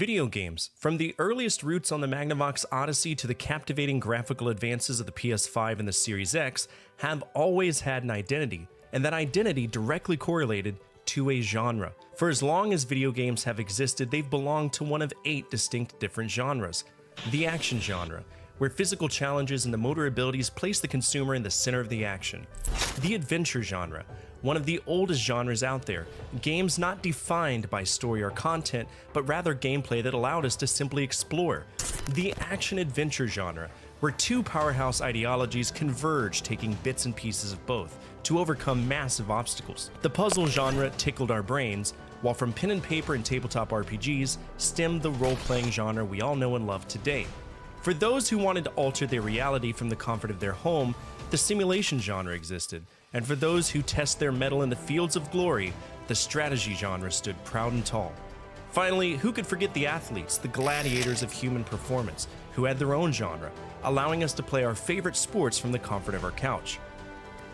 Video games, from the earliest roots on the Magnavox Odyssey to the captivating graphical advances of the PS5 and the Series X, have always had an identity, and that identity directly correlated to a genre. For as long as video games have existed, they've belonged to one of 8 distinct different genres. The action genre, where physical challenges and the motor abilities place the consumer in the center of the action. The adventure genre, one of the oldest genres out there, games not defined by story or content, but rather gameplay that allowed us to simply explore. The action-adventure genre, where 2 powerhouse ideologies converge, taking bits and pieces of both to overcome massive obstacles. The puzzle genre tickled our brains, while from pen and paper and tabletop RPGs stemmed the role-playing genre we all know and love today. For those who wanted to alter their reality from the comfort of their home, the simulation genre existed. And for those who test their mettle in the fields of glory, the strategy genre stood proud and tall. Finally, who could forget the athletes, the gladiators of human performance, who had their own genre, allowing us to play our favorite sports from the comfort of our couch.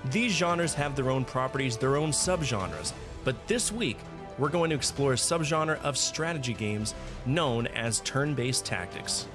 These genres have their own properties, their own subgenres, but this week, we're going to explore a subgenre of strategy games known as turn-based tactics.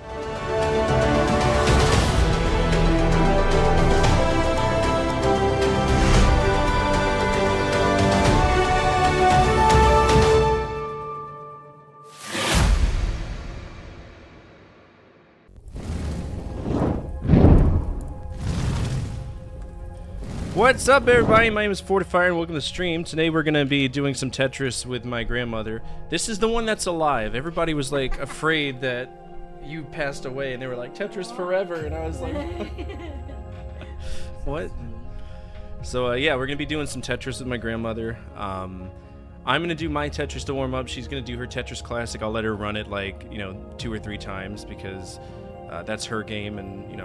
What's up, everybody? My name is Fortifier and welcome to the stream. Today we're going to be doing some Tetris with my grandmother. This is the one that's alive. Everybody was like afraid that you passed away and they were like, Tetris forever, and I was like, what? So yeah, we're going to be doing some Tetris with my grandmother. I'm going to do my Tetris to warm up. She's going to do her Tetris Classic. I'll let her run it like, 2 or 3 times because that's her game, and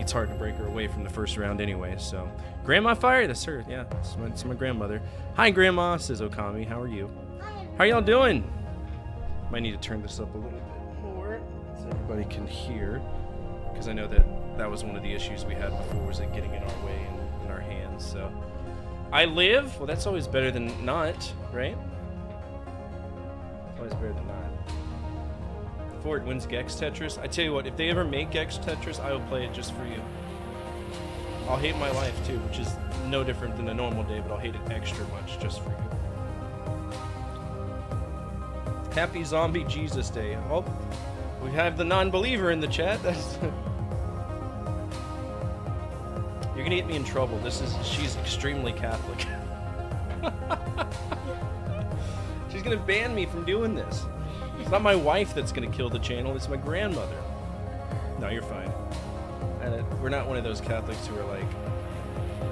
it's hard to break her away from the first round anyway. So, Grandma Fire, that's her. Yeah, that's my grandmother. Hi, Grandma, says Okami. How are you? How y'all doing? Might need to turn this up a little bit more so everybody can hear, because I know that was one of the issues we had before, was it getting in our way and in our hands. So, I live. Well, that's always better than not, right? Always better than not. Ford wins Gex Tetris. I tell you what, if they ever make Gex Tetris, I will play it just for you. I'll hate my life too, which is no different than a normal day, but I'll hate it extra much just for you. Happy Zombie Jesus Day. Oh, we have the non-believer in the chat. You're gonna get me in trouble. She's extremely Catholic. She's gonna ban me from doing this. It's not my wife that's going to kill the channel, it's my grandmother. No, you're fine. We're not one of those Catholics who are like,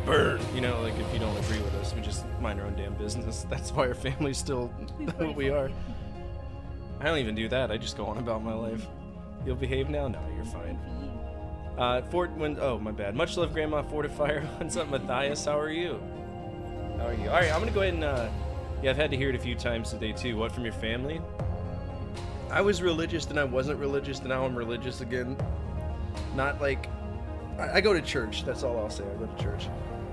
burn! Like if you don't agree with us, we just mind our own damn business. That's why our family's still what we are. I don't even do that, I just go on about my life. You'll behave now? No, you're fine. Oh, my bad. Much love, Grandma Fortifier. What's up, Matthias? How are you? Alright, I'm going to go ahead and, yeah, I've had to hear it a few times today too. What, from your family? I was religious, then I wasn't religious, then now I'm religious again. Not like... I go to church, that's all I'll say. I go to church.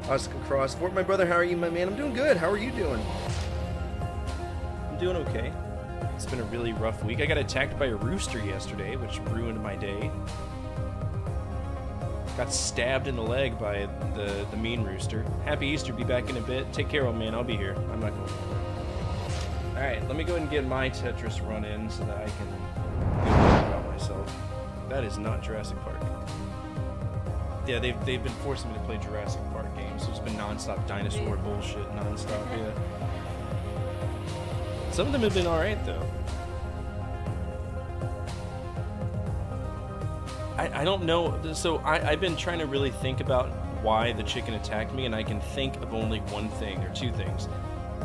Oscar Cross. Fort, my brother, how are you, my man? I'm doing good. How are you doing? I'm doing okay. It's been a really rough week. I got attacked by a rooster yesterday, which ruined my day. Got stabbed in the leg by the mean rooster. Happy Easter, be back in a bit. Take care, old man, I'll be here. I'm not going anywhere. Alright, let me go ahead and get my Tetris run in so that I can feel good about myself. That is not Jurassic Park. Yeah, they've been forcing me to play Jurassic Park games, so it's been non-stop dinosaur bullshit, non-stop, yeah. Some of them have been alright, though. I don't know, so I've been trying to really think about why the chicken attacked me, and I can think of only one thing, or 2 things.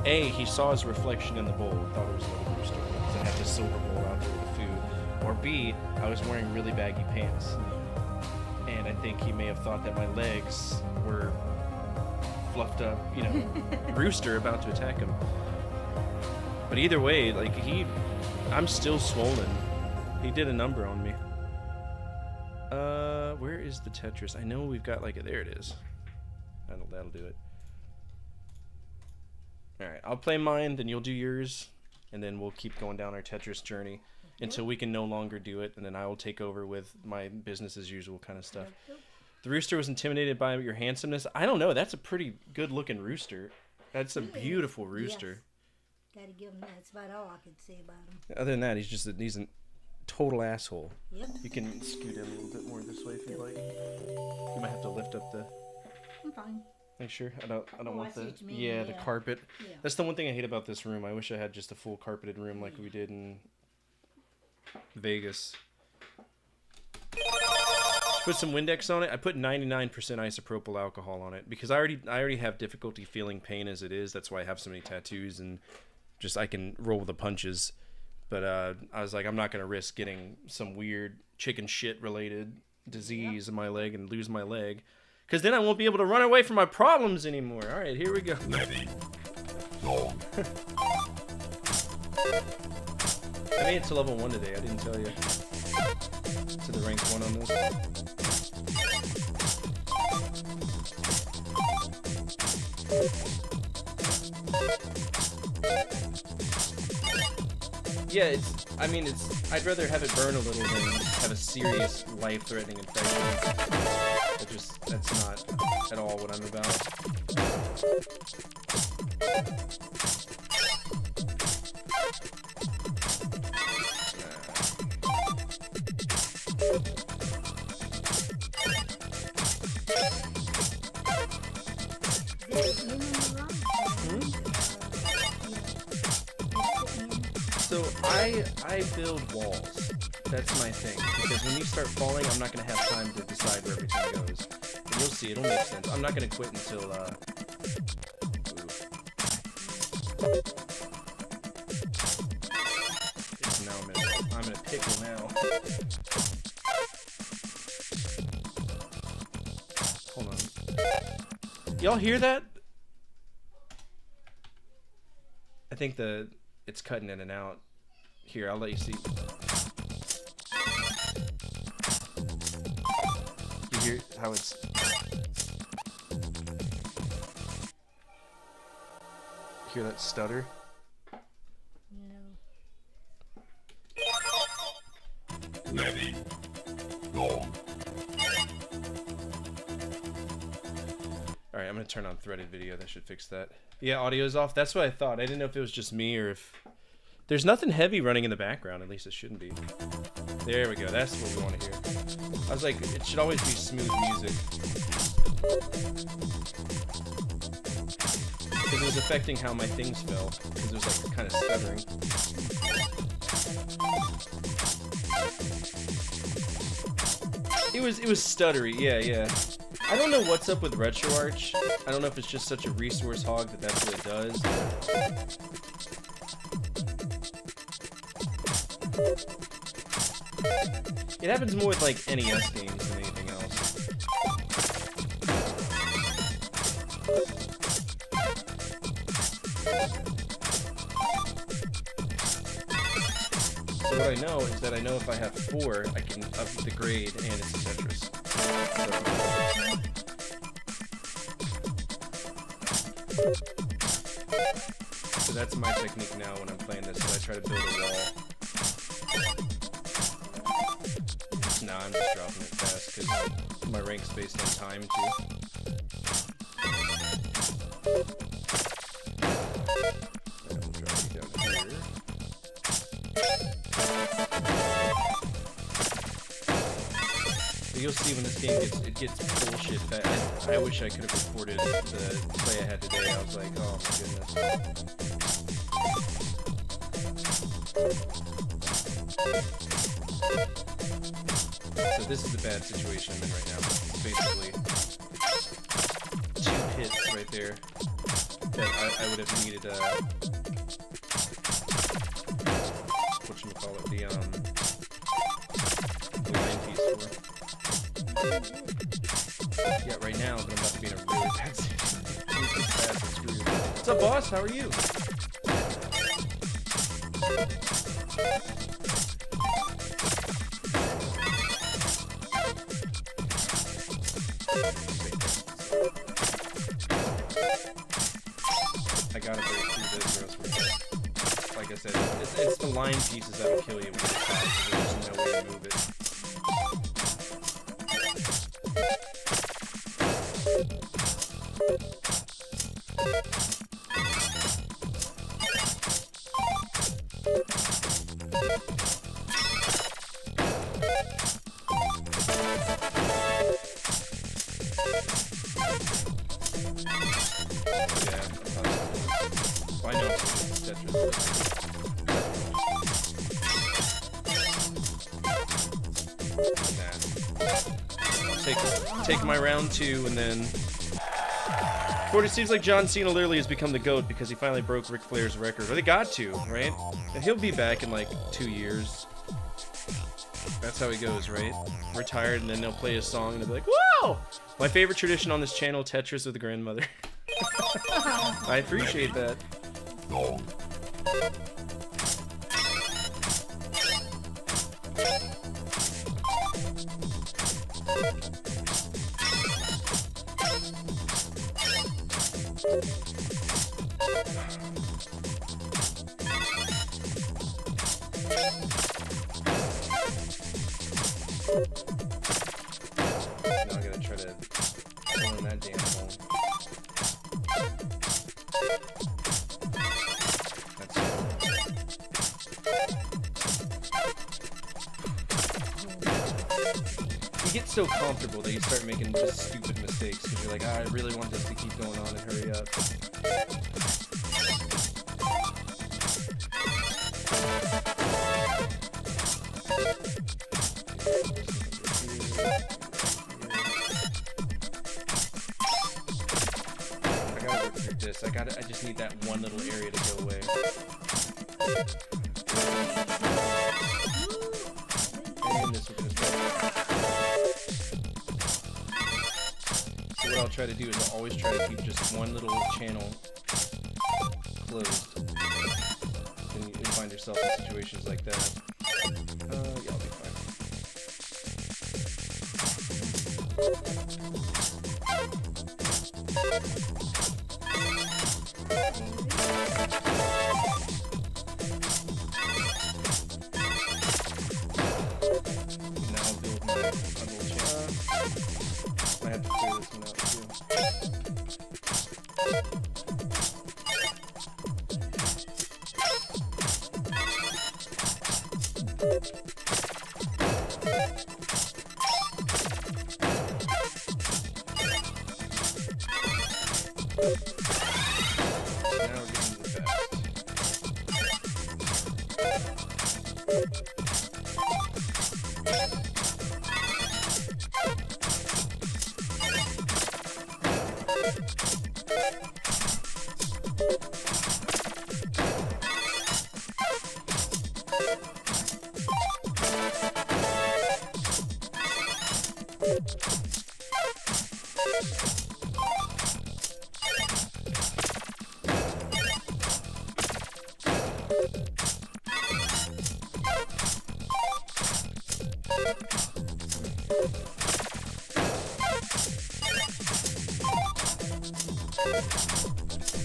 A, he saw his reflection in the bowl and thought it was a little rooster because I had the silver bowl out there with the food. Or B, I was wearing really baggy pants. And I think he may have thought that my legs were fluffed up, rooster about to attack him. But either way, like I'm still swollen. He did a number on me. Where is the Tetris? I know we've got there it is. That'll do it. Alright, I'll play mine, then you'll do yours, and then we'll keep going down our Tetris journey. until we can no longer do it, and then I will take over with my business as usual kind of stuff. The rooster was intimidated by your handsomeness. I don't know. That's a pretty good-looking rooster. That's a beautiful rooster. Yes. Gotta give him that. That's about all I could say about him. Other than that, he's a total asshole. Yep. You can scoot in a little bit more this way if you'd like. You might have to lift up the... I'm fine. Are you sure? I don't want the... Yeah, the carpet. Yeah. That's the one thing I hate about this room. I wish I had just a full carpeted room like we did in Vegas. Put some Windex on it. I put 99% isopropyl alcohol on it because I already have difficulty feeling pain as it is. That's why I have so many tattoos and just I can roll with the punches. But I was like, I'm not gonna risk getting some weird chicken shit related disease in my leg and lose my leg, because then I won't be able to run away from my problems anymore. All right, here we go. Ready. Go. I made it to level 1 today. I didn't tell you. To the rank 1 on this. Yeah, I'd rather have it burn a little than have a serious life-threatening infection. That's not at all what I'm about. So I build walls. That's my thing. Because when you start falling, I'm not going to have time to decide where everything goes. And you'll see, it'll make sense. I'm not going to quit until, Now I'm in a pickle now. Hold on. Y'all hear that? I think it's cutting in and out. Here, I'll let you see. You hear how it's... Hear that stutter? No. Ready. Go. Alright, I'm gonna turn on threaded video. That should fix that. Yeah, audio's off. That's what I thought. I didn't know if it was just me or if... There's nothing heavy running in the background. At least it shouldn't be. There we go. That's what we want to hear. I was like, it should always be smooth music. Because it was affecting how my things fell. Because it was like kind of stuttering. It was stuttery. Yeah. I don't know what's up with RetroArch. I don't know if it's just such a resource hog that that's what it does. It happens more with like NES games than anything else. So what I know is that I know if I have 4, I can up the grade and it's Tetris. So that's my technique now when I'm playing this, is I try to build a wall. Nah, I'm just dropping it fast because my rank's based on time too. And we'll drop you down here. But you'll see when this game gets bullshit fast. I wish I could have recorded the play I had today. I was like, oh my goodness. So this is the bad situation I'm in right now. It's basically 2 hits right there that I would have needed whatchamacallit, the line piece for. Yeah, right now, but I'm about to be in a really bad situation. What's up, boss? How are you? I gotta break through this or else we're dead. like I said, it's the line pieces that'll kill you when you try, because there's no way to move it. I know it's Tetris. I'll take my round 2 and then... It seems like John Cena literally has become the GOAT because he finally broke Ric Flair's record. Or they got to, right? And he'll be back in like 2 years. That's how he goes, right? Retired, and then they'll play his song and they'll be like, whoa! My favorite tradition on this channel, Tetris with the grandmother. I appreciate that. Dog. Now I'm gonna try to pull in that damn hole. You get so comfortable that you start making just stupid mistakes because you're like, I really want this to keep going on and hurry up. I gotta work through this. I just need that one little area to go away. And this will just go. So what I'll try to do is I'll always try to keep just one little channel closed. And you find yourself in situations like that. Yeah, I'll be fine. Now I'll build my little channel. I have to clear this one out too. Now we're getting to the best.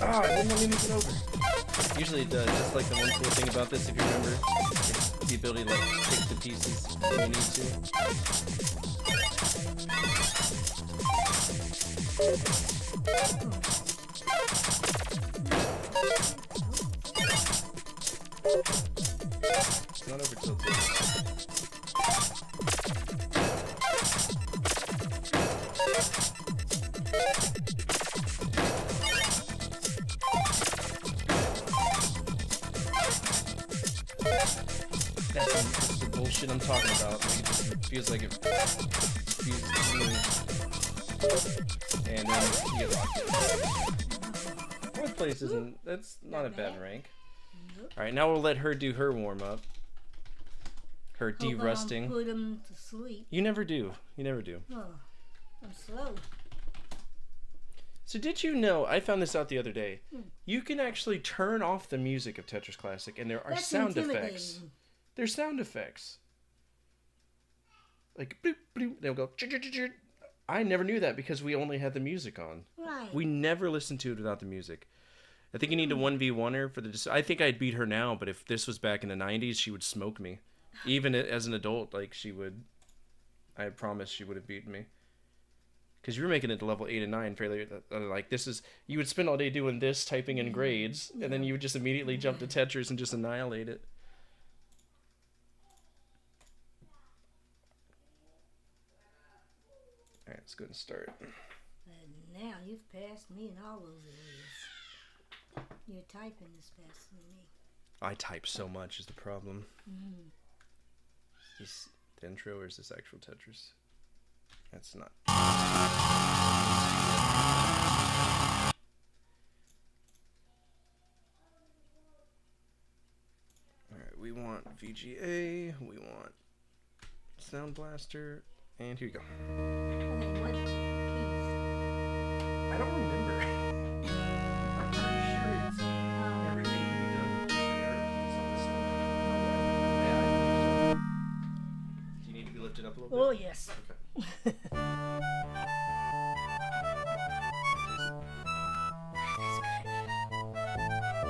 Ah, it wouldn't let me move it over. Usually it does. Just like the one cool thing about this, if you remember, it's the ability to like take the pieces when you need to. It's not over till it's That's the bullshit I'm talking about. Like, it just feels like it feels smooth. And then you get locked in. 4th place isn't, that's not a bad rank. Alright, now we'll let her do her warm-up. Her de-rusting. Put him to sleep. You never do. You never do. Oh, I'm slow. So did you know, I found this out the other day, you can actually turn off the music of Tetris Classic and there are That's sound effects. intimidating. There's sound effects. Like, bloop, bloop, they'll go, chir, chir, chir, chir. I never knew that because we only had the music on. Right. We never listened to it without the music. I think you need to 1v1 her for the. I think I'd beat her now, but if this was back in the 90s, she would smoke me. Even as an adult, like she would. I promise she would have beaten me. Because you were making it to level 8 and 9 fairly. Like this is. You would spend all day doing this, typing in grades, and then you would just immediately jump to Tetris and just annihilate it. Alright, let's go ahead and start. And now you've passed me in all those areas. Your typing is faster than me. I type so much is the problem. Is this the intro or is this actual Tetris? That's not. Alright, we want VGA, we want Sound Blaster, and here you go. Okay, what keys? I don't remember. I'm pretty sure it's everything we done there. It's on this one. Yeah, I think so. Do you need to be lifted up a little bit? Oh, yes. Okay.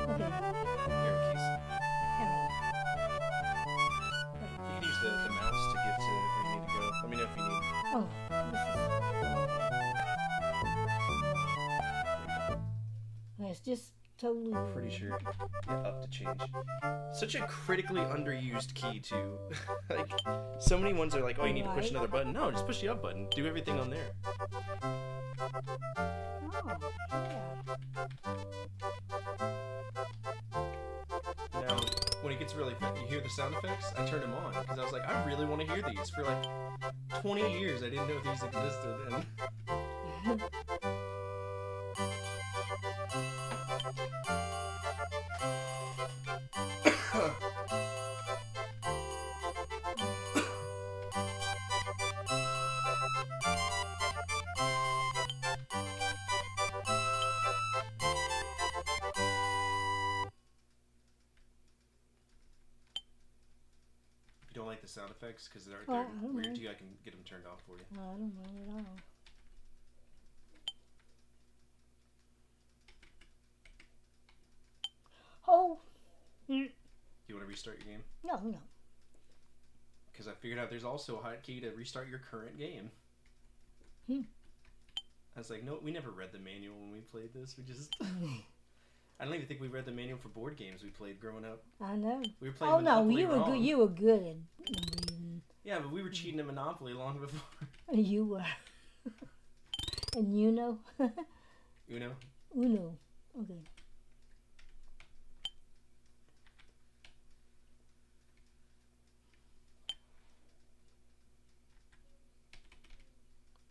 Okay. Here are keys. You can use the mouse to get to where you need to go. Let me know if you need. Oh, it's just totally. Pretty sure. Yeah, up to change. Such a critically underused key too. Like so many ones are like, oh, you need to push another button. No, just push the up button. Do everything on there. Oh, yeah. Now, when it gets really, you hear the sound effects. I turned them on because I was like, I really want to hear these. For like 20 years, I didn't know these existed, and. Don't like the sound effects because they're I don't weird know. to you. I can get them turned off for you. I don't know at all. Oh. Do you want to restart your game? No. Because I figured out there's also a hotkey to restart your current game. I was like, no, we never read the manual when we played this. We just. I don't even think we read the manual for board games we played growing up. I know. We were playing Oh no, Monopoly you were wrong. good. You were good at reading. Yeah, but we were cheating at Monopoly long before. You were. And you know. Uno? Uno. Okay.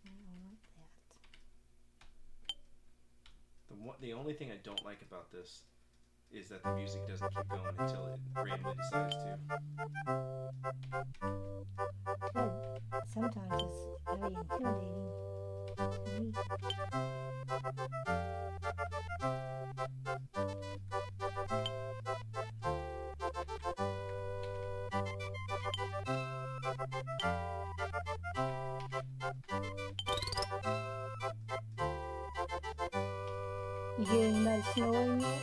I don't like that. The only thing I don't like about this is that the music doesn't keep going until it randomly decides to. But sometimes it's very intimidating to me. You hear anybody snoring yet?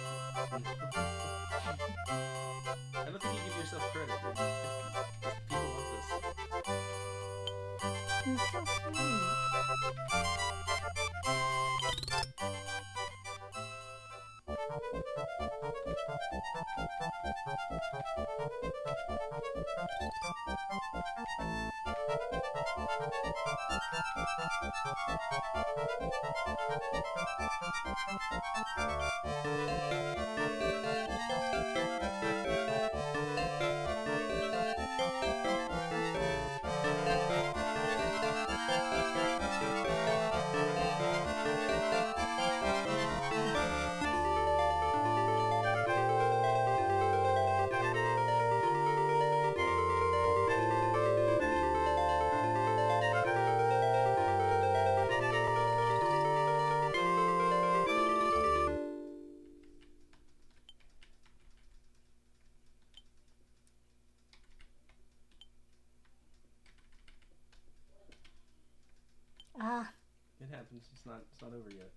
I don't think you give yourself credit, dude. People want this. It's so sweet. It happens. It's not over yet.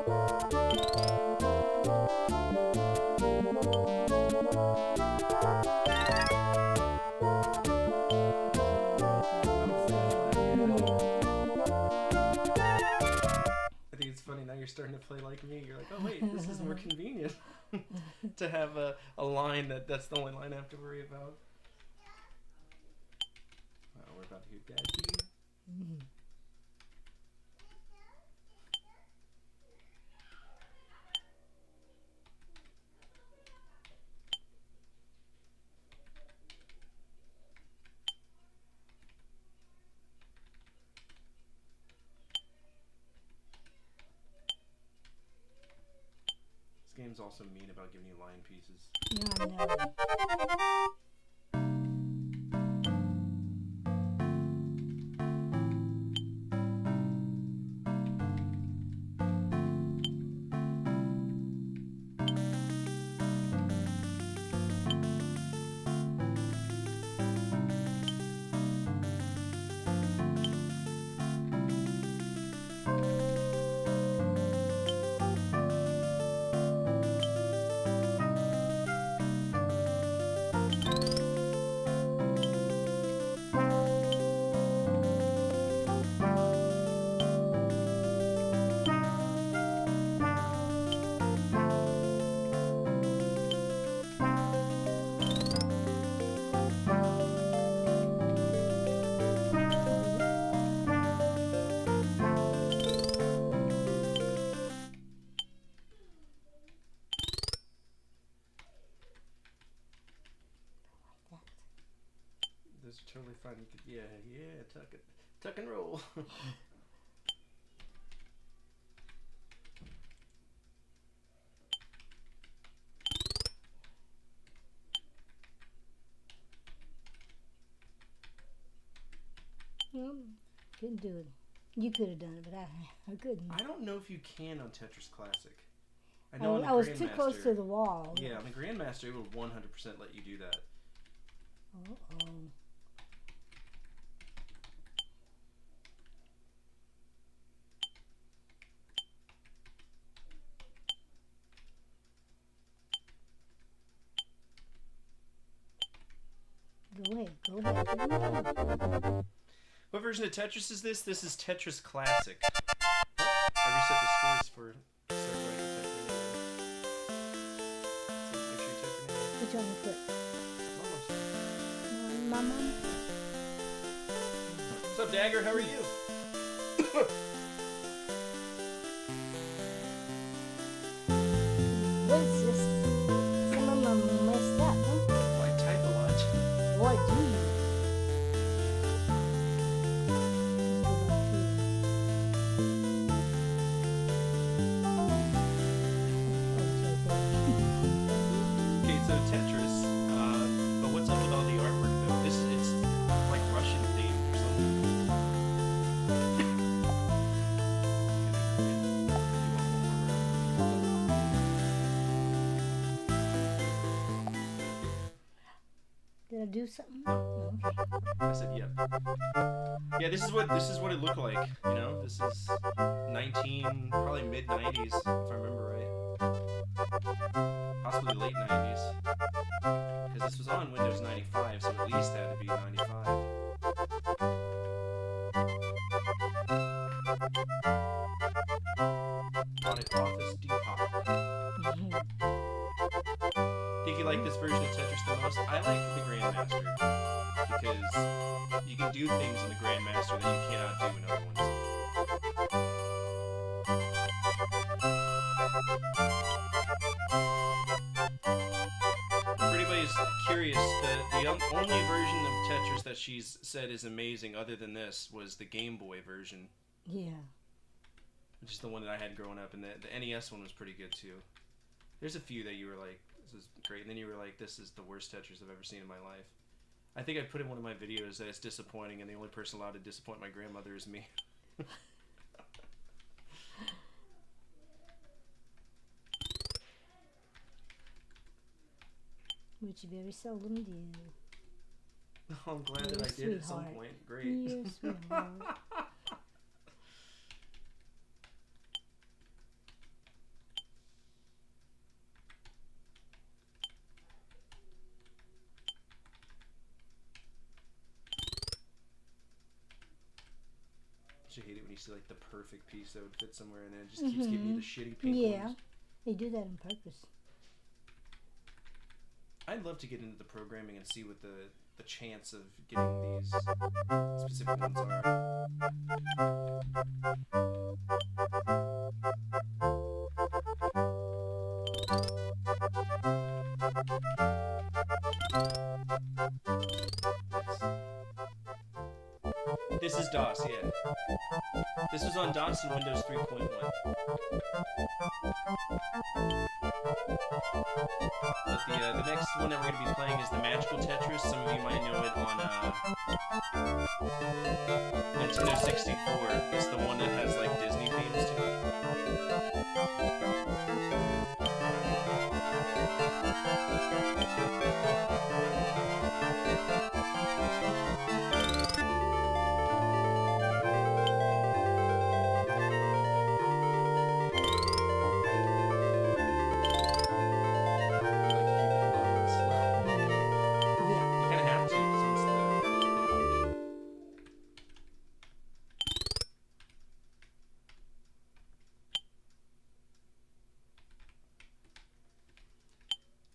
I think it's funny now you're starting to play like me. You're like, oh wait, this is more convenient to have a line that's the only line I have to worry about. We're about to hear Daddy. This game's also mean about giving you line pieces. Yeah, I know. This is totally fine. You could, yeah, tuck and roll. Couldn't do it. You could have done it, but I couldn't. I don't know if you can on Tetris Classic. I I, know on the I was too Grandmaster- close to the wall. Yeah, on the Grandmaster, it will 100% let you do that. Uh-oh. Go ahead. What version of Tetris is this? This is Tetris Classic. I reset the scores for Which one you put? Mama? What's up, Dagger? How are you? What is this? Some of them messed up, huh? I type a lot. What do you? Okay, so Tetris. But what's up with all the artwork though? It's like Russian themed or something. Did I do something? No. Okay. I said yep. Yeah, this is what it looked like. You know, this is probably mid 90s if I remember right. Possibly late 90s. Because this was on Windows 95, so at least had to be 95. On an Office Depot. Think you like this version of Tetris the most? I like the Grandmaster. Because you can do things in the Grandmaster that you cannot do in other ones. If anybody's curious, the only version of Tetris that she's said is amazing other than this was the Game Boy version. Yeah. Which is the one that I had growing up, and the NES one was pretty good too. There's a few that you were like, this is great, and then you were like, this is the worst Tetris I've ever seen in my life. I think I put in one of my videos that it's disappointing, and the only person allowed to disappoint my grandmother is me. Which you very seldom do. Oh, I'm glad that I did at some point. Great. Yes, sweetheart. you see like the perfect piece that would fit somewhere, and then it just keeps giving you the shitty pink Yeah, ones. they do that on purpose. I'd love to get into the programming and see what the chance of getting these specific ones are. This is DOS, yeah. This was on DOS and Windows 3.1. But the next one that we're going to be playing is the Magical Tetris. Some of you might know it on Nintendo 64. It's the one that has like Disney themes to it.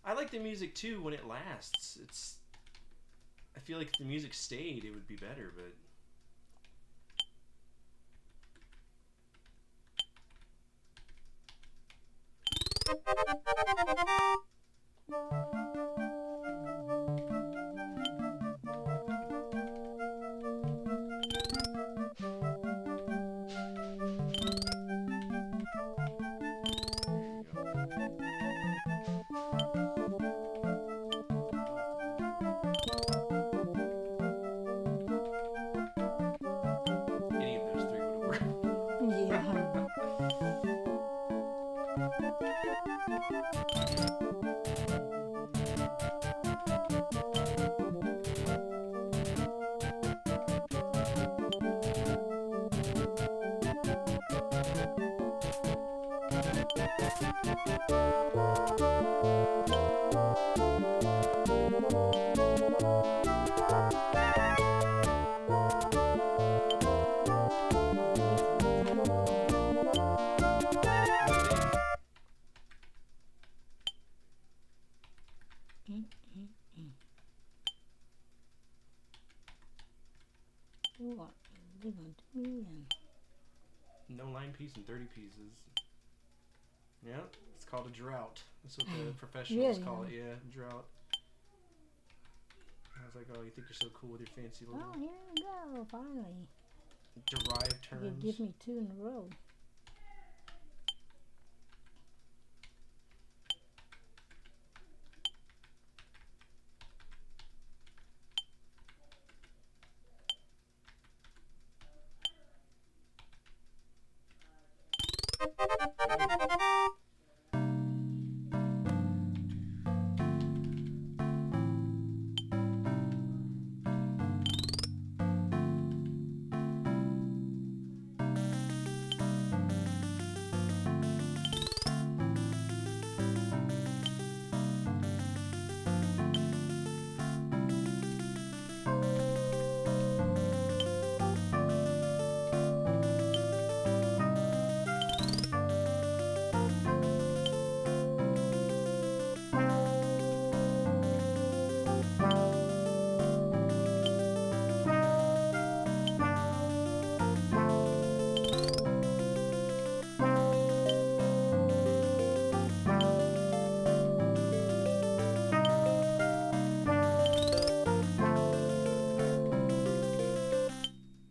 I like the music too when it lasts. I feel like if the music stayed, it would be better, but any of those three would have worked. Yeah. What? They gonna do me in. No line piece and 30 pieces. Yeah, it's called a drought. That's what the professionals Really? call it. Yeah, drought. I was like, oh, you think you're so cool with your fancy little Oh, here we go. Finally, derived you terms. give me 2 in a row.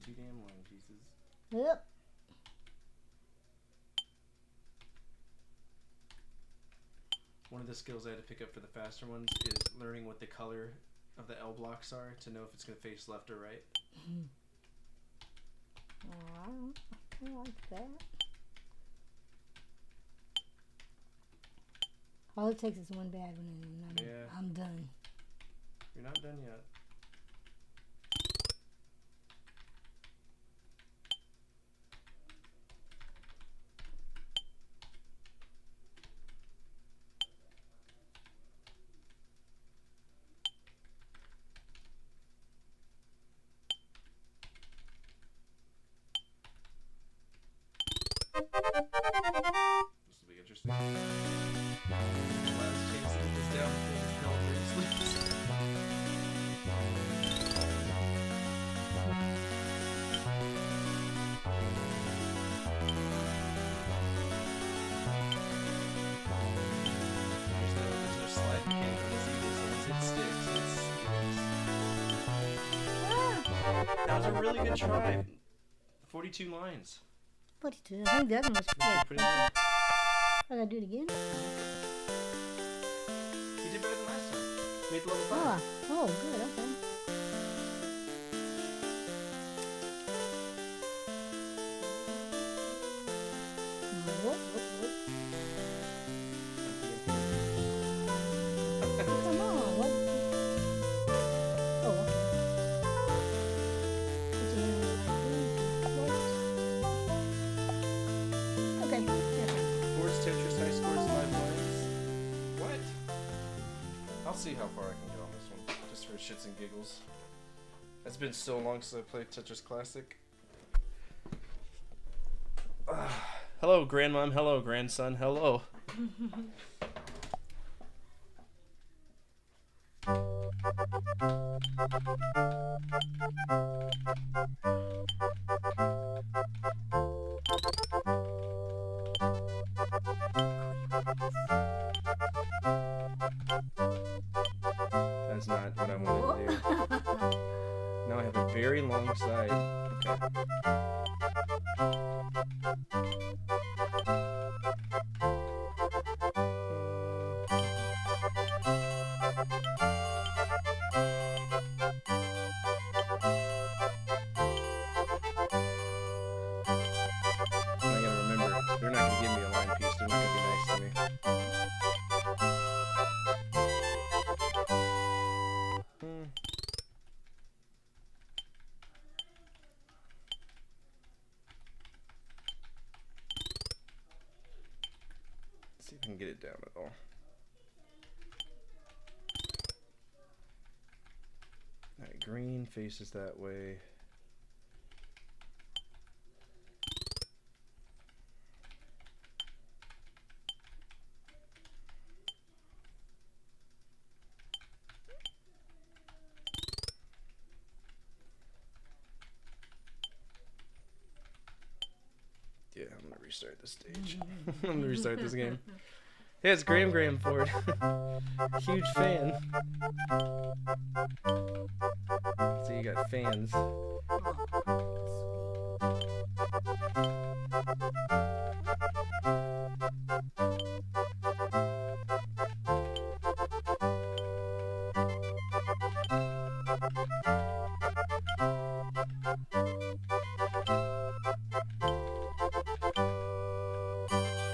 Too damn line pieces. Yep. One of the skills I had to pick up for the faster ones is learning what the color of the L blocks are to know if it's going to face left or right. Oh, I like that. All it takes is one bad one and I'm done. You're not done yet. Last chance to get this down before the calendar sleeps. There's no slide mechanic in this either, so once it sticks, it sticks. That was a really good try. 42 lines. 42. I think the other one was Yeah, pretty. pretty good. I gotta do it again? You did better than last time. Made level 5. Oh, good, okay. Whoop, whoop, whoop. Come on, what? Oh, okay. Put your hand on the right thing. Okay. Boards, Tetris, high scores, 5 lines. What? I'll see how far I can go on this one, just for shits and giggles. It's been so long since I played Tetris Classic. Hello, grandmom. Hello, grandson. Hello. That's not what I wanted to do. Now I have a very long side. Okay. I gotta remember, they're not gonna give me a line piece. They're not gonna be nice to me. See if I can get it down at all. Alright, green faces that way. Yeah, I'm gonna restart this stage. I'm gonna restart this game. Hey, it's Graham Ford. Huge fan. So you got fans.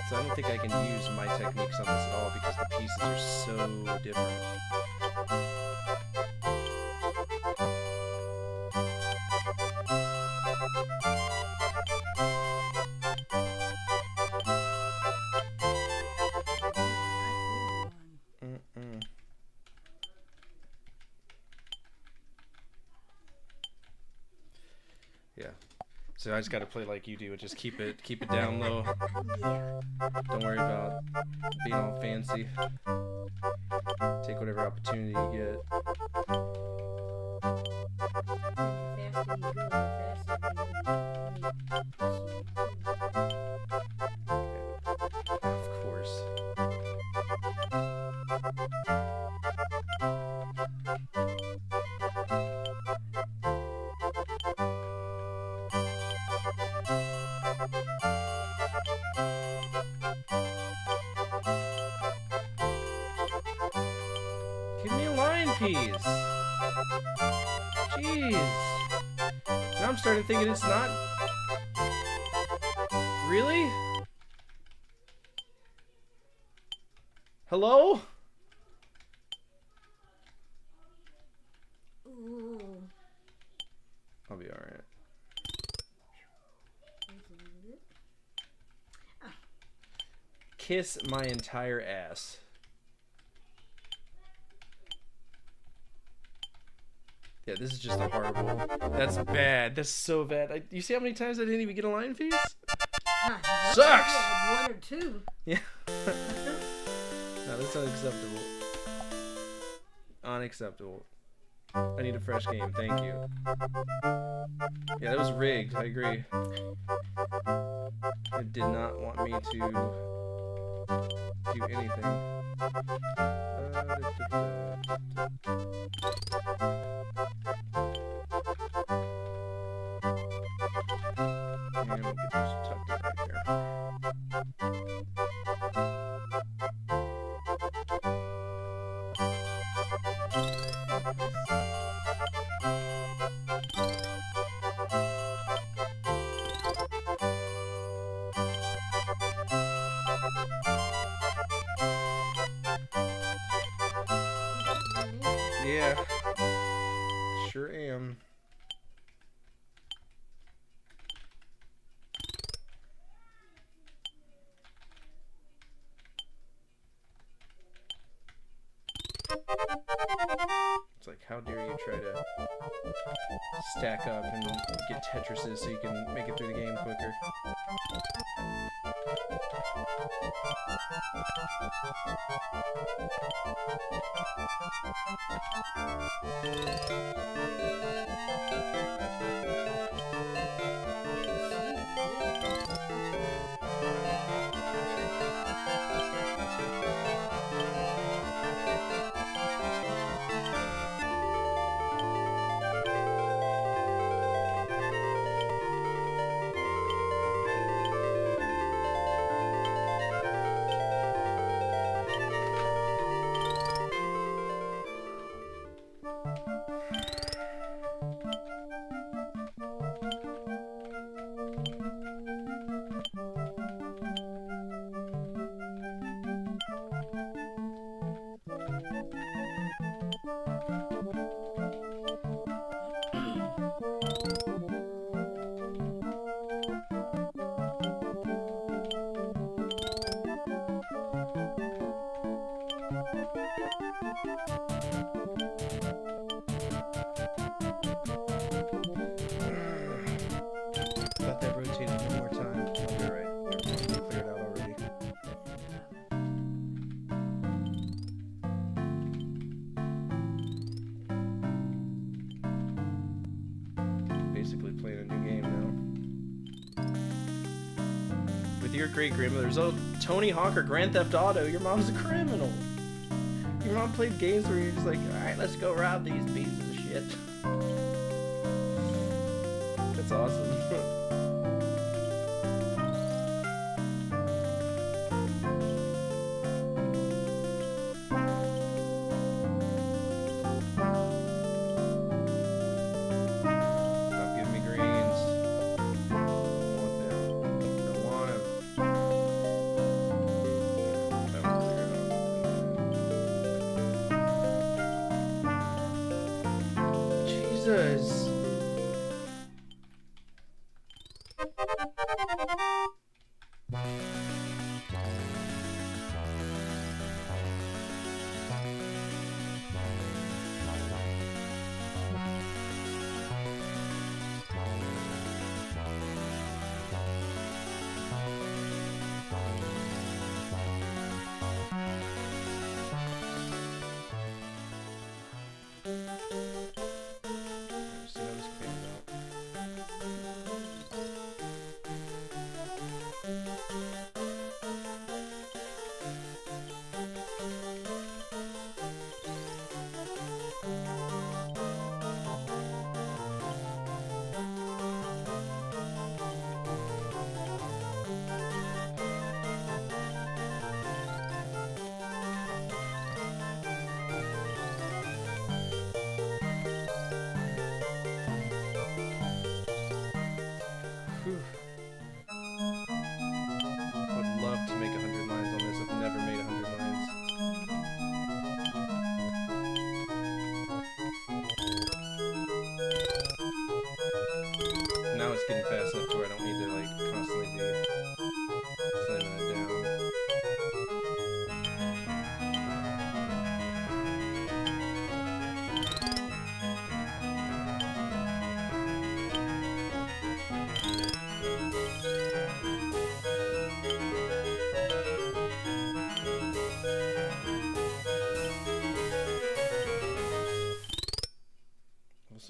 So I don't think I can use my techniques on this at all because the pieces are so different. Mm-mm. Yeah. So I just gotta play like you do, just keep it down low. Yeah. Don't worry about being all fancy. Take whatever opportunity you get. The faster you go, the faster you Of course. Give me a line piece. Jeez. Now I'm starting thinking it's not. Really? Hello? Ooh. I'll be alright. Kiss my entire ass. Yeah, this is just a horrible. That's bad. That's so bad. You see how many times I didn't even get a line piece? Sucks. One or two. Yeah. No, that's unacceptable. Unacceptable. I need a fresh game, thank you. Yeah, that was rigged, I agree. It did not want me to do anything. And we'll get this tucked in right there. Yeah, sure am. It's like, how dare you try to stack up and get Tetrises so you can make it through the game quicker. Let that rotate one more time. I'll be alright. Everything cleared out already. Basically playing a new game now. With your great grandmother's Tony Hawk or Grand Theft Auto, your mom's a criminal. Your mom played games where you're just like, alright, let's go rob these pieces of shit. That's awesome. Stop giving me greens. Don't want them. Don't want them. That one's clear. Jesus.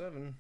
7.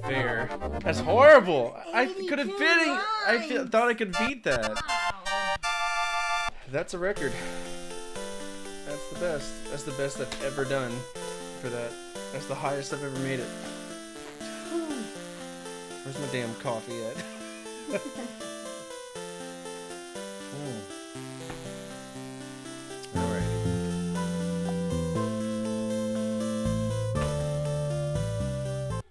Fair. That's horrible. I could have been. Thought I could beat that. That's a record. That's the best. That's the best I've ever done for that. That's the highest I've ever made it. Where's my damn coffee at?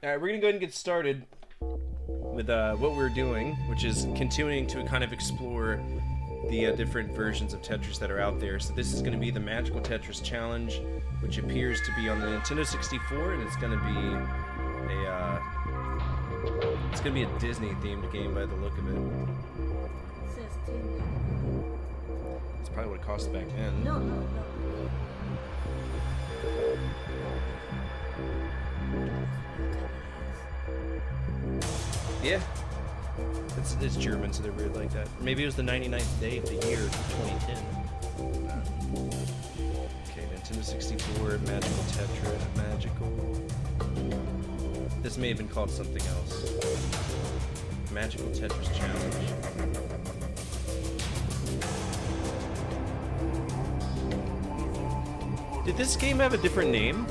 Alright, we're going to go ahead and get started with what we're doing, which is continuing to kind of explore the different versions of Tetris that are out there. So this is going to be the Magical Tetris Challenge, which appears to be on the Nintendo 64, and it's going to be a Disney-themed game by the look of it. It says $10. That's probably what it cost back then. No. Yeah. It's German, so they're weird like that. Maybe it was the 99th day of the year 2010. Okay, Nintendo 64, Magical Tetris, Magical... This may have been called something else. Magical Tetris Challenge. Did this game have a different name?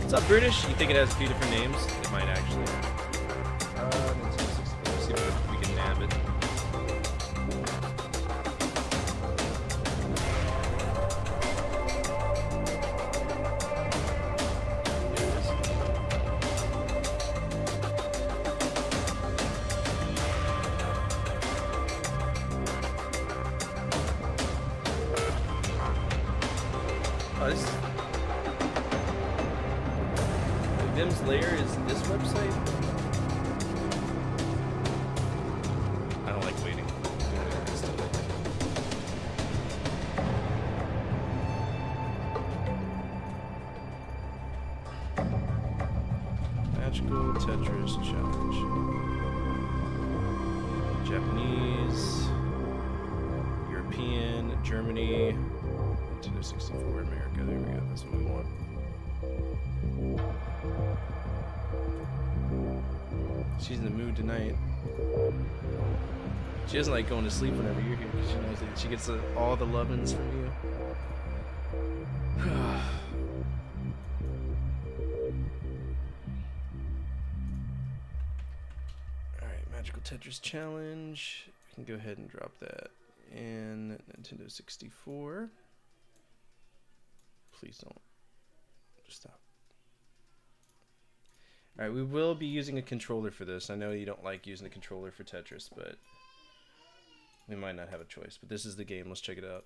What's up, British? You think it has a few different names? It might actually. Nintendo 64. See if we can nab it. Oh, this is... Vim's lair is this website? I don't like waiting. Magical Tetris Challenge. Japanese, European, Germany, Nintendo 64, America. There we go. That's what we want. She's in the mood tonight. She doesn't like going to sleep whenever you're here because she knows that she gets all the lovin's from you. Alright, Magical Tetris Challenge. We can go ahead and drop that in Nintendo 64. Please don't. Just stop. Alright, we will be using a controller for this. I know you don't like using the controller for Tetris, but we might not have a choice. But this is the game. Let's check it out.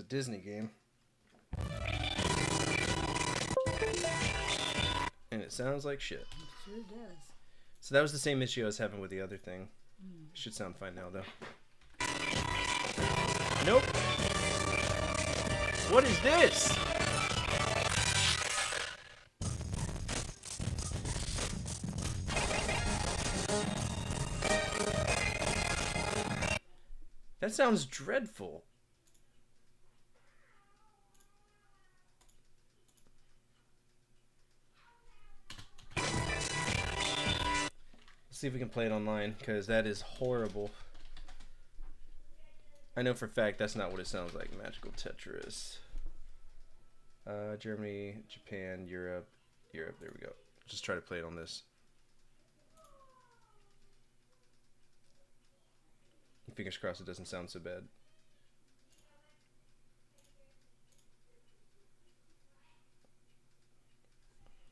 Disney game. And it sounds like shit. It sure does. So that was the same issue I was having with the other thing. Should sound fine now, though. Nope. What is this? That sounds dreadful. Let's see if we can play it online, because that is horrible. I know for a fact that's not what it sounds like. Magical Tetris. Germany, Japan, Europe. There we go. Just try to play it on this. Fingers crossed it doesn't sound so bad.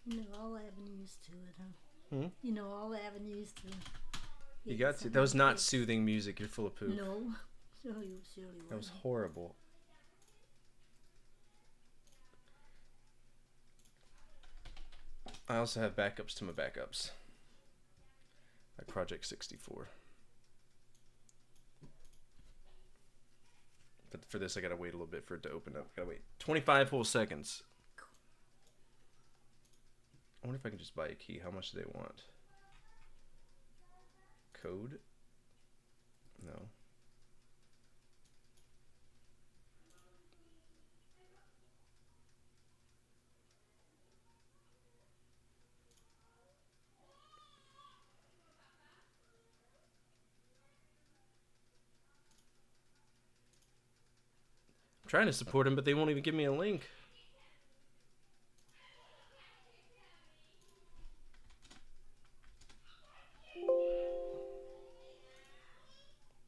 You know all avenues to it, huh? Hmm? You know all avenues to it. You got to. That was not soothing music. You're full of poop. No. Surely That was horrible. I also have backups to my backups. Like Project 64. But for this, I gotta wait a little bit for it to open up. Gotta wait 25 whole seconds. I wonder if I can just buy a key. How much do they want? Code? No. I'm trying to support them, but they won't even give me a link.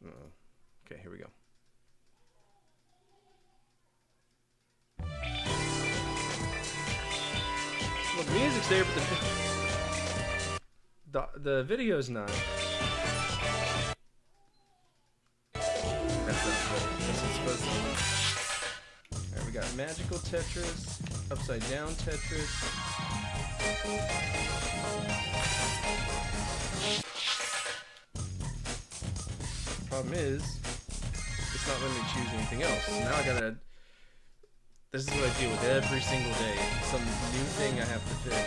Uh-oh. Okay, here we go. Well, the music's there, but the video's not. That's not good. That's what's supposed to be. Alright, we got Magical Tetris, Upside Down Tetris. Problem is, it's not letting me choose anything else. So now I gotta. This is what I deal with every single day. Some new thing I have to fix.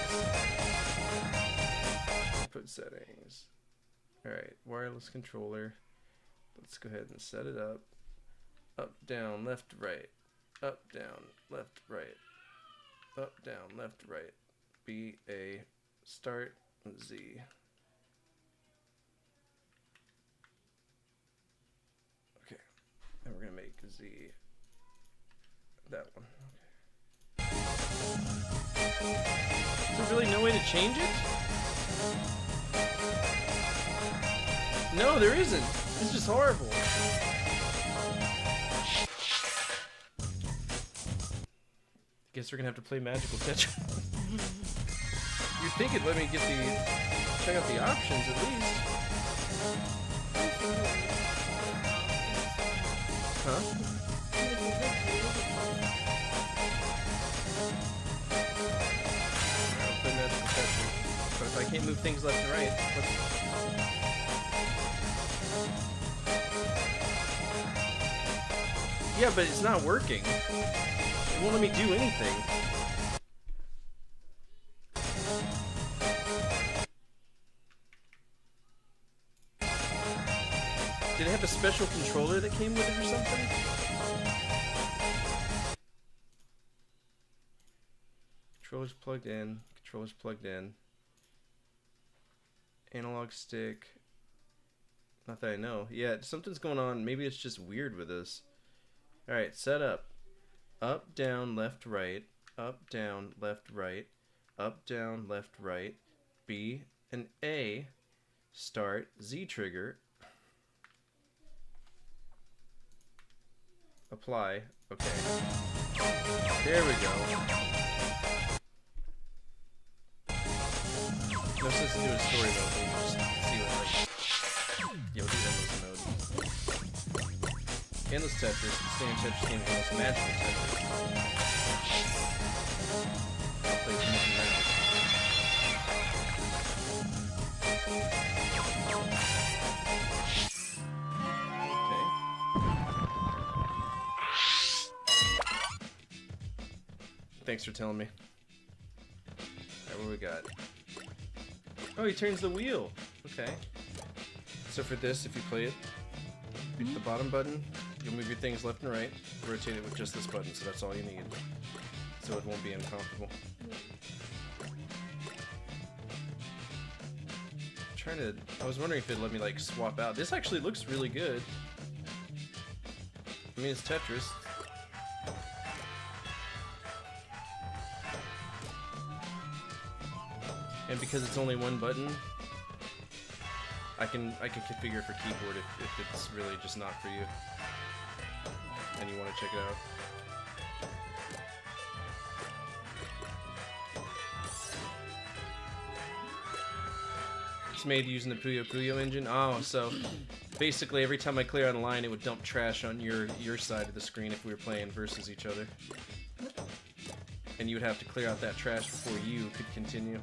Input settings. Alright, wireless controller. Let's go ahead and set it up. Up, down, left, right. Up, down, left, right. Up, down, left, right. B, A, start, Z. Okay. And we're going to make Z that one. Okay. Is there really no way to change it? No, there isn't. It's just horrible. Guess we're gonna have to play Magical Tetris. You'd think it'd let me get check out the options at least. Huh? I'll play Magical Tetris. But if I can't move things left and right, yeah, but it's not working. It won't let me do anything. Did it have a special controller that came with it or something? Controller's plugged in. Controller's plugged in. Analog stick. Not that I know. Yeah, something's going on. Maybe it's just weird with this. Alright, set up. Up, down, left, right. Up, down, left, right. Up, down, left, right. B and A. Start. Z trigger. Apply. Okay. There we go. No sense in doing story mode. We'll just see what, like... Yeah, we'll do endless mode. Endless Tetris, the stand Tetris game is almost magical Tetris. I'll play some different rounds. Thanks for telling me. Alright, what we got? Oh, he turns the wheel. Okay. So for this, if you play it, beat the bottom button, you'll move your things left and right, rotate it with just this button, so that's all you need. So it won't be uncomfortable. I was wondering if it'd let me like swap out. This actually looks really good. I mean, it's Tetris. And because it's only one button, I can configure for keyboard if it's really just not for you, and you want to check it out. It's made using the Puyo Puyo engine. Oh, so basically every time I clear out a line, it would dump trash on your side of the screen if we were playing versus each other. And you would have to clear out that trash before you could continue.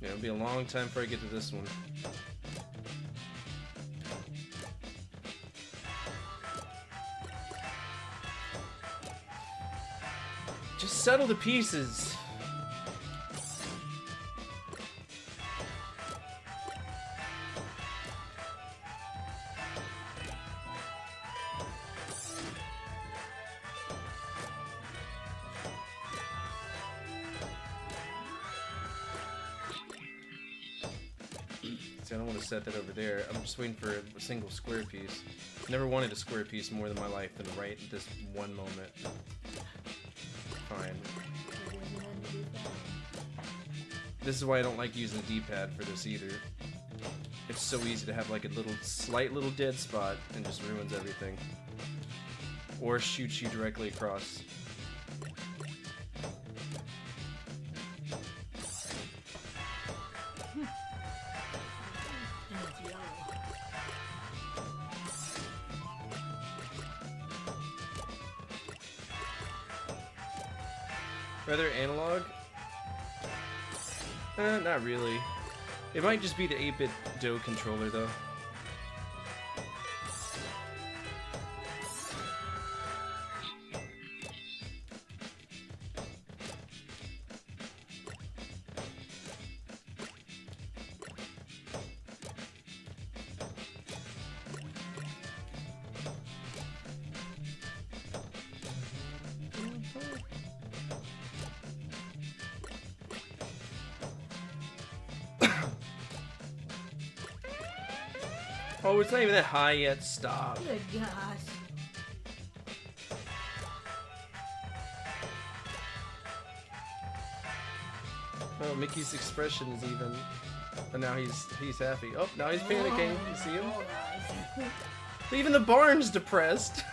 Yeah, it'll be a long time before I get to this one. Just settle the pieces. See, I don't want to set that over there. I'm just waiting for a single square piece. Never wanted a square piece more than my life than right at this one moment. Fine. This is why I don't like using the D-pad for this either. It's so easy to have like a slight little dead spot and just ruins everything. Or shoots you directly across. Rather analog? Not really. It might just be the 8-bit DOE controller though. Oh, it's not even that high yet. Stop. Good gosh. Oh, Mickey's expression is even. And now he's happy. Oh, now he's panicking. You see him? Even the barn's depressed.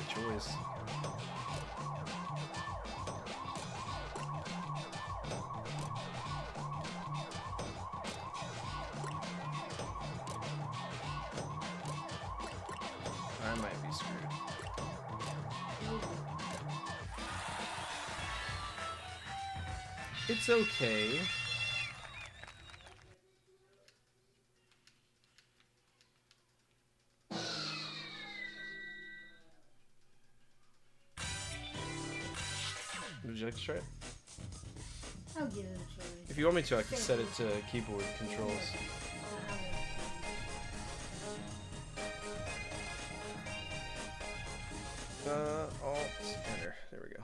Choice. I might be screwed. It's okay. Would you like to try it? I'll give it a try. If you want me to, I can set it to keyboard controls. Alt, enter. There we go.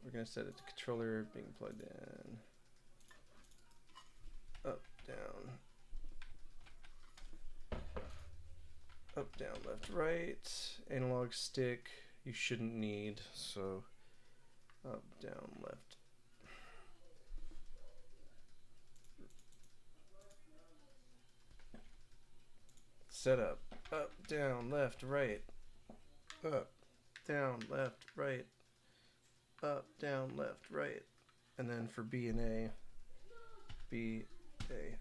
We're gonna set it to controller being plugged in. Oh, up, down, left, right. Analog stick you shouldn't need, so up, down, left. Set up, down, left, right. Up, down, left, right. Up, down, left, right. And then for B and A, B, A.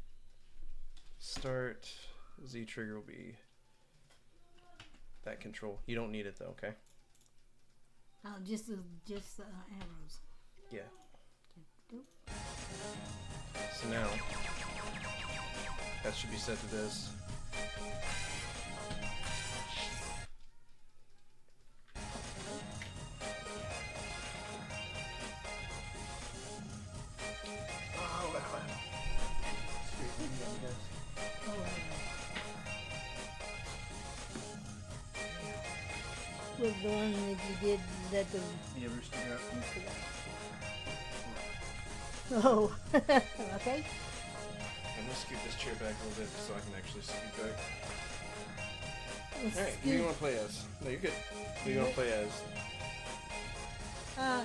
Start, Z trigger will be that control. You don't need it though, okay? Oh, just arrows. Yeah. Doop. So now, that should be set to this. Was the one that you did that the Yeah, rooster drop. Oh, okay. I'm gonna scoot this chair back a little bit so I can actually scoot back. Let's Alright, who do you want to play as? No, you're good. Who do you want to play as?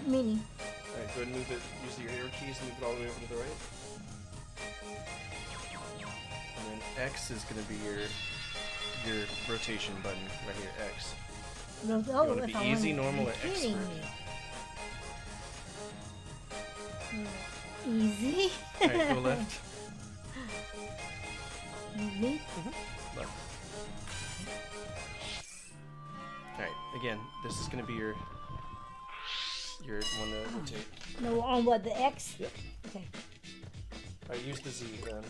Mini. Alright, go ahead and move it. Use your arrow keys and move it all the way over to the right. And then X is gonna be your rotation button right here. X. No, You oh, want to if be I easy, wanna normal, be or kidding expert? me. Easy. Alright, go left. Me? Left. Alright, again, this is gonna be your one to rotate. No, on what, the X? Yep. Okay. Alright, use the Z then.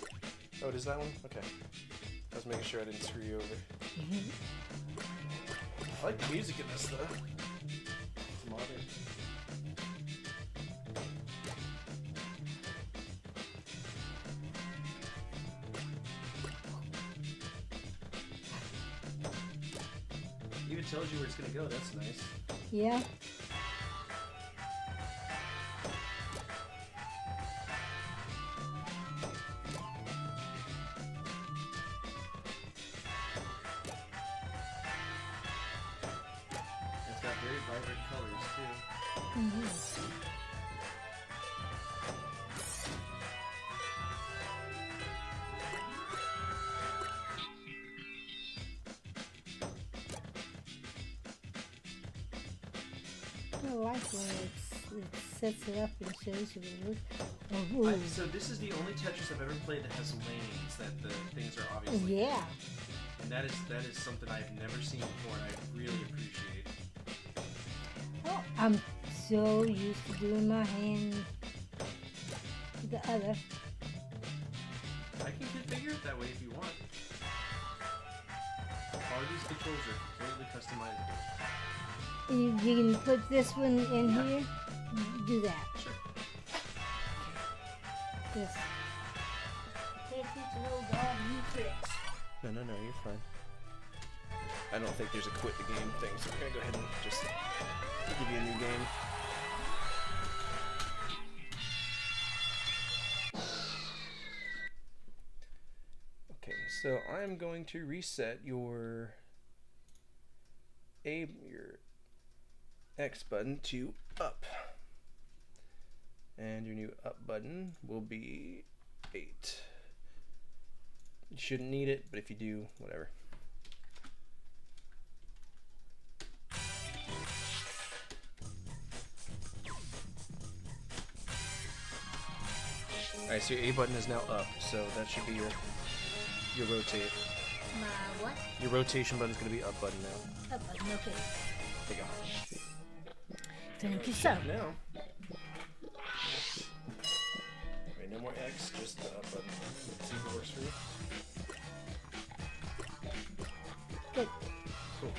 Oh, it is that one? Okay. I was making sure I didn't screw you over. I like the music in this though. It's modern. Even tells you where it's gonna go, that's nice. Yeah. It's got very vibrant colors too. I like when it sets it up and shows you the look. So this is the only Tetris I've ever played that has lanes, that the things are obviously. Yeah. And that is something I've never seen before, and I really appreciate. Oh, I'm so used to doing my hand with the other. I can configure it that way if you want. All these controls are completely customizable. You can put this one in here. Do that. Sure. This. Can't teach an old dog new tricks. No, you're fine. I don't think there's a quit the game thing, so we're gonna go ahead and just give you a new game. Okay, so I'm going to reset your X button to up. And your new up button will be 8. You shouldn't need it, but if you do, whatever. Alright, so your A button is now up, so that should be your rotate. My what? Your rotation button is going to be up button now. Up button, okay. There you go. Thank you, sir. Now. Right, no more X, just the up button. Let's see if it works for you. Good. Cool.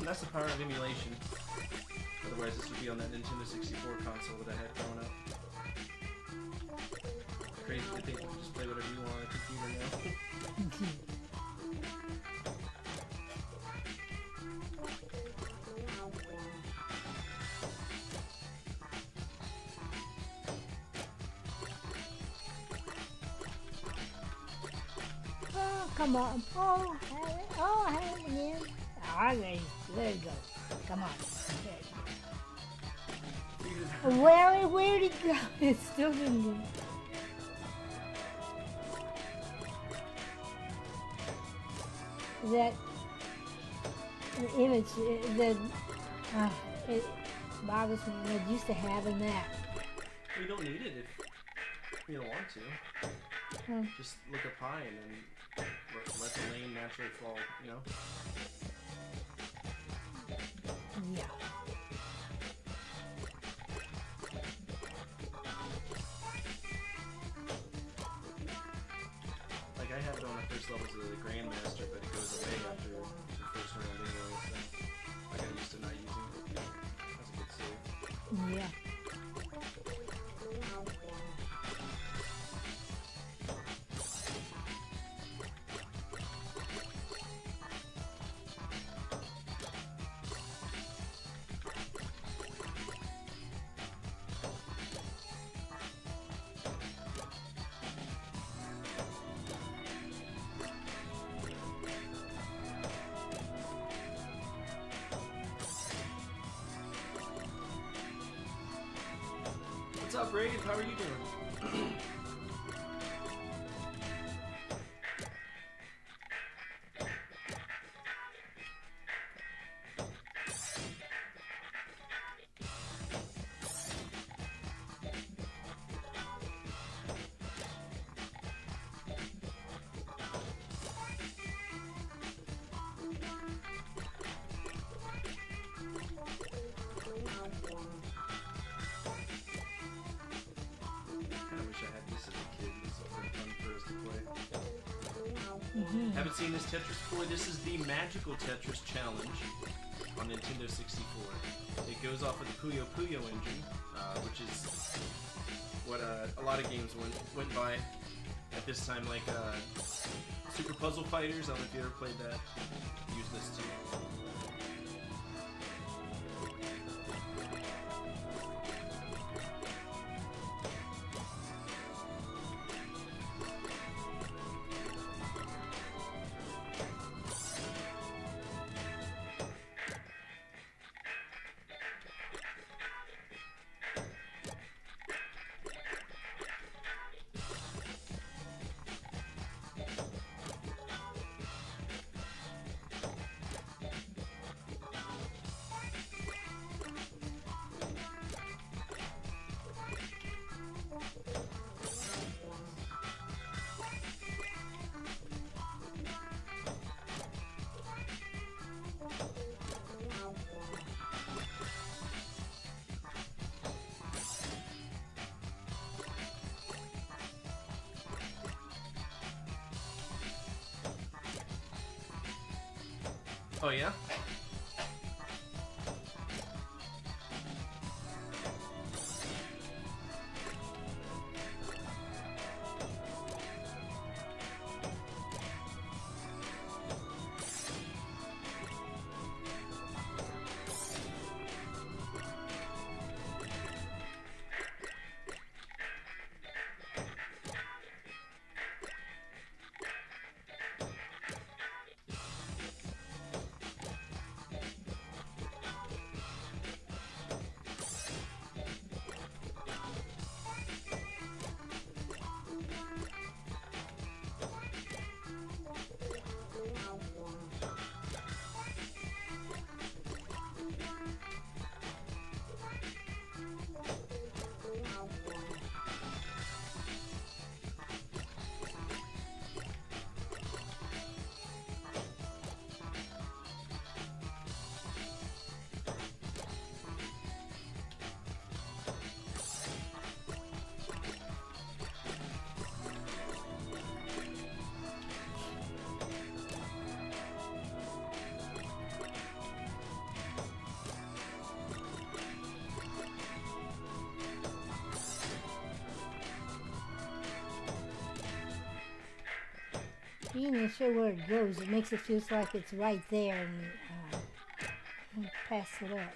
That's the power of emulation. Otherwise, this would be on that Nintendo 64 console that I had growing up. Crazy to think you can just play whatever you want on a computer now. come on. Oh, have it. Oh, have it again. All right, there you go. Come on. There. Where'd it go? It still didn't go. That the image, it bothers me. I'm used to having that. You don't need it if you don't want to. Just look up high and then let the lane naturally fall, you know? Yeah. Like, I have it on the first levels of the Grandmaster, but it goes away after the first round anyway, so I got used to not using it. That's a good save. Yeah. What's up, Reagan? How are you doing? Haven't seen this Tetris before. This is the Magical Tetris Challenge on Nintendo 64. It goes off of the Puyo Puyo engine, which is what a lot of games went by at this time, like Super Puzzle Fighters. I don't know if you ever played that. Use this too. Oh yeah? Being not sure where it goes, it makes it feel like it's right there and pass it up.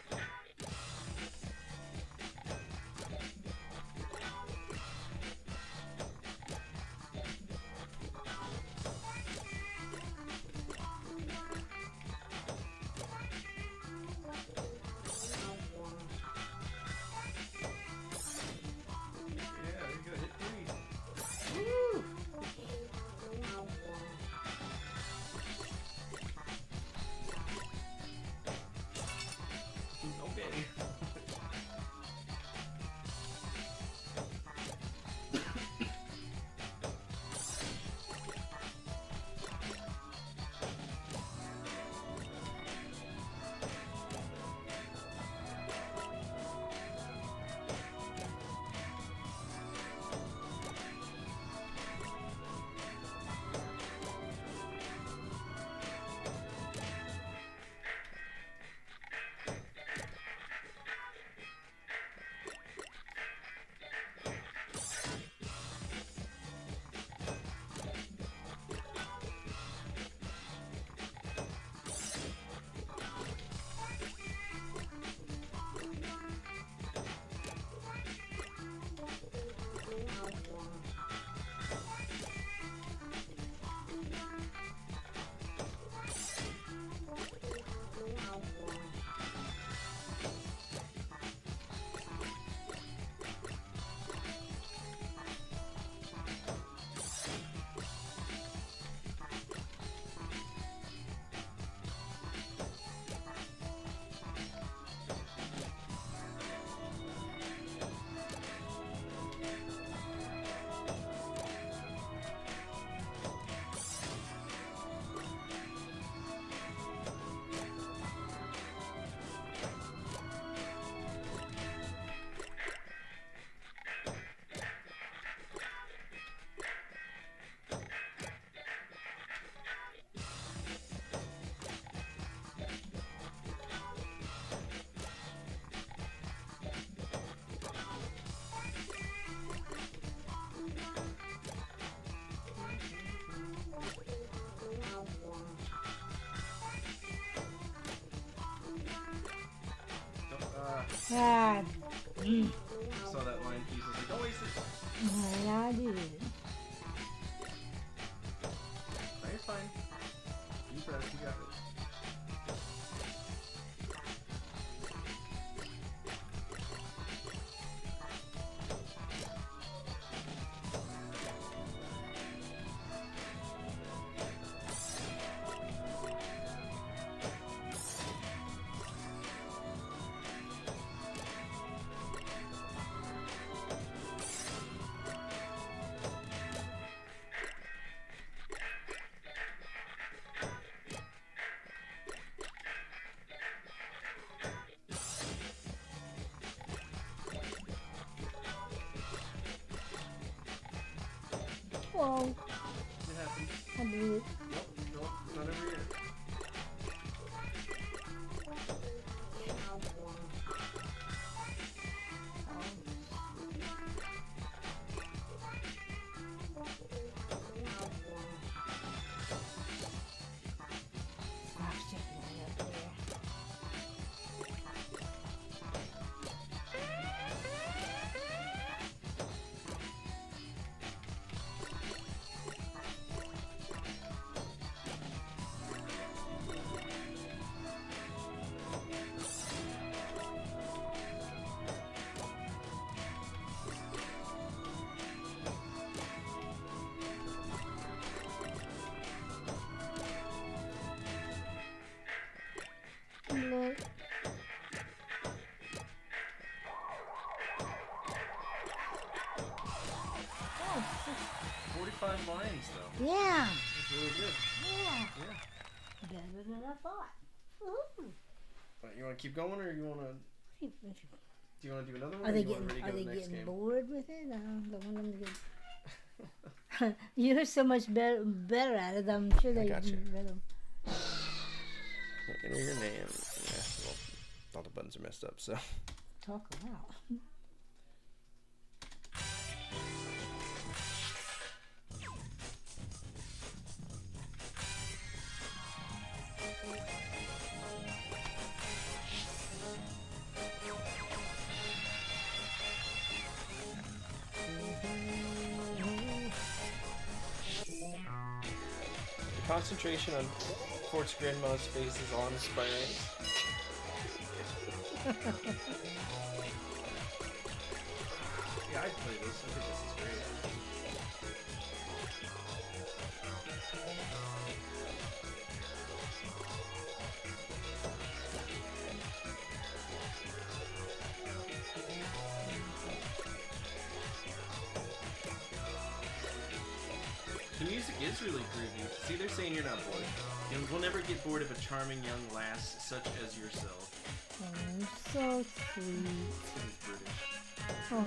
Ah, Saw that line piece. I was like, don't waste it. I did. No, you're fine. You press, you got it. Whoa, It happens. I did. Nope, nope, it's not over yet. Stop sticking that up there. Look. Oh, 45 lines, though. yeah, That's really good. yeah. Yeah. Better than I thought. Ooh. But you want to keep going, or you want to? Do you want to do another one? Are or they you wanna getting ready to are go they to the next getting game? bored with it? I don't want them to get. You're so much better at it. I'm sure they got you. better. Enter your name. Yeah, well, all the buttons are messed up, so. Talk loud. The concentration on Fort's grandma's face is awe-inspiring. Yeah, I'd play this. I think this is great. The music is really groovy. See, they're saying you're not bored. You will never get bored of a charming young lass such as yourself. Oh, so sweet. This is British. Oh,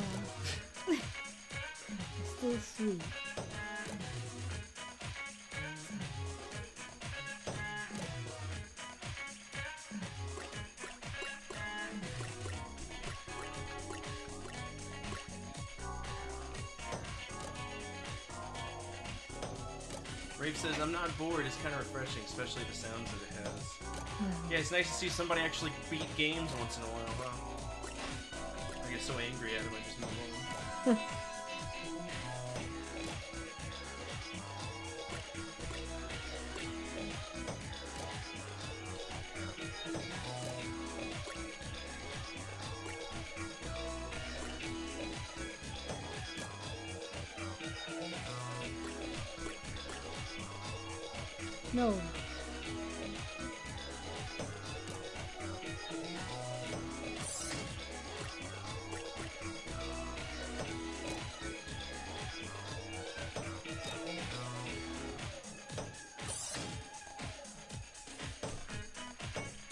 still sweet. Rafe says, I'm not bored. It's kind of refreshing, especially the sounds that it has. Yeah, it's nice to see somebody actually beat games once in a while. Wow. I get so angry at them, I just move on. No.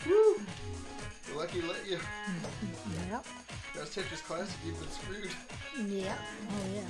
Woo! You're lucky to let you. Yep. That's Tetris Classic, you've been screwed. Yep. Oh yeah.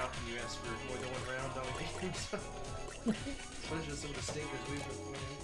dropped and you asked for more than one round on a game. Especially some of the stinkers we've been playing.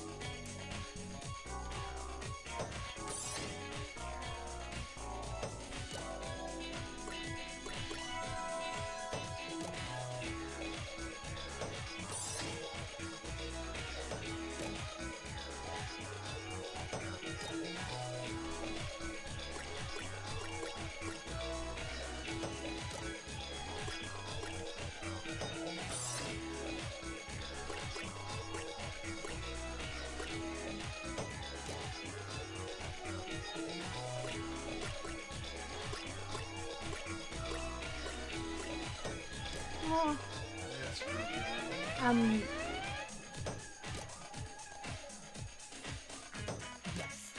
Oh, That's creepy. yes.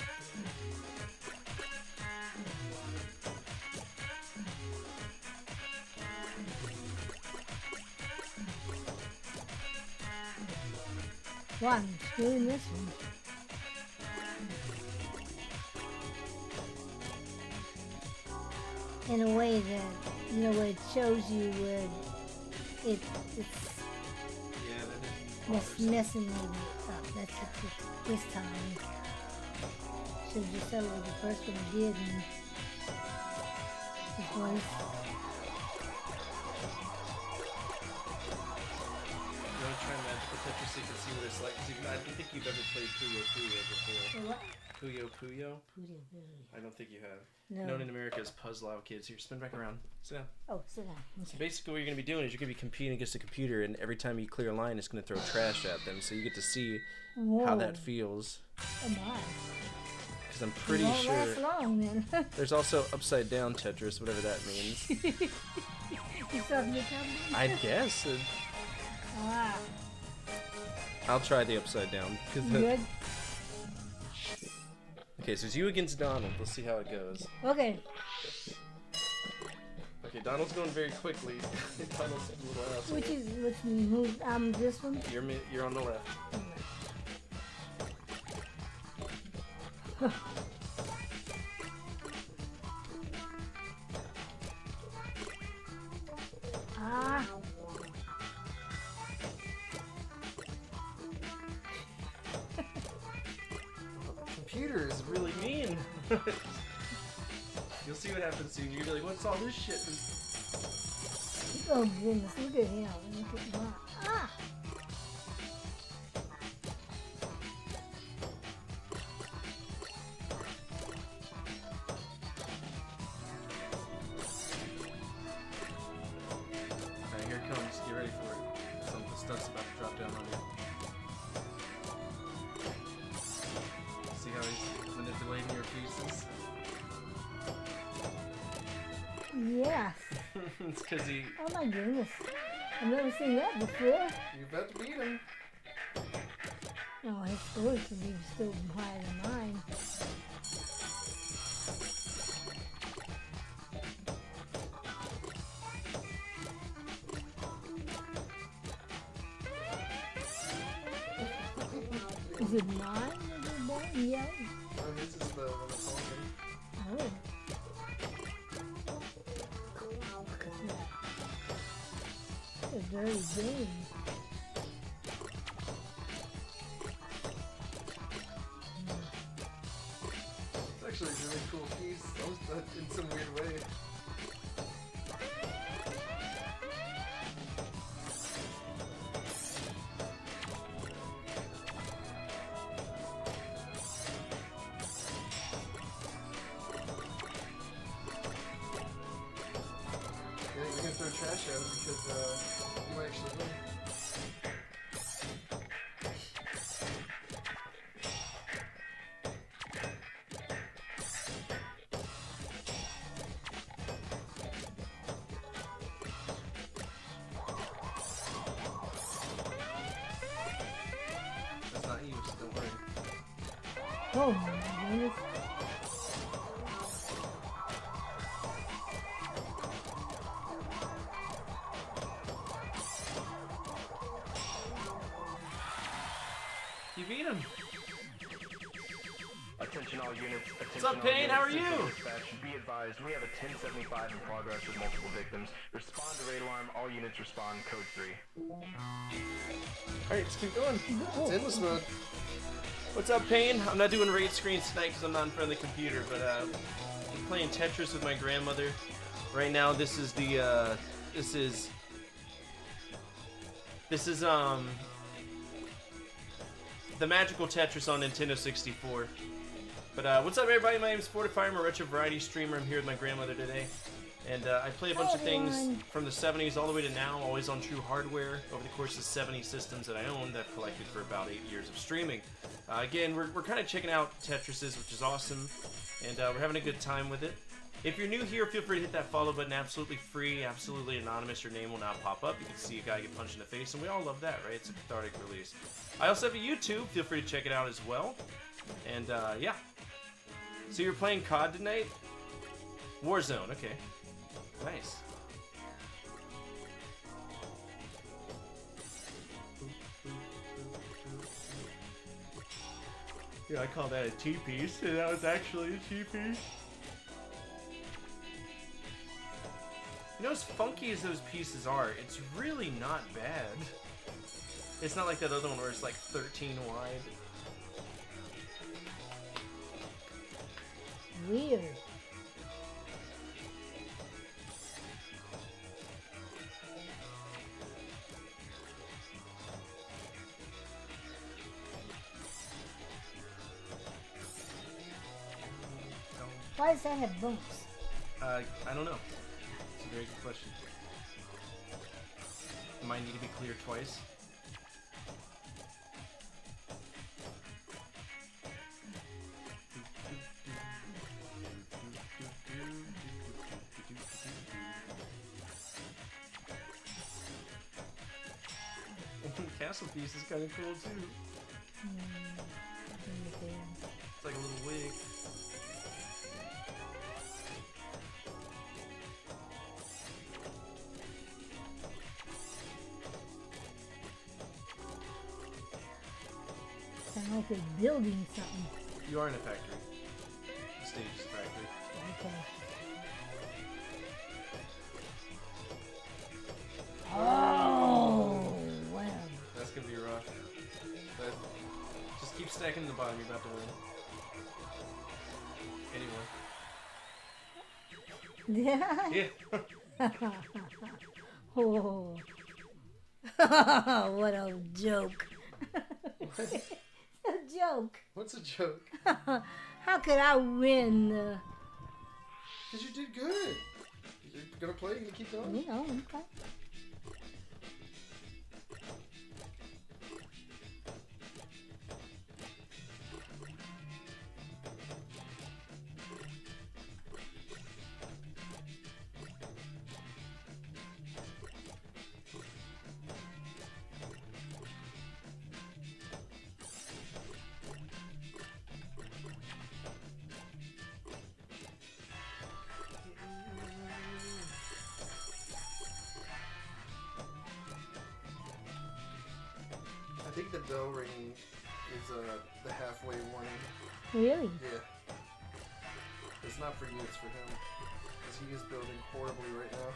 Well, I'm screwing this one. In a way that, you know, where it shows you where it's Yeah, that is. messing me up. That's it this time. Should have just settled with the first one I did, and this one's You want to try Magical Tetris so you can see what it's like? 'Cause I don't think you've ever played Puyo Puyo before. what? Puyo Puyo? Puyo Puyo. I don't think you have. No. Known in America as Puzzle Out Kids. Here, spin back around. Sit down. Oh, sit down. So basically what you're going to be doing is you're going to be competing against a computer, and every time you clear a line, it's going to throw trash at them. So you get to see Whoa. how that feels. Oh my. Because I'm pretty Won't sure last long then. there's also upside down Tetris, whatever that means. You something to tell me? I guess. Ah, I'll try the upside down. good. Okay, so it's you against Donald. Let's see how it goes. Okay. Okay, Donald's going very quickly. Donald's a little asshole. Which move? This one. You're on the left. Ah. Computer is really mean. You'll see what happens soon. You'll be like, what's all this shit? Oh goodness, look at him. Look at my. Ah. Alright, here it comes. Get ready for it. Some of the stuff's about to drop down on you. See how he's manipulating your pieces? Yes. It's because he... Oh my goodness. I've never seen that before. You're about to beat him. Oh, his scores would be still higher than mine. Is it mine? Is it mine? Yeah. Oh, this is the one that's holding. Oh. Look at that. It's a dirty game. It's actually a really cool piece. That was done in some weird way. Yeah, you're gonna throw trash at him because you might actually win. That's not you, so don't worry. Oh my goodness. You beat him. A Attention all units. What's up, Payne? How are you? Dispatch. Be advised, we have a 1075 in progress with multiple victims. Respond to raid alarm. All units respond. Code 3. Alright, let's keep going. It's endless mode. What's up, Payne? I'm not doing raid screens tonight because I'm not in front of the computer, but I'm playing Tetris with my grandmother. Right now, this is the, this is the magical Tetris on Nintendo 64. But what's up, everybody? My name is Fortifier. I'm a retro variety streamer. I'm here with my grandmother today. And I play a bunch of things from the 70s all the way to now, always on true hardware, over the course of 70 systems that I owned that I've collected for about 8 years of streaming. Again, we're kind of checking out Tetrises, which is awesome, and we're having a good time with it. If you're new here, feel free to hit that follow button. Absolutely free, absolutely anonymous. Your name will now pop up. You can see a guy get punched in the face, and we all love that, right? It's a cathartic release. I also have a YouTube. Feel free to check it out as well. And, yeah. So you're playing COD tonight? Warzone, okay. Nice. Yeah, I call that a T-piece, and that was actually a T-piece. You know, as funky as those pieces are, it's really not bad. It's not like that other one where it's like 13 wide. Weird. Why does that have bumps? I don't know. It's a very good question. It might need to be cleared twice. Castle piece is kind of cool too. It's like a little wig. Sound like they're building something. You are in a factory. The stage is a factory. Okay. Oh, wow. That's gonna be rough. But just keep stacking the bottom, you're about to win. Anyway. Yeah. Yeah. Oh. What a joke. A joke. What's a joke? How could I win? Because you did good. You're gonna play, you're gonna keep going. You know, okay. I think the bell ringing is the halfway warning. Really? Yeah. It's not for you, it's for him. Because he is building horribly right now.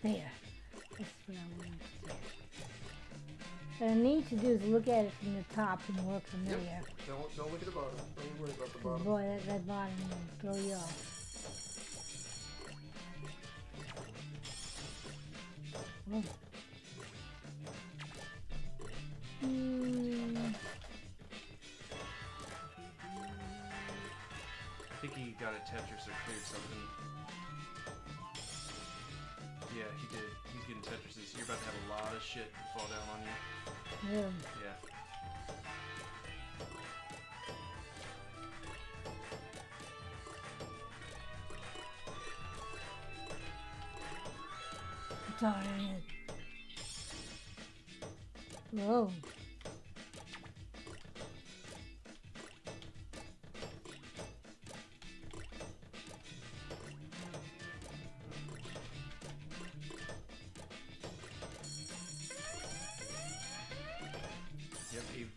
There. That's what I wanted to do. What I need to do is look at it from the top and work from Yep. there. Don't look at the bottom. Don't even worry about the bottom. Boy, that bottom will throw you off. Oh. I think he got a Tetris or cleared something. Yeah, he did. He's getting Tetrises. You're about to have a lot of shit fall down on you. Really? Yeah. It's all right. Whoa.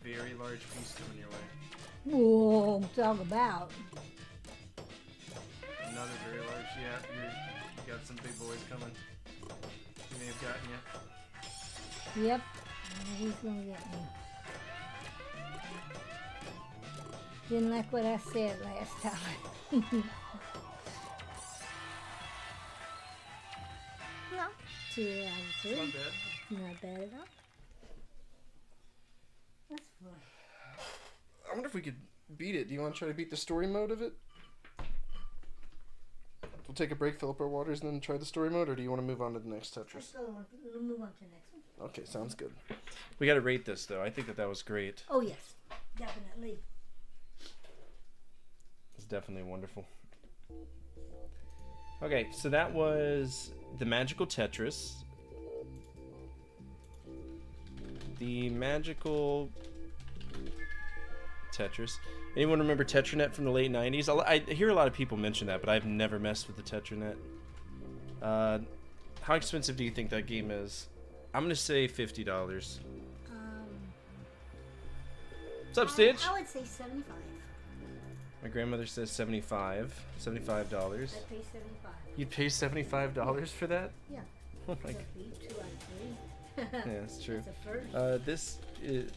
very large piece coming your way. Whoa, talk about. Another very large. Yeah, you got some big boys coming. He may have gotten you. Yep. He's gonna get me. Didn't like what I said last time. No. 2 out of 3. Not bad. Not bad at all. That's fun. I wonder if we could beat it. Do you want to try to beat the story mode of it? We'll take a break, fill up our waters, and then try the story mode, or do you want to move on to the next Tetris? Let's go on. We'll move on to the next one. Okay, sounds good. We got to rate this though. I think that was great. Oh yes, definitely. It's definitely wonderful. Okay, so that was the Magical Tetris. The Magical Tetris. Anyone remember Tetranet from the late 90s? I hear a lot of people mention that, but I've never messed with the Tetranet. How expensive do you think that game is? I'm going to say $50. What's up, Stitch? I would say 75. My grandmother says $75. $75. I'd pay 75. You'd pay $75 for that? Yeah. Oh my It's god. a beat, 2 out of 3. Yeah, that's true. That's a first.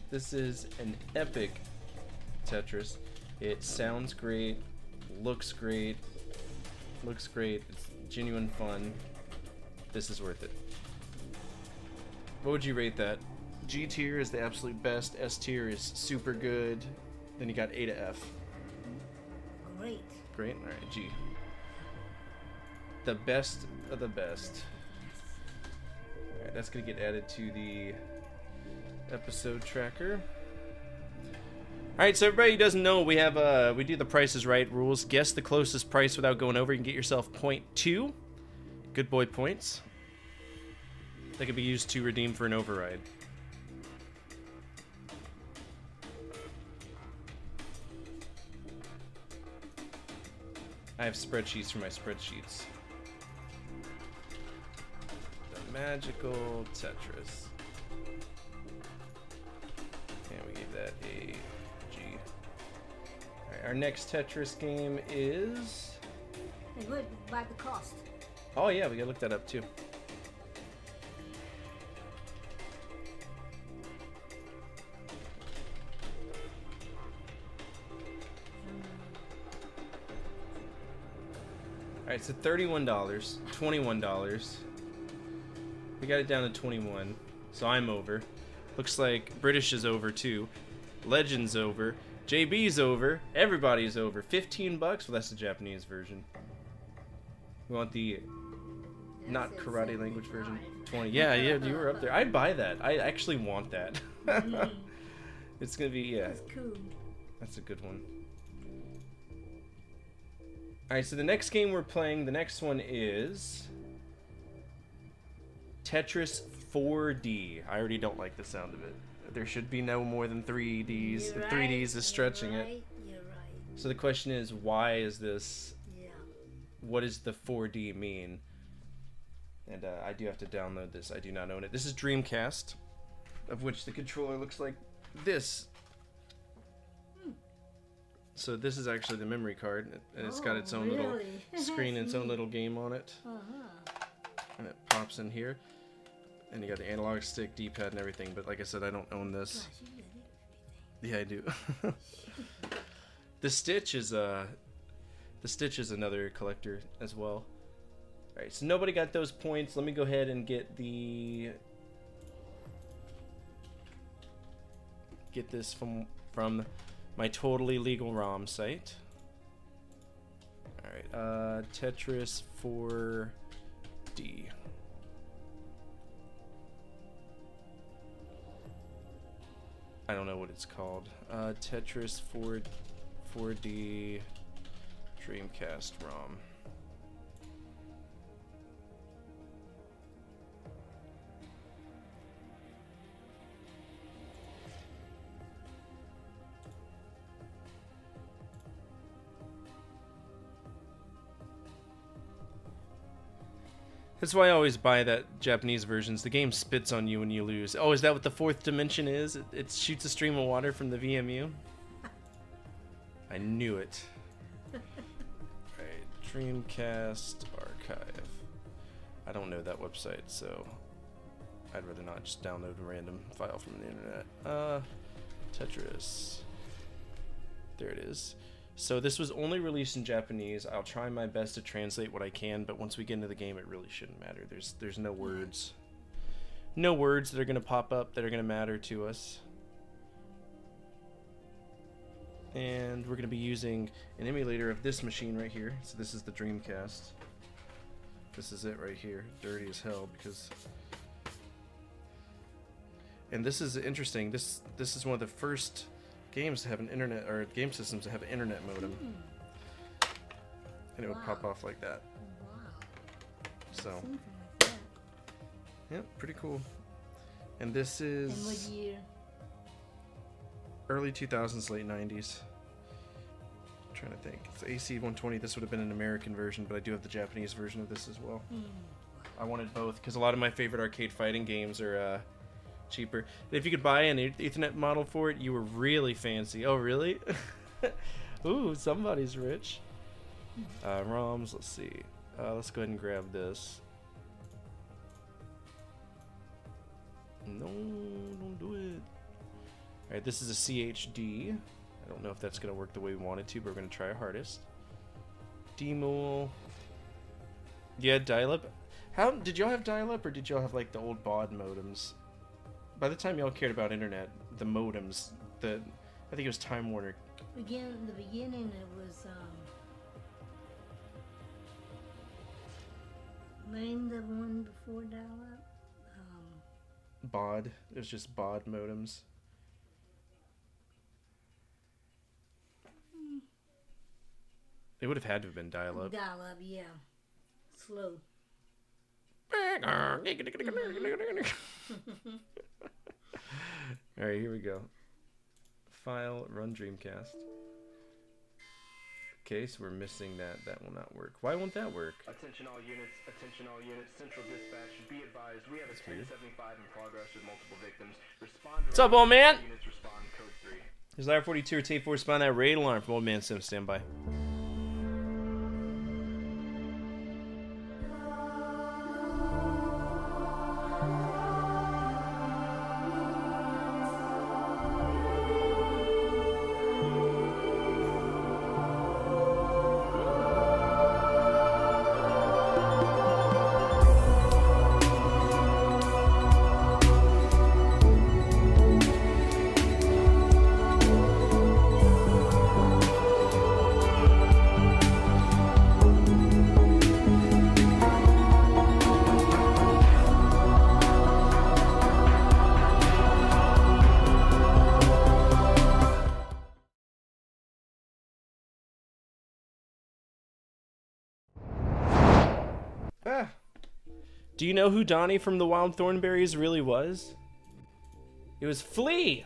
This is an epic Tetris. It sounds great, looks great, it's genuine fun. This is worth it. What would you rate that? G tier is the absolute best. S tier is super good. Then you got A to F. Great. Great. All right, G. The best of the best. All right, that's gonna get added to the episode tracker. All right, so everybody who doesn't know, we have we do the Price is Right rules. Guess the closest price without going over. You can get yourself 0.2 good boy points. That can be used to redeem for an override. I have spreadsheets for my spreadsheets. The Magical Tetris. And we gave that a G. Alright, our next Tetris game is... Hey, good. By the cost. Oh yeah, we gotta look that up too. Alright, so $31, $21. We got it down to 21, so I'm over. Looks like British is over too. Legend's over. JB's over. Everybody's over. 15 bucks? Well, that's the Japanese version. We want the not That's karate it, language version. 75. 20. Yeah, you were up there. I'd buy that. I actually want that. It's gonna be, yeah. That's cool. That's a good one. Alright, so the next game we're playing, the next one is Tetris 4D. I already don't like the sound of it. There should be no more than 3Ds. You're 3Ds right, is stretching you're it. right, You're right. So the question is, why is this? Yeah. What does the 4D mean? And I do have to download this. I do not own it. This is Dreamcast, of which the controller looks like this. So this is actually the memory card, and it's got its own little really? screen and its own little game on it. Uh-huh. And it pops in here. And you got the analog stick, D-pad, and everything. But like I said, I don't own this. Gosh, you got everything. Yeah, I do. The Stitch is another collector as well. All right, so nobody got those points. Let me go ahead and get this from my totally legal ROM site. All right, Tetris 4D. I don't know what it's called. Tetris 4D Dreamcast ROM. That's why I always buy that Japanese versions. The game spits on you when you lose. Oh, is that what the fourth dimension is? It shoots a stream of water from the VMU? I knew it. Alright, Dreamcast Archive. I don't know that website, so I'd rather not just download a random file from the internet. Tetris. There it is. So this was only released in Japanese. I'll try my best to translate what I can, but once we get into the game, it really shouldn't matter. There's no words. No words that are going to pop up that are going to matter to us. And we're going to be using an emulator of this machine right here. So this is the Dreamcast. This is it right here. Dirty as hell because... And this is interesting. This is one of the first games to have an internet, or game systems to have an internet modem. And it would pop off like that. So, Something like that. yeah, pretty cool. And this is And what year? early 2000s, late 90s. I'm trying to think. It's AC 120. This would have been an American version, but I do have the Japanese version of this as well. I wanted both because a lot of my favorite arcade fighting games are cheaper. If you could buy an Ethernet model for it, you were really fancy. Oh, really? Ooh, somebody's rich. ROMs, let's see. Let's go ahead and grab this. No, don't do it. Alright, this is a CHD. I don't know if that's going to work the way we want it to, but we're going to try our hardest. Demul. Yeah, dial-up. How did y'all have dial-up, or did y'all have like the old baud modems? By the time y'all cared about internet, the modems, I think it was Time Warner. Again, in the beginning, it was name the one before dial-up. Baud. It was just baud modems. It would have had to have been dial-up. Dial-up, yeah. Slow. Alright, here we go. File, run Dreamcast. Okay, so we're missing that. That will not work. Why won't that work? Attention all units, central dispatch, be advised, we have a 1075 in progress with multiple victims. Respond to What's up, old man? units, respond code 3. There's Ladder 42 or Tape 4 spawn that raid alarm from Old Man Sim. Stand by. Do you know who Donnie from the Wild Thornberrys really was? It was Flea!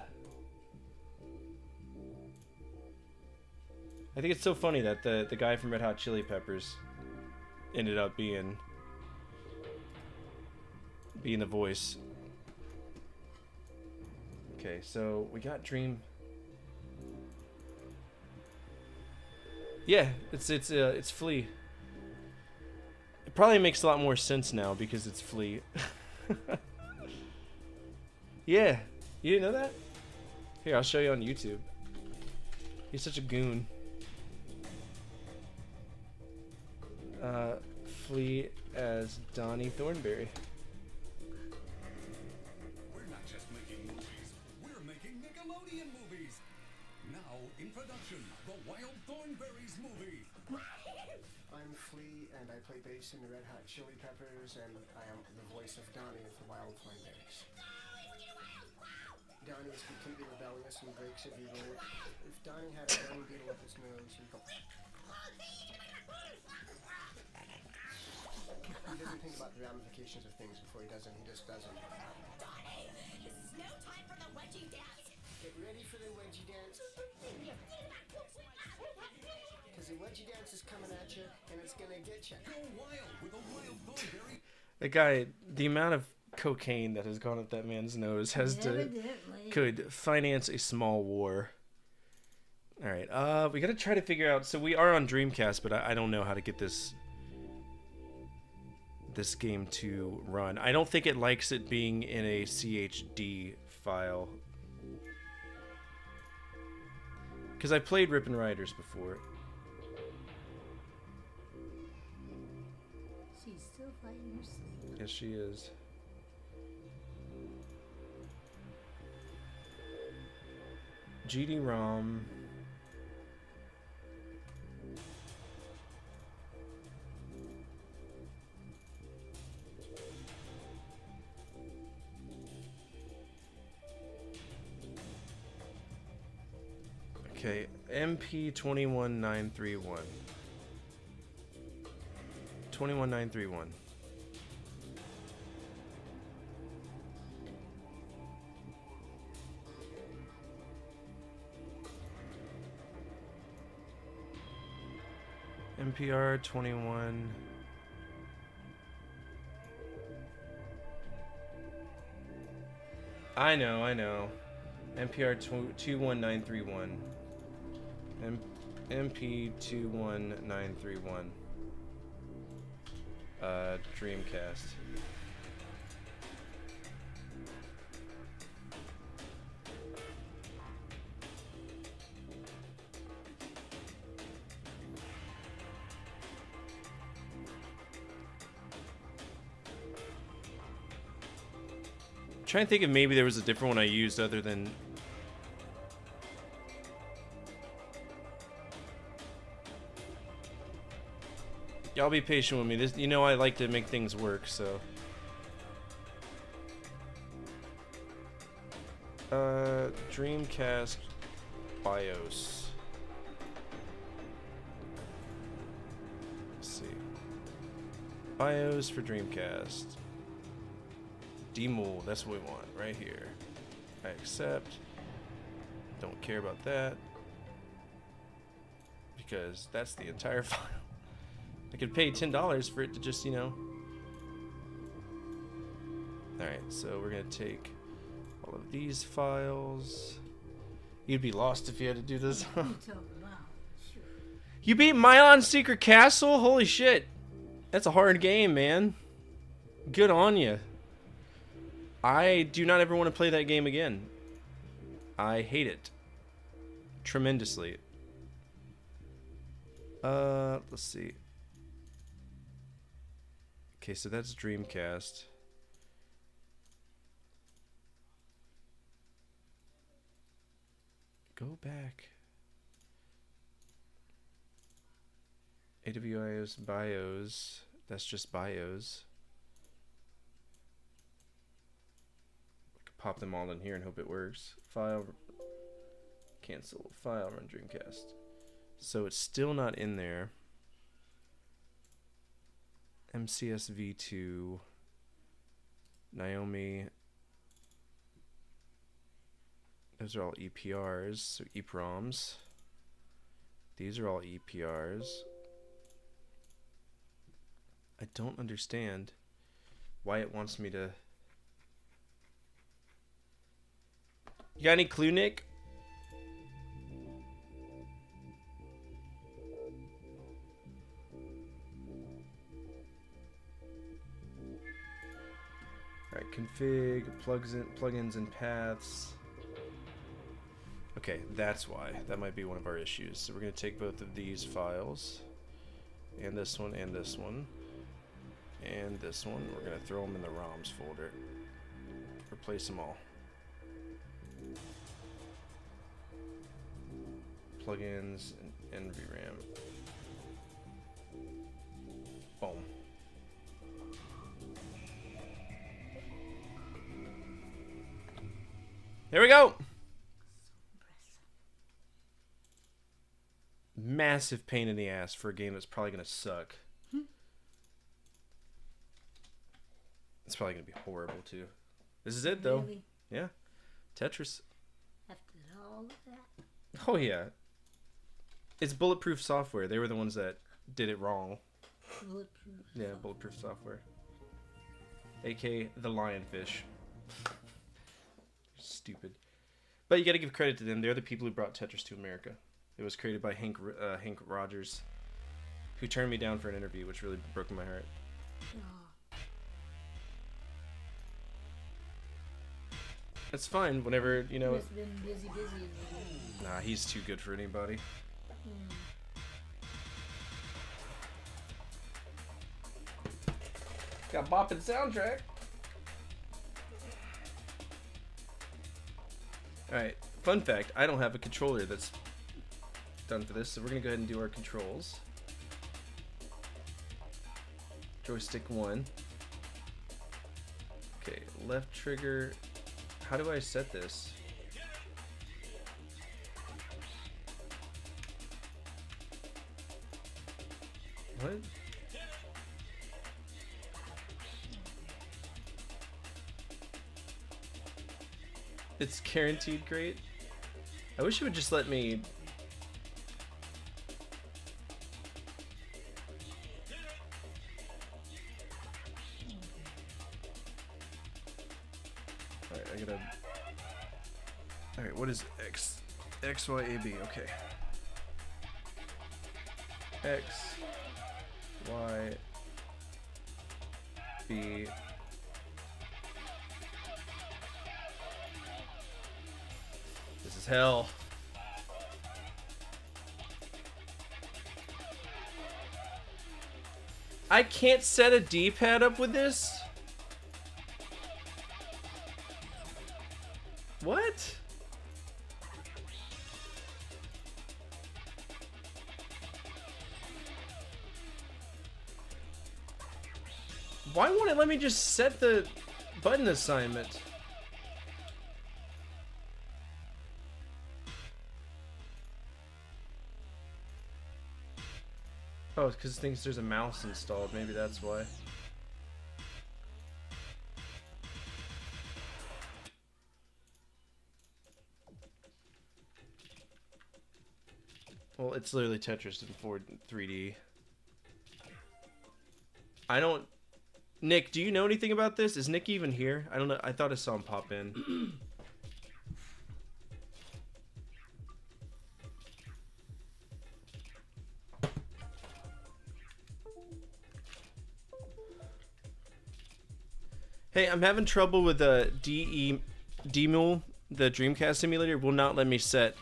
I think it's so funny that the guy from Red Hot Chili Peppers ended up being the voice. Okay, so we got Dream. Yeah, it's Flea. It probably makes a lot more sense now because it's Flea. Yeah, you didn't know that? Here, I'll show you on YouTube. He's such a goon. Flea as Donnie Thornberry. We're not just making movies, we're making Nickelodeon movies. Now in production, the Wild Thornberrys movie. I'm Flea, and I play bass in the Red Hot Chili Peppers, and I am the voice of Donnie of the Wild Thornberrys. Donnie is completely rebellious and breaks every rule. If Donnie had a dung beetle up his nose, he'd go... He doesn't think about the ramifications of things before he does them, he just does them. Donnie, this is no time for the wedgie dance. Get ready for the wedgie dance. Because the wedgie dance is coming at you, and it's gonna get you. Go wild with a Wild Thornberry. The guy, the amount of cocaine that has gone up that man's nose Evidently. could finance a small war. All right, we gotta try to figure out. So we are on Dreamcast, but I don't know how to get this game to run. I don't think it likes it being in a CHD file. Because I played Rippin' Riders before. She's still fighting her sleep. Yes, she is. GD-ROM. Okay, MP21931. 21931. MPR 21. I know. MPR 21931. MP21931. Dreamcast. Trying to think if maybe there was a different one I used other than. Y'all be patient with me. This, you know, I like to make things work, so. Dreamcast BIOS. Let's see. BIOS for Dreamcast. Demul, that's what we want right here. I accept. Don't care about that. Because that's the entire file. I could pay $10 for it to just, you know. Alright, so we're going to take all of these files. You'd be lost if you had to do this. What are you talking about? Sure. You beat Mylon Secret Castle? Holy shit. That's a hard game, man. Good on you. I do not ever want to play that game again. I hate it. Tremendously. Let's see. Okay, so that's Dreamcast. Go back. AWIOS BIOS. That's just BIOS. I could pop them all in here and hope it works. File. Cancel. File. Run Dreamcast. So it's still not in there. MCSV2. Naomi. Those are all EPRs, so EPROMs. These are all EPRs. I don't understand why it wants me to. You got any clue, Nick? Alright, config, plugins and paths. Okay, that's why. That might be one of our issues. So we're going to take both of these files, and this one, and this one, and this one. We're going to throw them in the ROMs folder. Replace them all. Plugins and NVRAM. Boom. There we go. Massive pain in the ass for a game that's probably going to suck. It's probably going to be horrible too. This is it though. Really? Yeah. Tetris. After all of that? Oh yeah. It's Bulletproof Software. They were the ones that did it wrong. Bulletproof. Yeah, Bulletproof Software. aka the lionfish. Stupid. But you gotta give credit to them. They're the people who brought Tetris to America. It was created by Hank Rogers, who turned me down for an interview, which really broke my heart. Oh, It's fine whenever, you know... he's been busy. Nah, he's too good for anybody. Got bopping soundtrack. Alright, fun fact, I don't have a controller that's done for this, so we're gonna go ahead and do our controls. Joystick 1. Okay, left trigger. How do I set this? What? It's guaranteed great. I wish it would just let me... Alright, I gotta... Alright, what is X? X, Y, A, B, okay. X, Y, B... This is hell. I can't set a D-pad up with this? What? Why won't it let me just set the button assignment? Oh, it's because it thinks there's a mouse installed. Maybe that's why. Well, it's literally Tetris in 3D. I don't... Nick, do you know anything about this? Is Nick even here? I don't know. I thought I saw him pop in. Hey, I'm having trouble with the DMule, the Dreamcast simulator. Will not let me set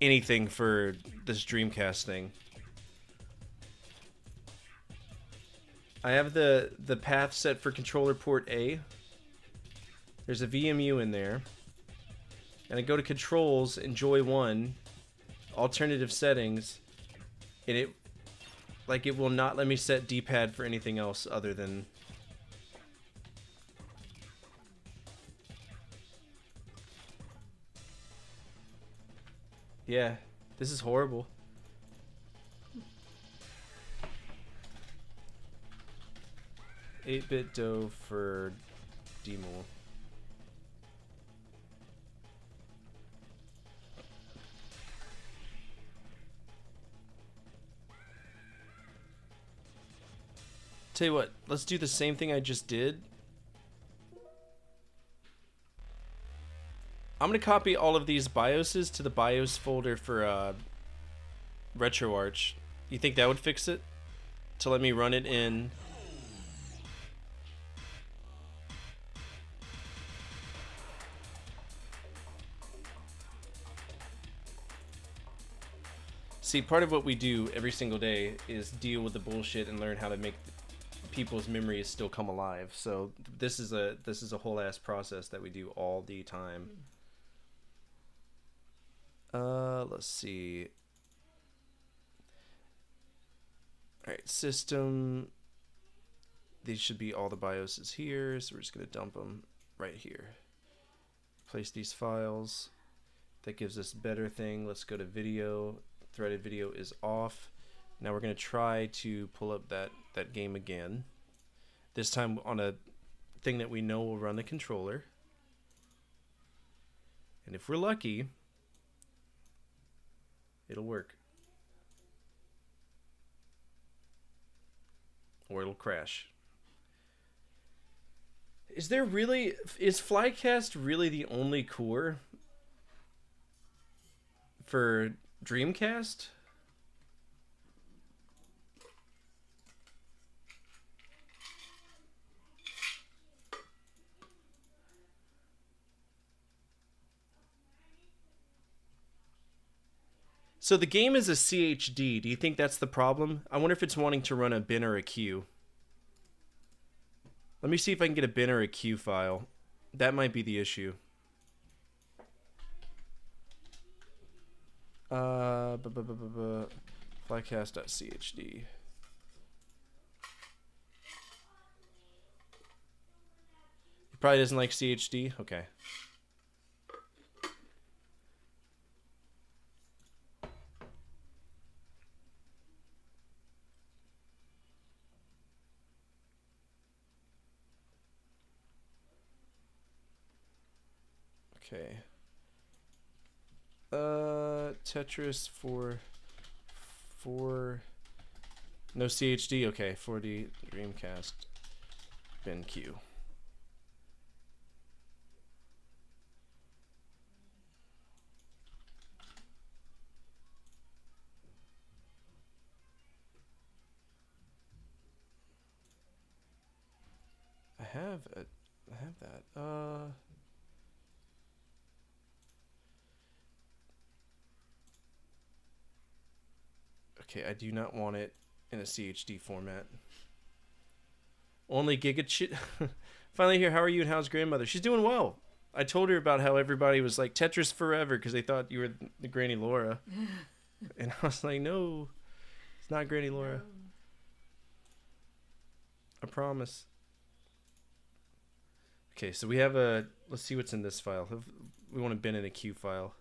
anything for this Dreamcast thing. I have the path set for controller port A. There's a VMU in there. And I go to controls, enjoy 1, alternative settings, and it will not let me set D-pad for anything else other than... Yeah, this is horrible. Eight-bit dough for DMule. Tell you what, let's do the same thing I just did. I'm gonna copy all of these BIOSes to the BIOS folder for RetroArch. You think that would fix it? To let me run it in... See, part of what we do every single day is deal with the bullshit and learn how to make people's memories still come alive. So this is a whole ass process that we do all the time. Let's see. All right, system. These should be all the BIOSes here, so we're just gonna dump them right here. Place these files. That gives us better thing. Let's go to video. Threaded video is off. Now we're gonna try to pull up that game again. This time on a thing that we know will run the controller. And if we're lucky, it'll work. Or it'll crash. Is there really... Is Flycast really the only core for Dreamcast? So the game is a CHD. Do you think that's the problem? I wonder if it's wanting to run a bin or a queue. Let me see if I can get a bin or a queue file. That might be the issue. Flycast.chd. It probably doesn't like CHD. Okay. Okay. Tetris for no CHD. Okay, 4D Dreamcast bin Q. I have that. Okay, I do not want it in a CHD format. Only Giga Finally here, how are you and how's grandmother? She's doing well. I told her about how everybody was like Tetris forever because they thought you were the Granny Laura. And I was like, no, it's not Granny Laura. I promise. Okay, so we have a... Let's see what's in this file. We want to bin in a queue file.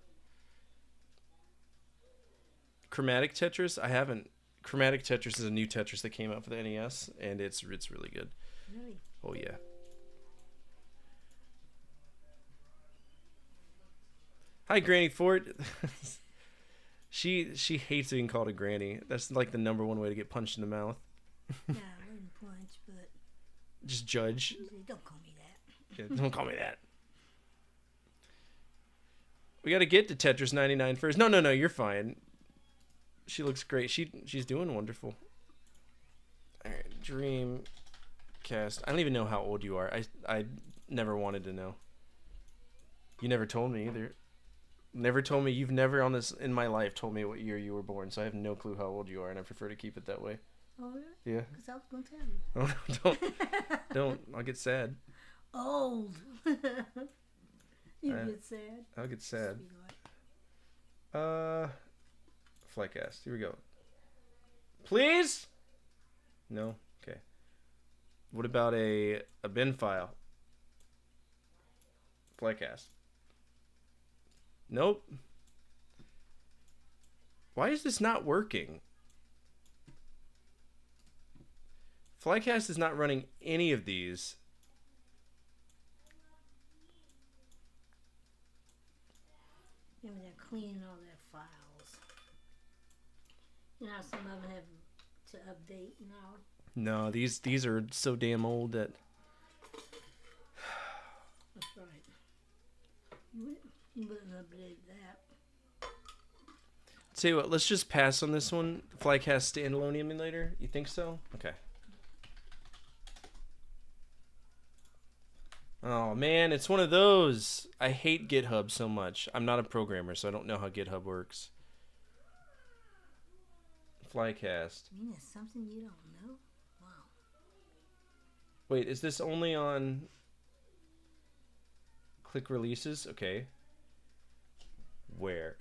Chromatic Tetris? I haven't... Chromatic Tetris is a new Tetris that came out for the NES, and it's really good. Really? Oh, yeah. Hi, Granny Fort. She hates being called a granny. That's like the #1 way to get punched in the mouth. Nah, I wouldn't punch, but... Just judge. Don't call me that. Yeah, don't call me that. We got to get to Tetris 99 first. No, you're fine. She looks great. She's doing wonderful. All right, Dreamcast. I don't even know how old you are. I never wanted to know. You never told me either. Never told me. You've never on this in my life told me what year you were born, so I have no clue how old you are, and I prefer to keep it that way. Oh, really? Yeah. Because I was going to tell you. Oh, don't. I'll get sad. Old. You get sad. I'll get sad. Sweetheart. Flycast. Here we go. Please? No? Okay. What about a bin file? Flycast. Nope. Why is this not working? Flycast is not running any of these. Maybe they're cleaning all their files. You know how some of them have to update and all? No, these are so damn old that... That's right. You wouldn't update that. Tell you what, let's just pass on this one. Flycast standalone emulator. You think so? Okay. Oh man, it's one of those. I hate GitHub so much. I'm not a programmer, so I don't know how GitHub works. Flycast. You mean it's something you don't know? Wow. Wait, is this only on click releases? Okay. Where?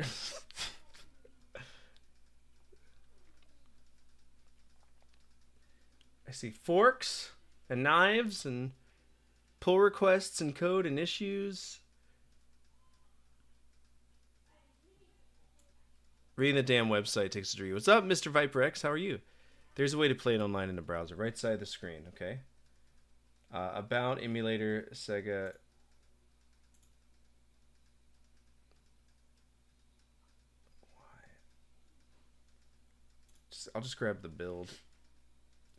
I see forks and knives and pull requests and code and issues. Reading the damn website takes a dream. What's up, Mr. Viper X? How are you? There's a way to play it online in the browser. Right side of the screen, okay? About emulator, Sega. I'll just grab the build.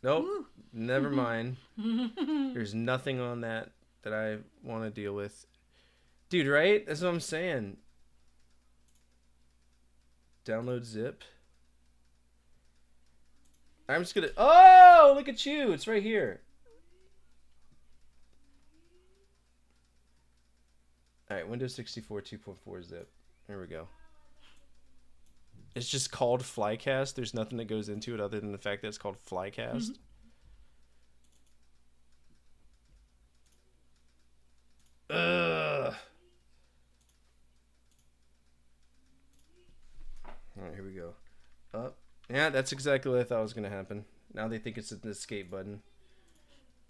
Nope. Never mind. There's nothing on that that I want to deal with. Dude, right? That's what I'm saying. Download zip. I'm just gonna... Oh, look at you. It's right here. Alright, Windows 64 2.4 zip. There we go. It's just called Flycast. There's nothing that goes into it other than the fact that it's called Flycast. Ugh. Alright, here we go. Up. Yeah, that's exactly what I thought was going to happen. Now they think it's an escape button.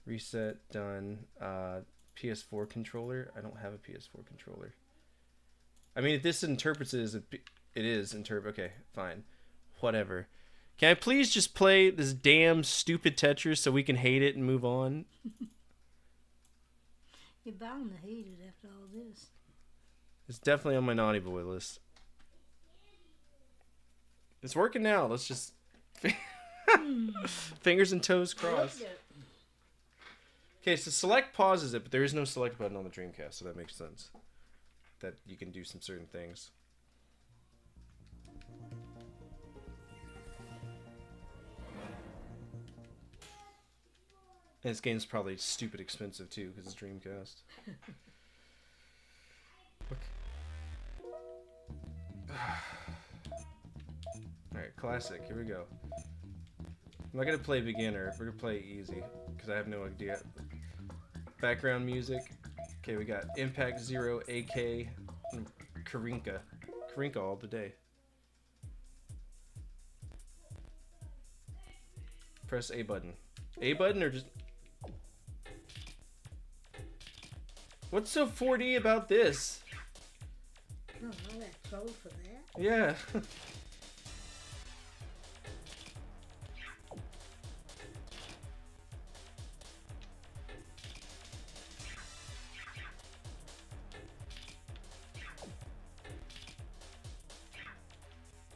Reset, done. PS4 controller. I don't have a PS4 controller. I mean, if this interprets it as it is okay, fine. Whatever. Can I please just play this damn stupid Tetris so we can hate it and move on? You're bound to hate it after all this. It's definitely on my naughty boy list. It's working now. Let's just... Fingers and toes crossed. Okay, so select pauses it, but there is no select button on the Dreamcast, so that makes sense. That you can do some certain things. And this game's probably stupid expensive too, because it's Dreamcast. Alright, classic. Here we go. I'm not gonna play beginner. We're gonna play easy, because I have no idea. Background music. Okay, we got Impact Zero, AK, and Karinka. Karinka all the day. Press A button. A button or just... What's so 4D about this? Oh, all that trouble for that? Yeah.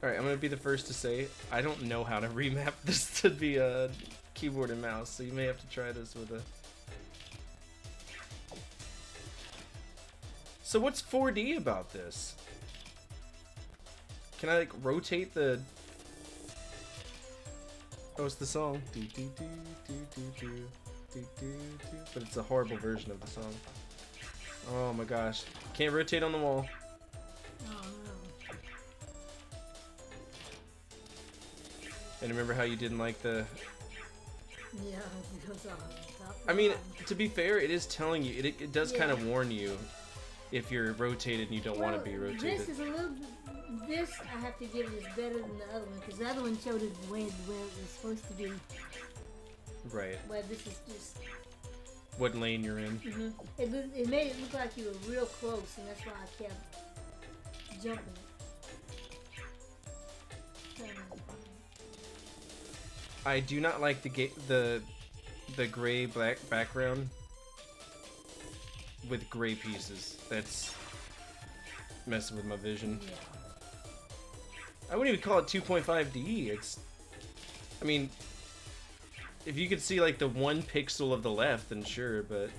Alright, I'm gonna be the first to say, I don't know how to remap this to be a keyboard and mouse, so you may have to try this with a... So what's 4D about this? Can I, like, rotate the... Oh, it's the song. But it's a horrible version of the song. Oh my gosh. Can't rotate on the wall. Oh, no. And remember how you didn't like the... Yeah, it goes on top. I mean, to be fair, it is telling you, it does kind of warn you if you're rotated and you don't want to be rotated. This is a little bit, this I have to give it is better than the other one, because the other one showed it where it was supposed to be. Right. Where this is just... What lane you're in. It made it look like you were real close, and that's why I kept jumping it. I do not like the gray black background with gray pieces. That's messing with my vision. Yeah. I wouldn't even call it 2.5D. It's, I mean, if you could see like the 1 pixel of the left, then sure, but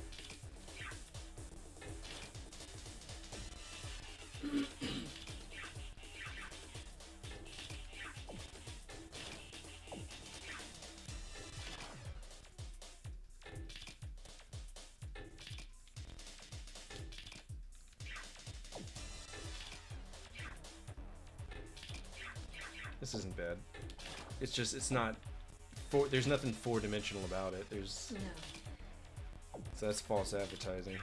this isn't bad. It's just, it's not, there's nothing 4-dimensional about it. There's, No. so that's false advertising.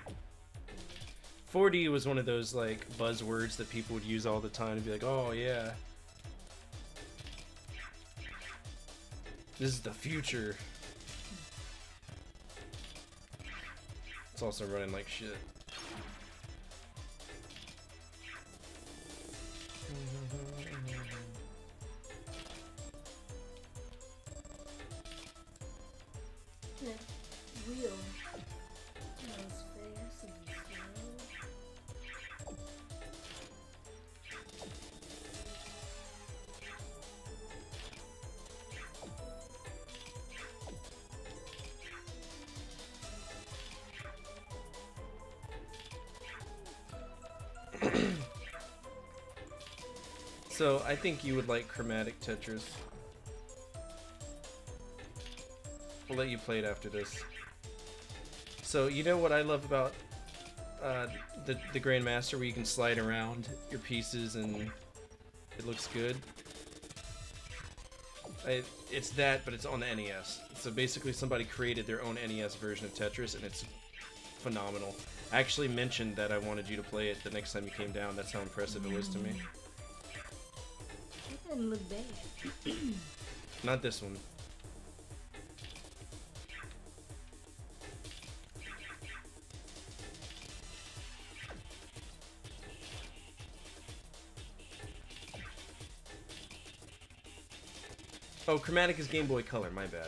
4D was one of those like buzzwords that people would use all the time to be like, oh yeah, this is the future. It's also running like shit. That wheel goes fast and slow. So I think you would like chromatic Tetris. We'll let you play it after this. So you know what I love about the Grandmaster, where you can slide around your pieces and it looks good? It's that, but it's on the NES. So basically somebody created their own NES version of Tetris, and it's phenomenal. I actually mentioned that I wanted you to play it the next time you came down. That's how impressive it was to me. It doesn't look bad. Not this one. Oh, chromatic is Game Boy Color, my bad.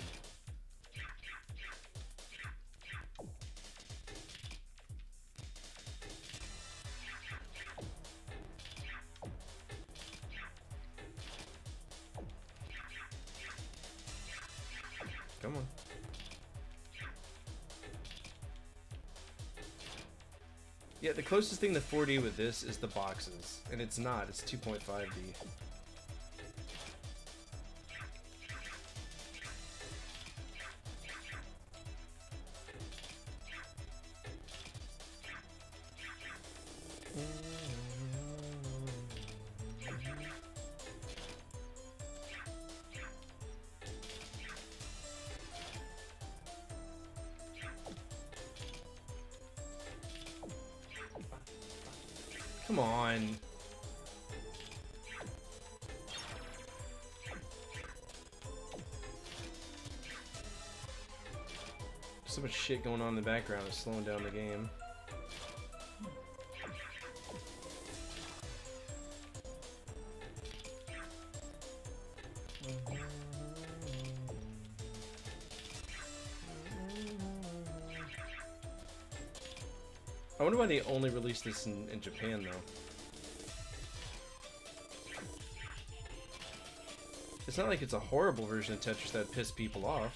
Come on. Yeah, the closest thing to 4D with this is the boxes, and it's not, it's 2.5D. Come on. So much shit going on in the background is slowing down the game. I wonder why they only released this in Japan, though. It's not like it's a horrible version of Tetris that pissed people off.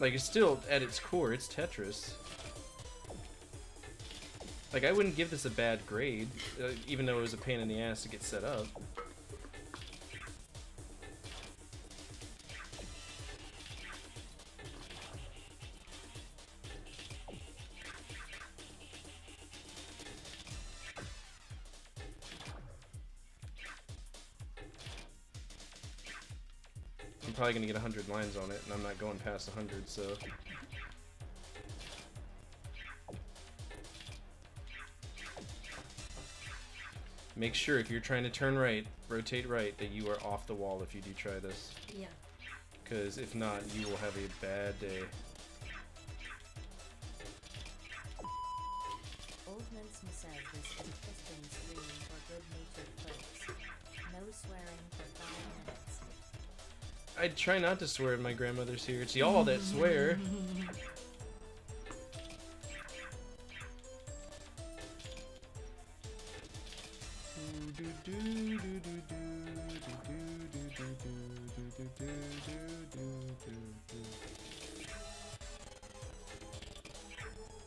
Like, it's still, at its core, it's Tetris. Like, I wouldn't give this a bad grade, even though it was a pain in the ass to get set up. I'm probably gonna get 100 lines on it, and I'm not going past 100, so... Make sure, if you're trying to turn right, rotate right, that you are off the wall if you do try this. Yeah. Because if not, you will have a bad day. Old Mince massages and pistons screaming for good-natured folks. No swearing for 5 minutes. I try not to swear when my grandmother's here. It's y'all that swear.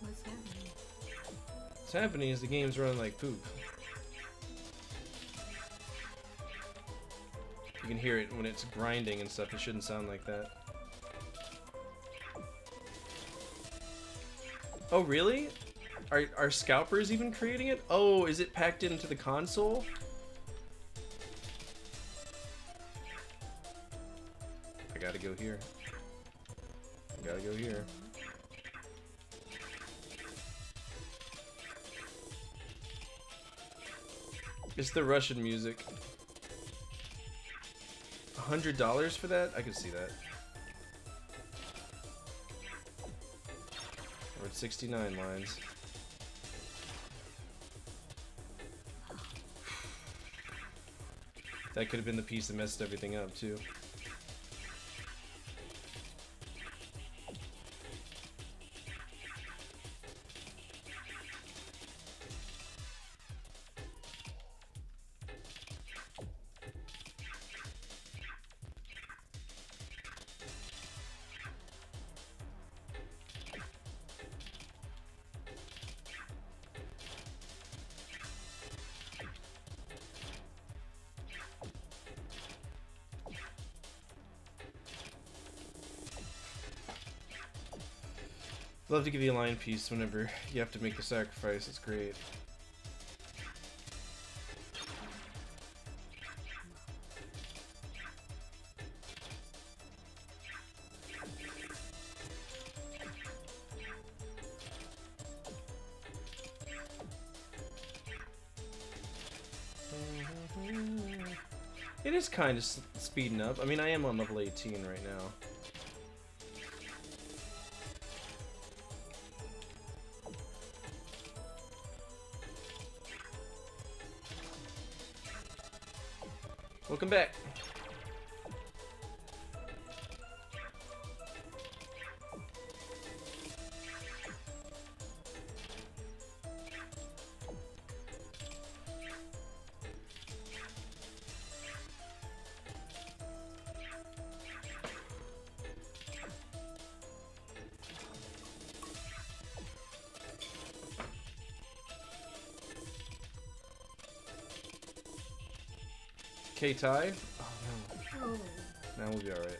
What's happening? What's happening is the game's running like poop. You can hear it when it's grinding and stuff. It shouldn't sound like that. Oh, really? Are scalpers even creating it? Oh, is it packed into the console? I gotta go here. I gotta go here. It's the Russian music. $100 for that? I could see that. We're at 69 lines. That could have been the piece that messed everything up, too. Love to give you a line piece whenever you have to make the sacrifice. It's great. It is kind of speeding up. I mean, I am on level 18 right now. Welcome back. K-Tie? Oh no. Oh, Now we'll be alright.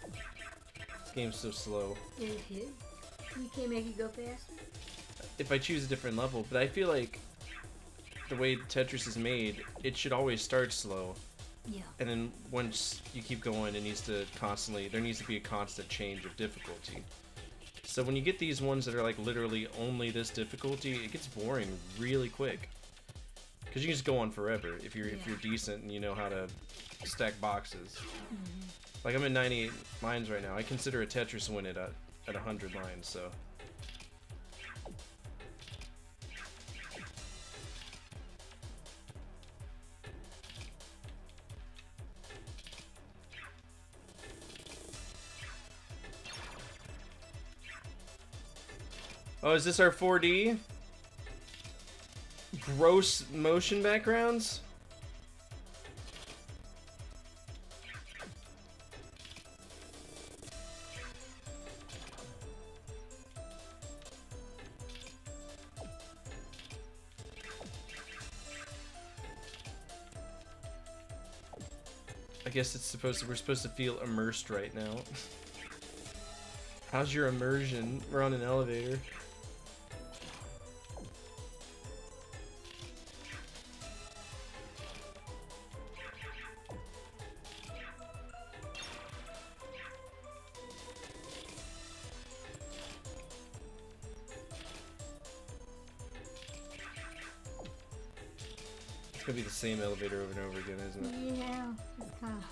This game's so slow. it hit. You can't make it go faster? If I choose a different level, but I feel like the way Tetris is made, it should always start slow. Yeah. And then once you keep going, there needs to be a constant change of difficulty. So when you get these ones that are like literally only this difficulty, it gets boring really quick. Because you can just go on forever if you're decent and you know how to stack boxes. Like I'm at 98 lines right now. I consider a Tetris win at 100 lines, so. Oh, is this our 4D? Gross motion backgrounds? I guess we're supposed to feel immersed right now. How's your immersion? We're on an elevator. It's gonna be the same elevator over and over again, isn't it? Yeah, it's kind of.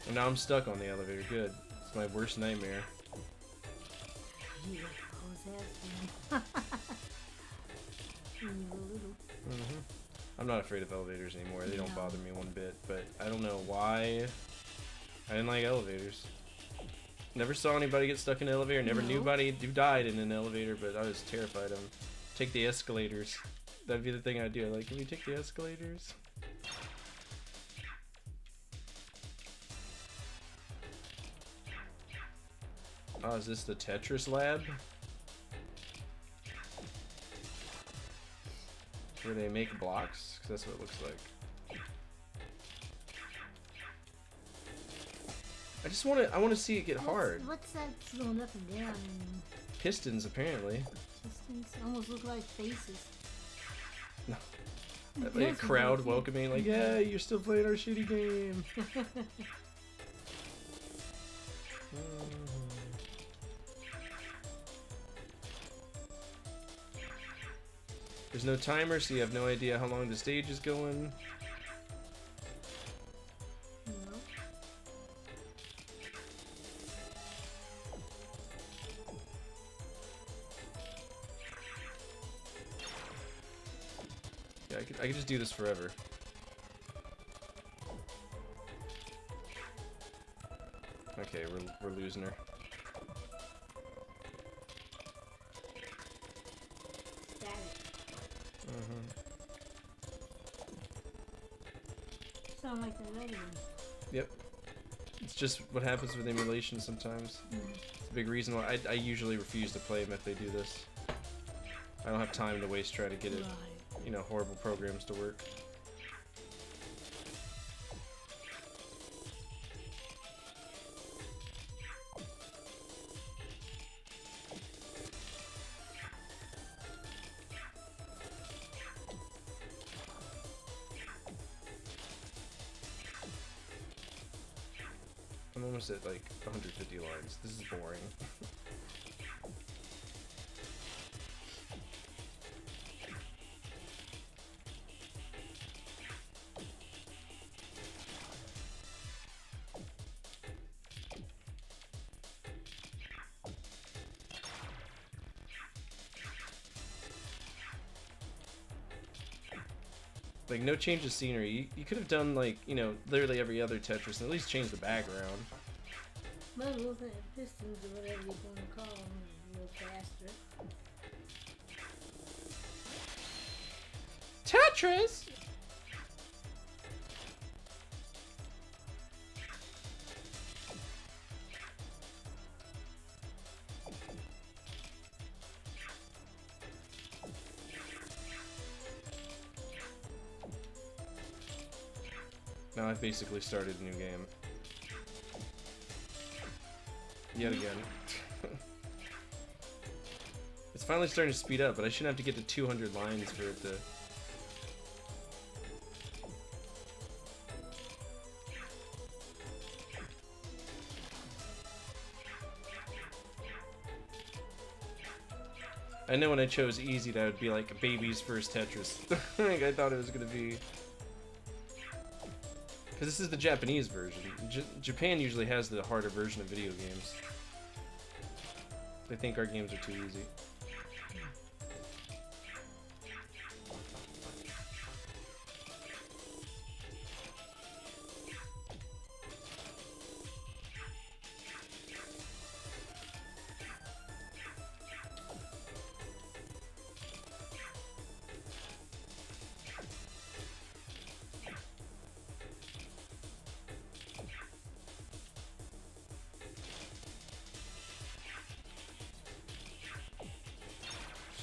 And now I'm stuck on the elevator. Good. It's my worst nightmare. I'm not afraid of elevators anymore. They don't bother me one bit. But I don't know why I didn't like elevators. Never saw anybody get stuck in an elevator. Never knew anybody who died in an elevator, but I was terrified of them. Take the escalators. That'd be the thing I'd do. Like, can we take the escalators? Oh, is this the Tetris lab? Where they make blocks? Because that's what it looks like. I want to see it get hard. What's that going up and down? Pistons, apparently. Pistons almost look like faces. No. Like a crowd welcoming, like, yeah, you're still playing our shitty game. There's no timer, so you have no idea how long the stage is going. No. Yeah, I could just do this forever. Okay, we're losing her. Sound like the other one. Yep. It's just what happens with emulation sometimes. It's a big reason why I usually refuse to play them if they do this. I don't have time to waste trying to get it, Right. you know, horrible programs to work. I'm almost at like 150 lines. This is boring. Like, no change of scenery. You could have done, like, you know, literally every other Tetris and at least change the background. Might as well think pistons or whatever you're going to call them a little faster. Tetris! Now I've basically started a new game. Yet again. It's finally starting to speed up, but I shouldn't have to get to 200 lines for it to... I know when I chose easy that would be like baby's first Tetris. Like, I thought it was gonna be... Because this is the Japanese version. Japan usually has the harder version of video games. They think our games are too easy.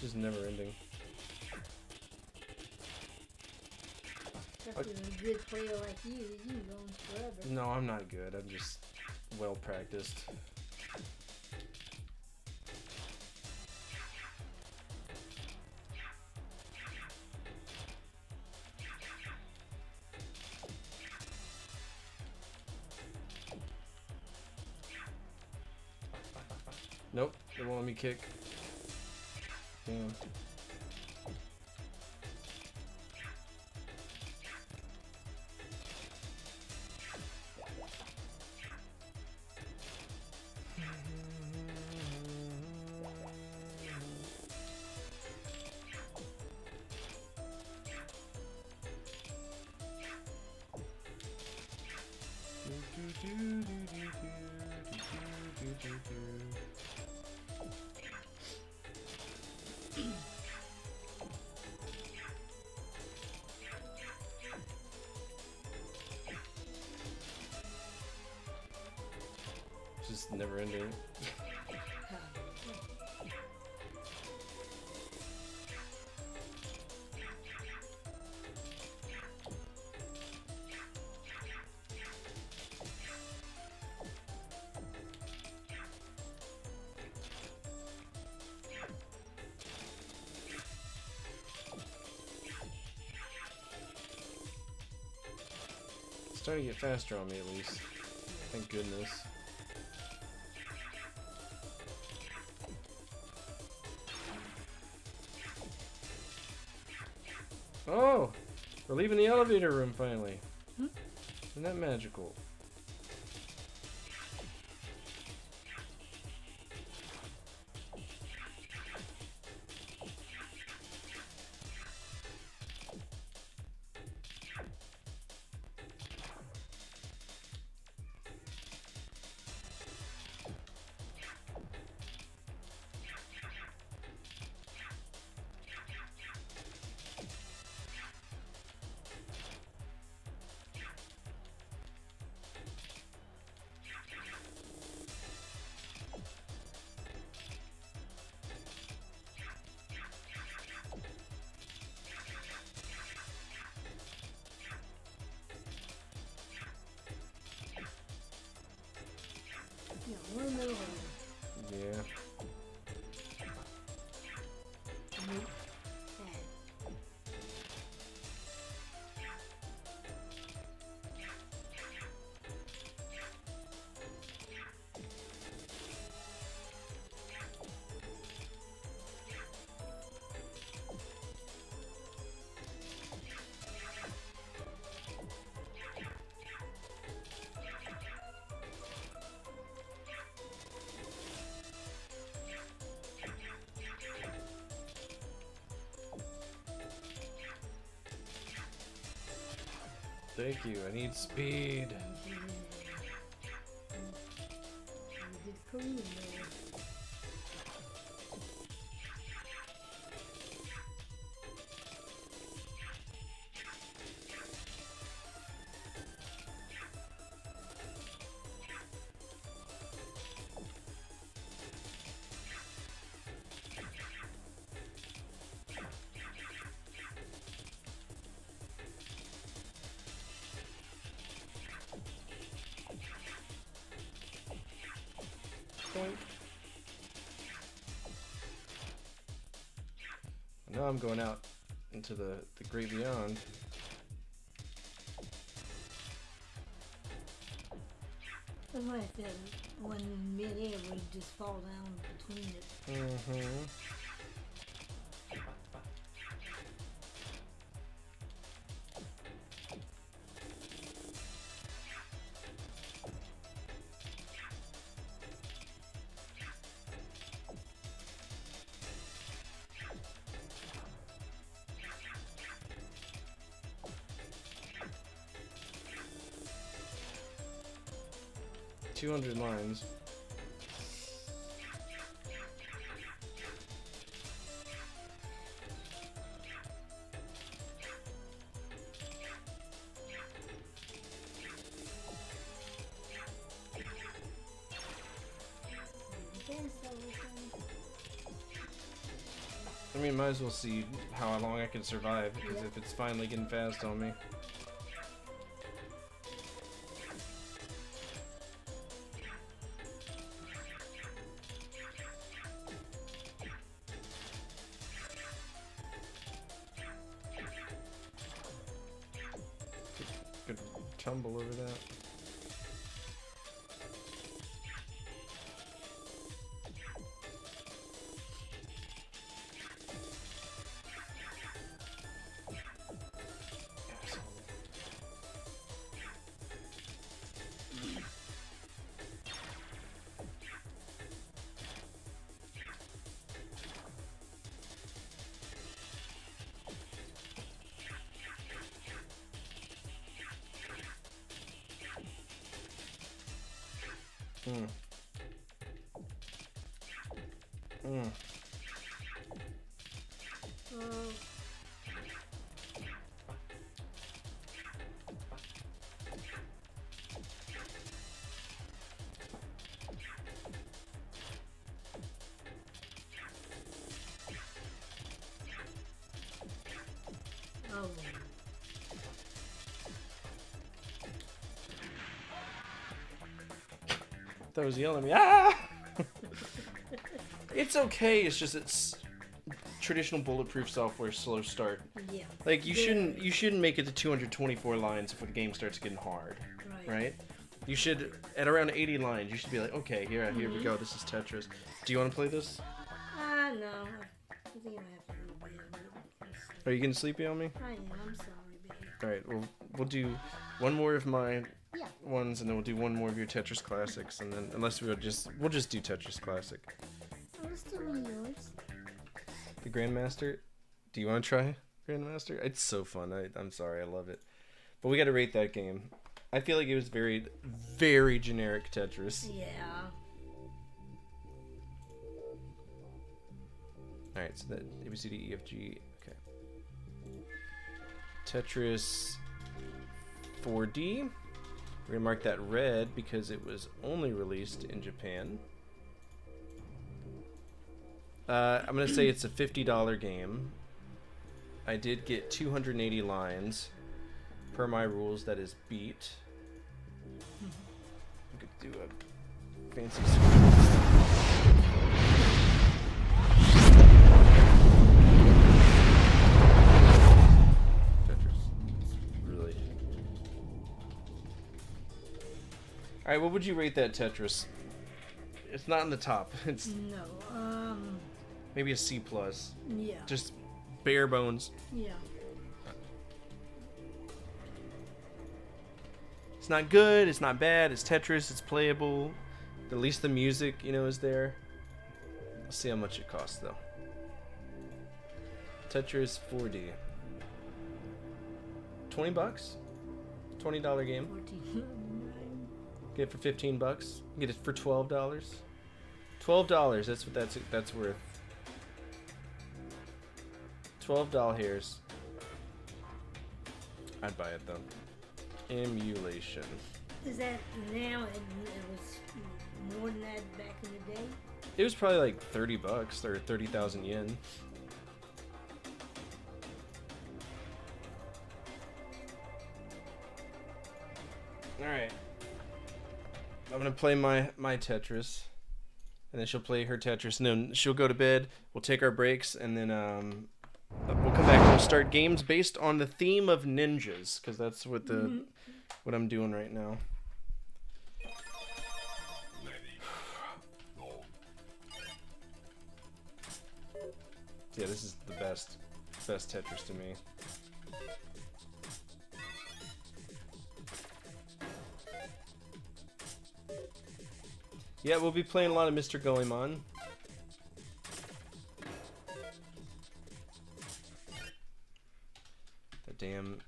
It's just never ending. Especially a good player like you can go on forever. No, I'm not good. I'm just well practiced. Nope, they won't let me kick. Damn. Just never ending. It's starting to get faster on me at least. Thank goodness. Oh! We're leaving the elevator room finally. Isn't that magical? Thank you. I need speed. Clean there. Now I'm going out into the great beyond. It's like that one in mid-air where you just fall down between it. Mm-hmm. $200 lines. I mean, might as well see how long I can survive, because if it's finally getting fast on me. Good tumble over that. Oh. That was yelling at me. Ah! It's okay. It's just it's traditional bulletproof software slow start. Yeah. Like you shouldn't make it to 224 lines before the game starts getting hard. Right? You should at around 80 lines. You should be like, okay, here we go. This is Tetris. Do you want to play this? No. I think I have to go to bed. Are you getting sleepy on me? I am. I'm sorry, baby. All right. Well, we'll do one more of my Yeah. ones, and then we'll do one more of your Tetris Classics, and then unless we'll just do Tetris Classic. Oh, let's do one of yours. The Grandmaster. Do you want to try Grandmaster? It's so fun. I'm sorry. I love it. But we got to rate that game. I feel like it was very, very generic Tetris. Yeah. Alright, so that A, B, C, D, E, F, G. Okay. Tetris 4D. We're going to mark that red because it was only released in Japan. I'm going to say it's a $50 game. I did get 280 lines. Per my rules, that is beat. We could do a fancy Really. Alright, what would you rate that Tetris? It's not in the top. It's No. maybe a C+. Yeah. Just bare bones. Yeah. It's not good, it's not bad, it's Tetris, it's playable. At least the music, is there. Let's see how much it costs though. Tetris 4D. $20? $20 game. 14. Get it for $15. Get it for $12. $12. That's what that's worth. $12 hairs. I'd buy it though. Emulation. Is that now? It was more than that back in the day. It was probably like $30 or 30,000 yen. All right. I'm gonna play my Tetris, and then she'll play her Tetris, and then she'll go to bed. We'll take our breaks, and then we'll come back and we'll start games based on the theme of ninjas, because that's what what I'm doing right now. Yeah, this is the best Tetris to me. Yeah, we'll be playing a lot of Mr. Goemon. The damn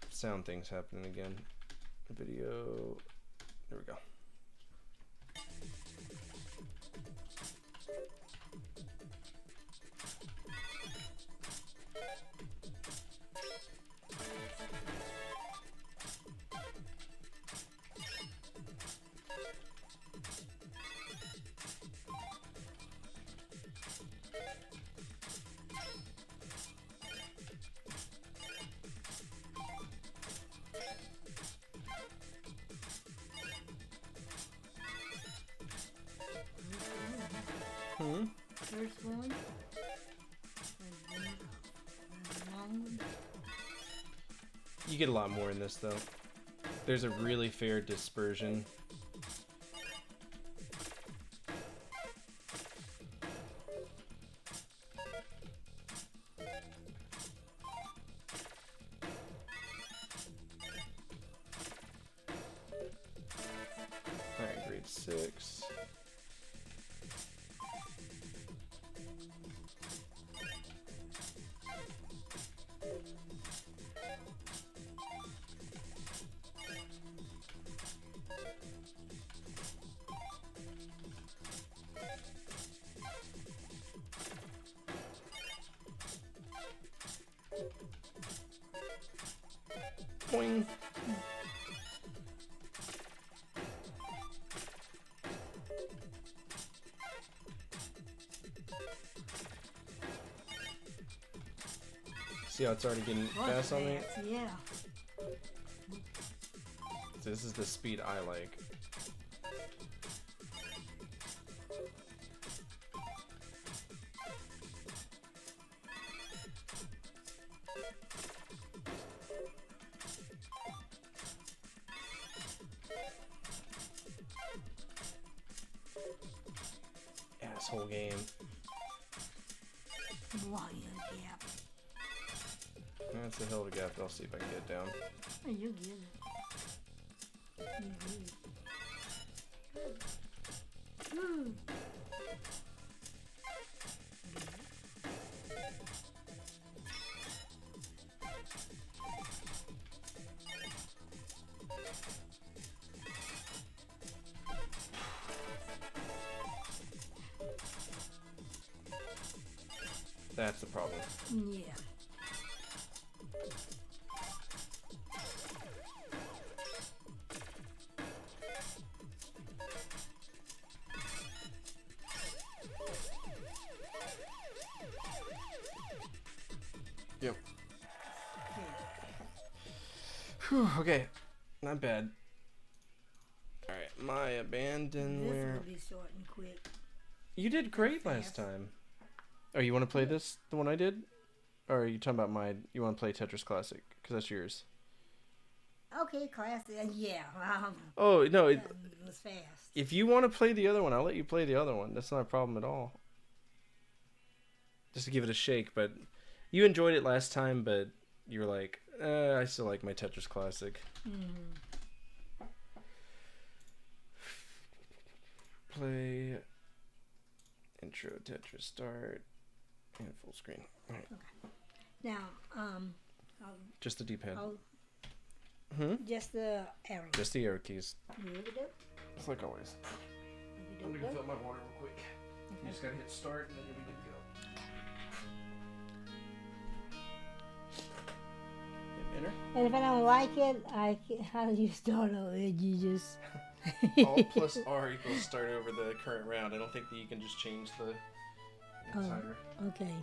sound thing's happening again. Video. There we go. First one. You get a lot more in this though. There's a really fair dispersion. Alright, grade 6. Boing. See how it's already getting fast on me? Yeah. This is the speed I like. Asshole game. Gap. That's a hell of a gap, but I'll see if I can get it down. Oh, you get it. You get it. Woo. That's the problem. Yeah. Yep. Whew, okay. Not bad. Alright, my abandon This where... will be short and quick. You did great last time. Oh, you want to play this? The one I did? Or are you talking about my... You want to play Tetris Classic? Because that's yours. Okay, classic. Yeah. Oh, no. It was fast. If you want to play the other one, I'll let you play the other one. That's not a problem at all. Just to give it a shake, but... You enjoyed it last time, but you were like, I still like my Tetris Classic. Mm-hmm. Play... Intro, Tetris, start, and full screen. All right. Okay. Now, Just the D-pad. Just the arrow. Just the arrow keys. Look-a-doop. It's like always. I'm gonna fill my water real quick. You just gotta hit start and then you'll be good to go. Hit enter. And if I don't like it, how do you start over? You just Alt plus R equals start over the current round. I don't think that you can just change the entire. Okay.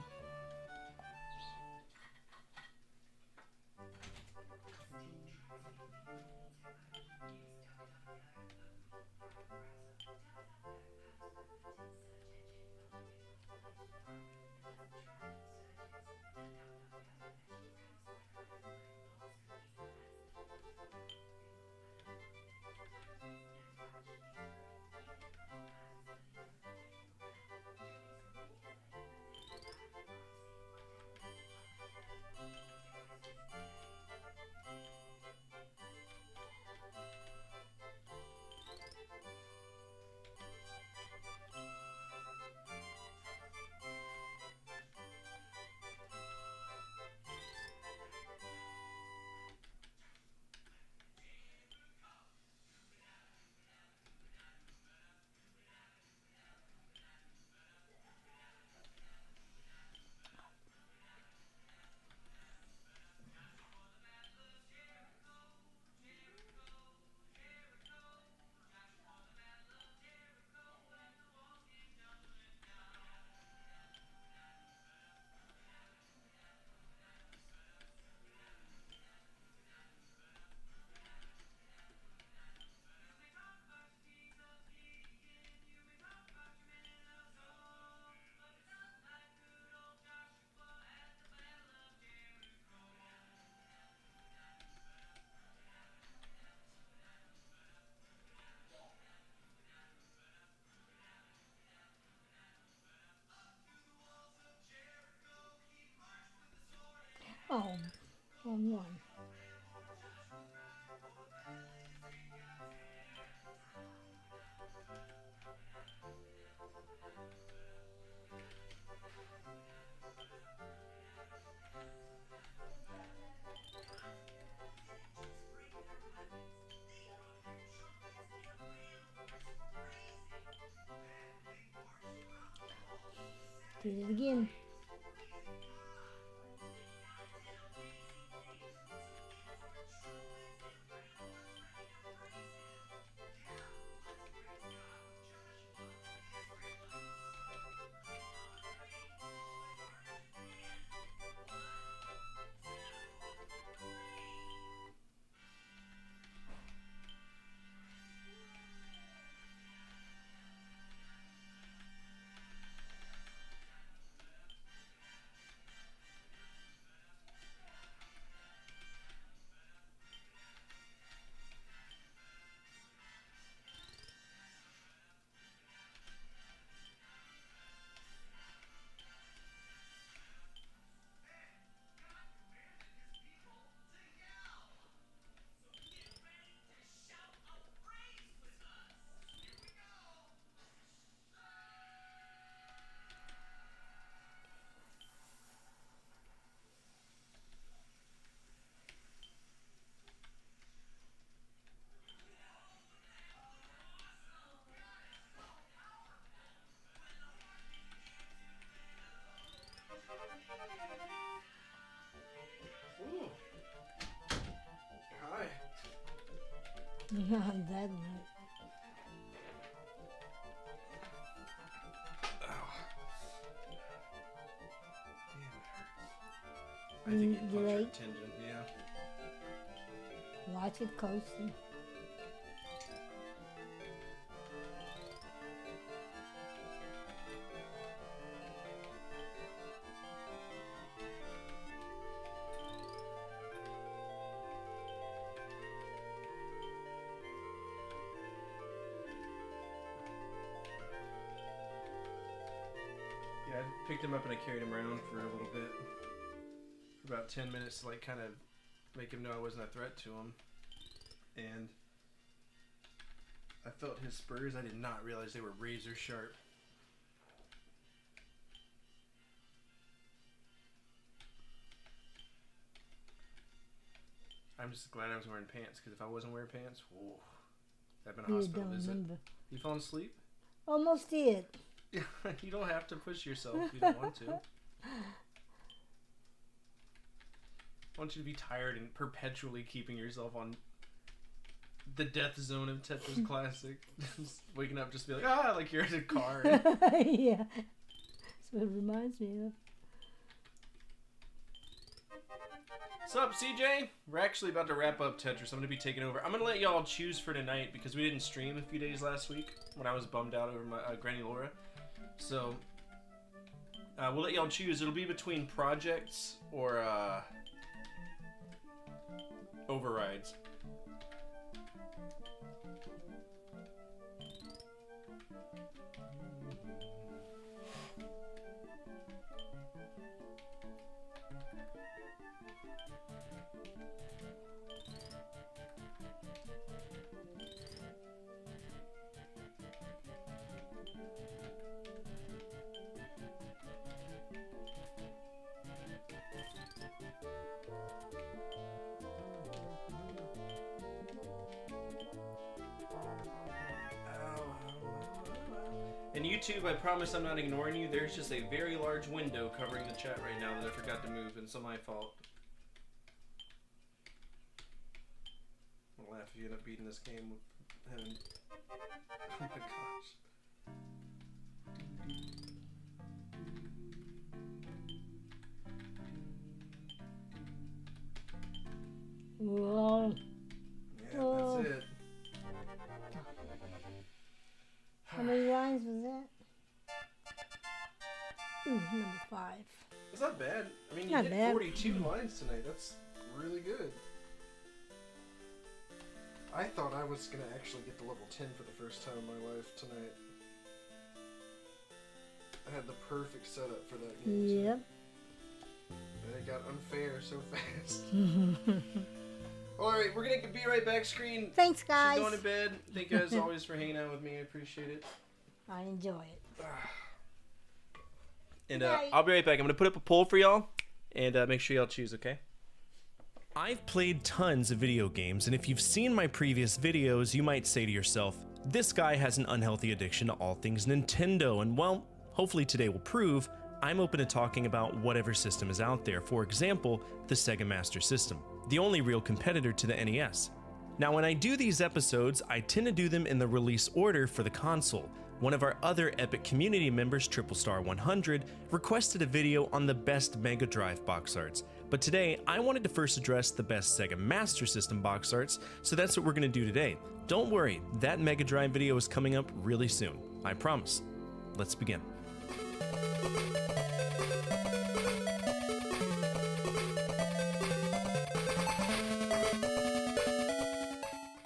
Oh, on one. Did it again. Ooh. Hi. Not that night. I think you punctured Delete. tangent, yeah. Watch it closely. Yeah, I picked him up and I carried him around for a little bit. For about 10 minutes to like kind of make him know I wasn't a threat to him. And I felt his spurs. I did not realize they were razor sharp. I'm just glad I was wearing pants, because if I wasn't wearing pants, whoa, that'd been a You hospital don't visit. remember. You falling asleep? Almost did. You don't have to push yourself if you don't want to. I want you to be tired and perpetually keeping yourself on the death zone of Tetris Classic. Just waking up, just be like, like you're in a car. Yeah. That's what it reminds me of. What's up, CJ? We're actually about to wrap up Tetris. I'm going to be taking over. I'm going to let y'all choose for tonight because we didn't stream a few days last week when I was bummed out over my Granny Laura. So, we'll let y'all choose. It'll be between projects or overrides. And YouTube, I promise I'm not ignoring you. There's just a very large window covering the chat right now that I forgot to move, and it's my fault. I'll laugh if you end up beating this game with him. Oh my gosh. Whoa. Yeah, that's it. How many lines was that? Ooh, number 5. It's not bad. I mean, you Not hit bad. 42 lines tonight. That's really good. I thought I was going to actually get to level 10 for the first time in my life tonight. I had the perfect setup for that game. Yep. And it got unfair so fast. Alright, we're going to be right back, screen. Thanks, guys. She's going to bed. Thank you guys always for hanging out with me. I appreciate it. I enjoy it. And I'll be right back. I'm going to put up a poll for y'all. And make sure y'all choose, okay? I've played tons of video games, and if you've seen my previous videos, you might say to yourself, this guy has an unhealthy addiction to all things Nintendo, and well, hopefully today will prove I'm open to talking about whatever system is out there. For example, the Sega Master System, the only real competitor to the NES. Now, when I do these episodes, I tend to do them in the release order for the console. One of our other Epic community members, TripleStar100, requested a video on the best Mega Drive box arts. But today, I wanted to first address the best Sega Master System box arts, so that's what we're going to do today. Don't worry, that Mega Drive video is coming up really soon. I promise. Let's begin.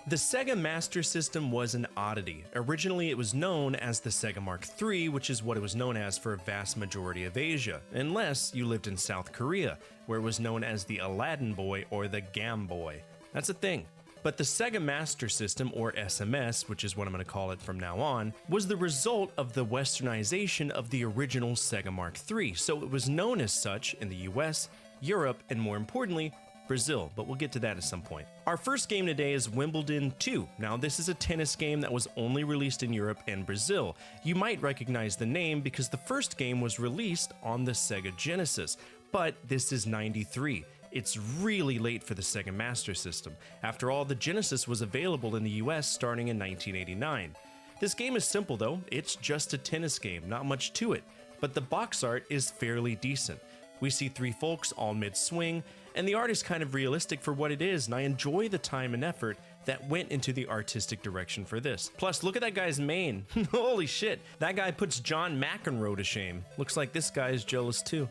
The Sega Master System was an oddity. Originally, it was known as the Sega Mark III, which is what it was known as for a vast majority of Asia, unless you lived in South Korea, where it was known as the Aladdin Boy or the Gam Boy. That's a thing. But the Sega Master System, or SMS, which is what I'm going to call it from now on, was the result of the westernization of the original Sega Mark III, so it was known as such in the US, Europe, and more importantly, Brazil, but we'll get to that at some point. Our first game today is Wimbledon 2. Now, this is a tennis game that was only released in Europe and Brazil. You might recognize the name because the first game was released on the Sega Genesis, but this is 93. It's really late for the Sega Master System. After all, the Genesis was available in the US starting in 1989. This game is simple though, it's just a tennis game, not much to it, but the box art is fairly decent. We see three folks all mid-swing, and the art is kind of realistic for what it is, and I enjoy the time and effort that went into the artistic direction for this. Plus, look at that guy's mane. Holy shit, that guy puts John McEnroe to shame. Looks like this guy is jealous too.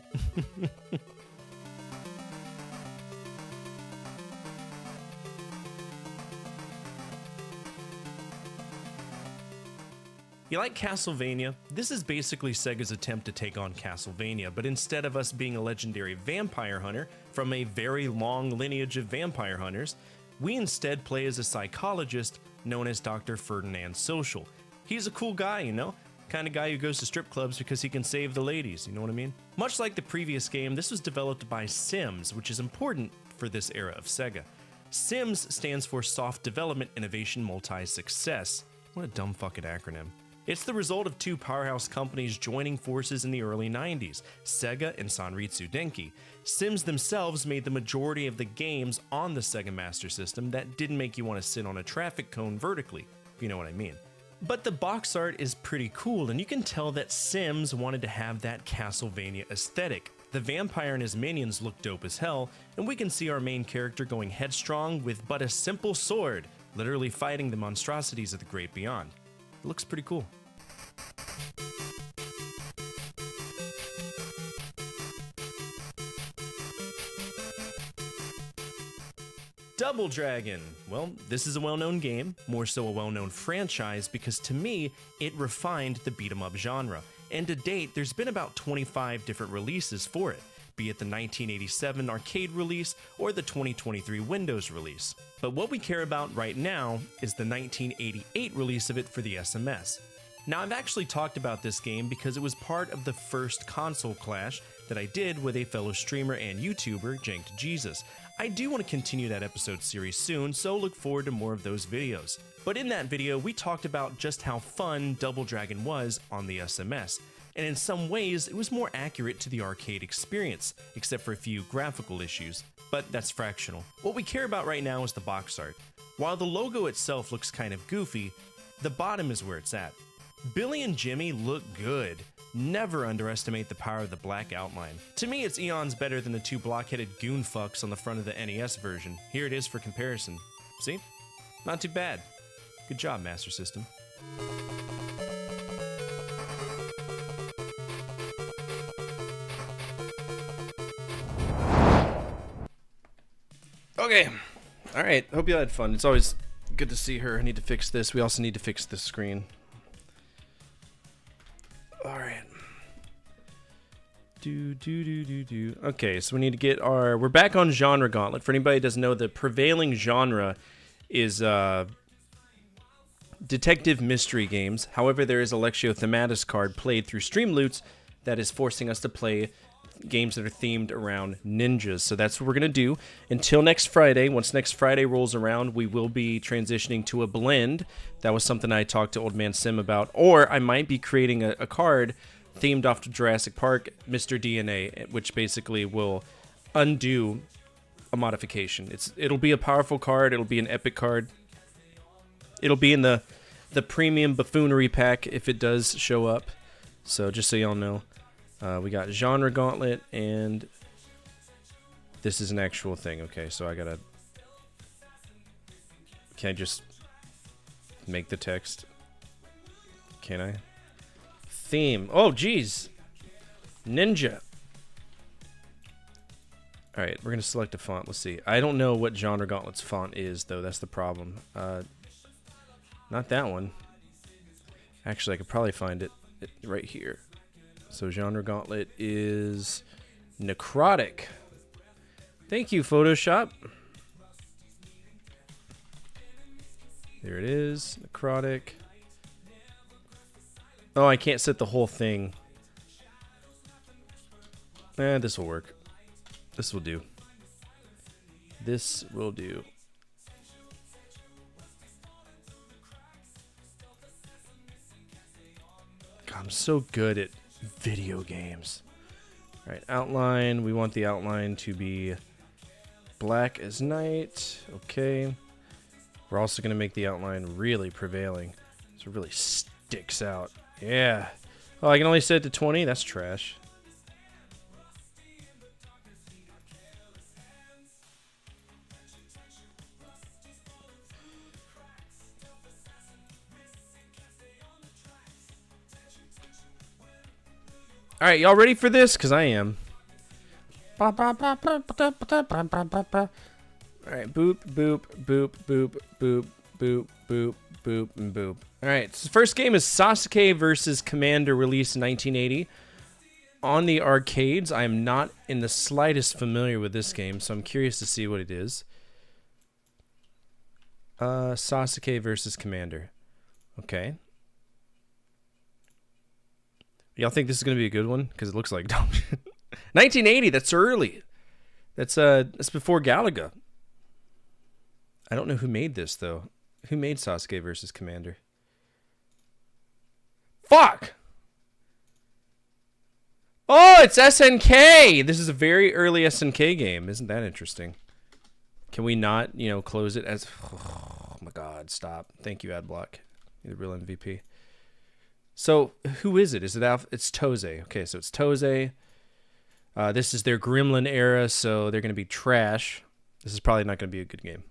You like Castlevania? This is basically Sega's attempt to take on Castlevania, but instead of us being a legendary vampire hunter from a very long lineage of vampire hunters, we instead play as a psychologist known as Dr. Ferdinand Social. He's a cool guy, you know? Kind of guy who goes to strip clubs because he can save the ladies, you know what I mean? Much like the previous game, this was developed by Sims, which is important for this era of Sega. SIMS stands for Soft Development Innovation Multi-Success. What a dumb fucking acronym. It's the result of two powerhouse companies joining forces in the early 90s, Sega and Sanritsu Denki. Sims themselves made the majority of the games on the Sega Master System that didn't make you want to sit on a traffic cone vertically, if you know what I mean. But the box art is pretty cool, and you can tell that Sims wanted to have that Castlevania aesthetic. The vampire and his minions look dope as hell, and we can see our main character going headstrong with but a simple sword, literally fighting the monstrosities of the great beyond. It looks pretty cool. Double Dragon. Well, this is a well-known game, more so a well-known franchise, because to me, it refined the beat-em-up genre. And to date, there's been about 25 different releases for it, be it the 1987 arcade release or the 2023 Windows release. But what we care about right now is the 1988 release of it for the SMS. Now, I've actually talked about this game because it was part of the first console clash that I did with a fellow streamer and YouTuber, Janked Jesus. I do want to continue that episode series soon, so look forward to more of those videos. But in that video, we talked about just how fun Double Dragon was on the SMS, and in some ways, it was more accurate to the arcade experience, except for a few graphical issues, but that's fractional. What we care about right now is the box art. While the logo itself looks kind of goofy, the bottom is where it's at. Billy and Jimmy look good. Never underestimate the power of the black outline. To me, it's eons better than the two blockheaded goon fucks on the front of the NES version. Here it is for comparison. See? Not too bad. Good job, Master System. Okay. Alright, hope you had fun. It's always good to see her. I need to fix this. We also need to fix this screen. Alright. Okay, so we need to get our... We're back on Genre Gauntlet. For anybody who doesn't know, the prevailing genre is detective mystery games. However, there is a Lectio Thematis card played through Streamloots that is forcing us to play games that are themed around ninjas. So that's what we're going to do until next Friday. Once next Friday rolls around, we will be transitioning to a blend. That was something I talked to Old Man Sim about. Or I might be creating a card themed off to Jurassic Park, Mr. DNA, which basically will undo a modification. It'll be a powerful card. It'll be an epic card. It'll be in the premium buffoonery pack if it does show up. So just so y'all know. We got Genre Gauntlet, and this is an actual thing. Okay, so I gotta... Can I just make the text? Can I? Theme. Oh, geez. Ninja. Alright, we're gonna select a font. Let's see. I don't know what Genre Gauntlet's font is, though. That's the problem. Not that one. Actually, I could probably find it right here. So Genre Gauntlet is Necrotic. Thank you, Photoshop. There it is, Necrotic. Oh, I can't set the whole thing. This will work. This will do. This will do. God, I'm so good at video games. Alright, outline. We want the outline to be black as night. Okay. We're also going to make the outline really prevailing, so it really sticks out. Yeah. Oh, I can only set it to 20? That's trash. Alright, y'all ready for this? Because I am. Alright, boop, boop, boop, boop, boop, boop, boop, boop, and boop. Alright, so the first game is Sasuke vs. Commander, released in 1980. On the arcades, I am not in the slightest familiar with this game, so I'm curious to see what it is. Sasuke vs. Commander. Okay. Y'all think this is going to be a good one? Because it looks like 1980, that's early. That's before Galaga. I don't know who made this, though. Who made Sasuke versus Commander? Fuck! Oh, it's SNK! This is a very early SNK game. Isn't that interesting? Can we not, you know, close it as... Oh, my God, stop. Thank you, Adblock. You're the real MVP. So, who is it? Is it Alpha? It's Toze. Okay, so it's Toze. This is their Gremlin era, so they're going to be trash. This is probably not going to be a good game.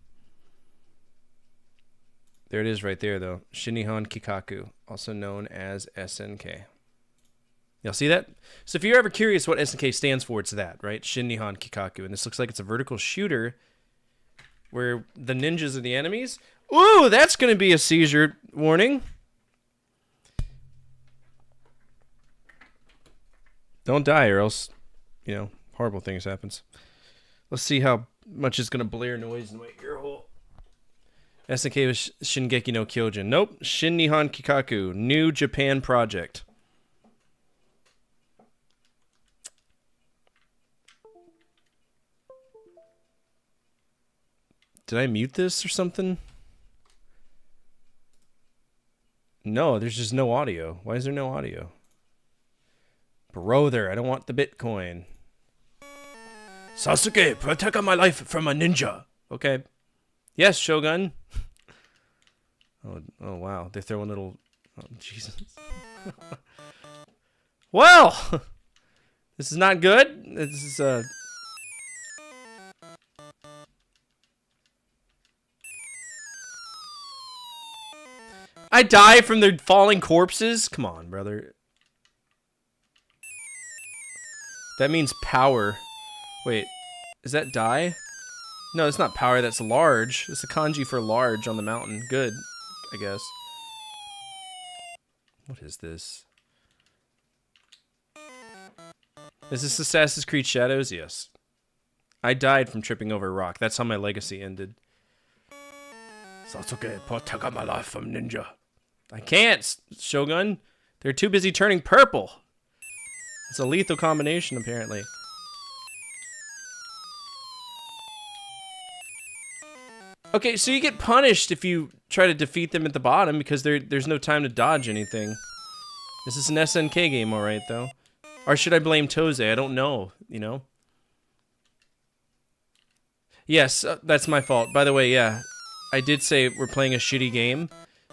There it is right there, though. Shinihon Kikaku, also known as SNK. Y'all see that? So if you're ever curious what SNK stands for, it's that, right? Shinihon Kikaku. And this looks like it's a vertical shooter where the ninjas are the enemies. Ooh, that's going to be a seizure warning. Don't die or else, you know, horrible things happens. Let's see how much is going to blare noise in my ear hole. SNK was Shingeki no Kyojin. Nope. Shin Nihon Kikaku. New Japan project. Did I mute this or something? No, there's just no audio. Why is there no audio? Brother, I don't want the Bitcoin. Sasuke, protect my life from a ninja. Okay. Yes, Shogun. Oh wow. They're throwing little... Oh, Jesus. Well! This is not good. This is, I die from the falling corpses? Come on, brother. That means power. Wait, is that die? No, it's not power, that's large. It's the kanji for large on the mountain. Good, I guess. What is this? Is this Assassin's Creed Shadows? Yes. I died from tripping over a rock. That's how my legacy ended. Sasuke, protect my life from ninja. I can't, Shogun. They're too busy turning purple. It's a lethal combination, apparently. Okay, so you get punished if you try to defeat them at the bottom because there's no time to dodge anything. This is an SNK game, alright, though. Or should I blame Toze? I don't know, you know? Yes, that's my fault. By the way, yeah, I did say we're playing a shitty game,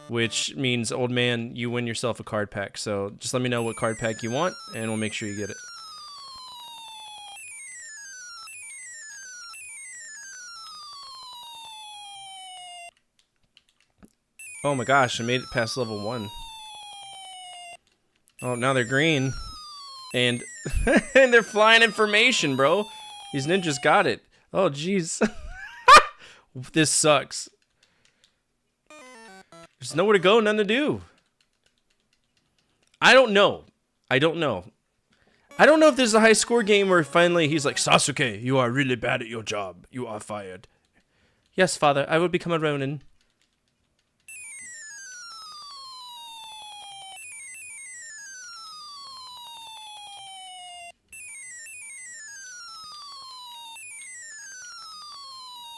which means, old man, you win yourself a card pack. So just let me know what card pack you want, and we'll make sure you get it. Oh my gosh, I made it past level 1. Oh, now they're green. And, and they're flying information, bro. These ninjas got it. Oh, jeez. This sucks. There's nowhere to go, none to do. I don't know. I don't know. I don't know if there's a high score game where finally he's like, Sasuke, you are really bad at your job. You are fired. Yes, father, I will become a Ronin.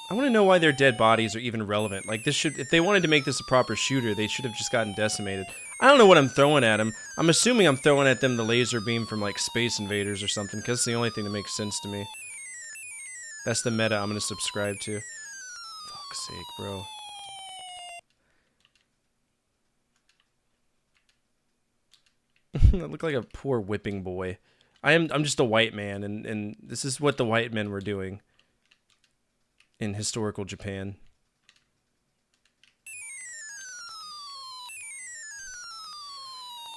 I want to know why their dead bodies are even relevant. Like, this should, if they wanted to make this a proper shooter, they should have just gotten decimated. I don't know what I'm throwing at them. I'm assuming I'm throwing at them the laser beam from, like, Space Invaders or something, because it's the only thing that makes sense to me. That's the meta I'm going to subscribe to. Fuck's sake, bro. I look like a poor whipping boy. I'm just a white man, and this is what the white men were doing in historical Japan.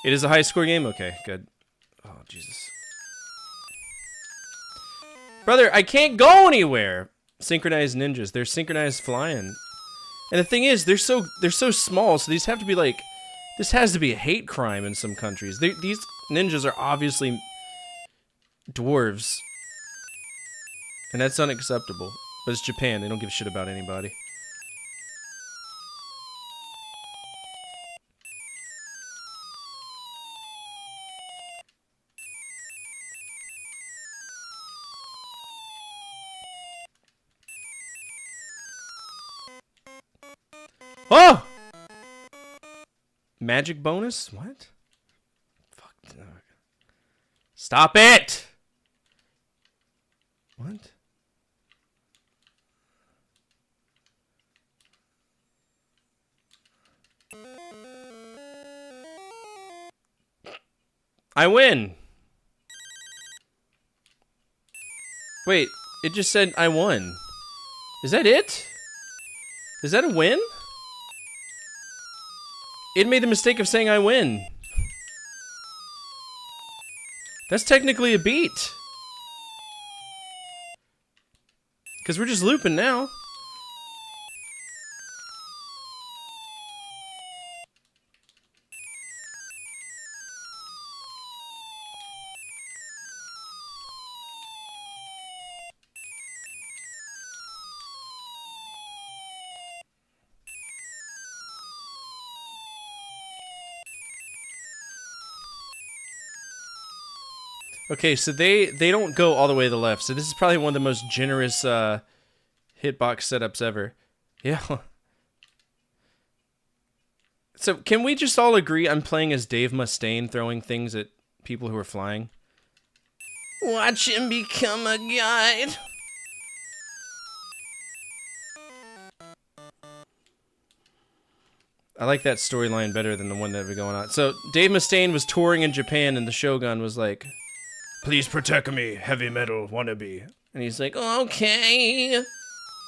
It is a high score game? Okay, good. Oh, Jesus. Brother, I can't go anywhere! Synchronized ninjas. They're synchronized flying. And the thing is, they're so small, so these have to be like... This has to be a hate crime in some countries. These ninjas are obviously dwarves. And that's unacceptable. But it's Japan, they don't give a shit about anybody. Oh! Magic bonus? What? Fuck. Stop it! What? I win! Wait, it just said I won. Is that it? Is that a win? It made the mistake of saying I win. That's technically a beat. Because we're just looping now. Okay, so they don't go all the way to the left. So this is probably one of the most generous hitbox setups ever. Yeah. So can we just all agree I'm playing as Dave Mustaine throwing things at people who are flying? Watch him become a guide. I like that storyline better than the one that we're going on. So Dave Mustaine was touring in Japan and the Shogun was like, "Please protect me, heavy metal wannabe." And he's like, "Okay,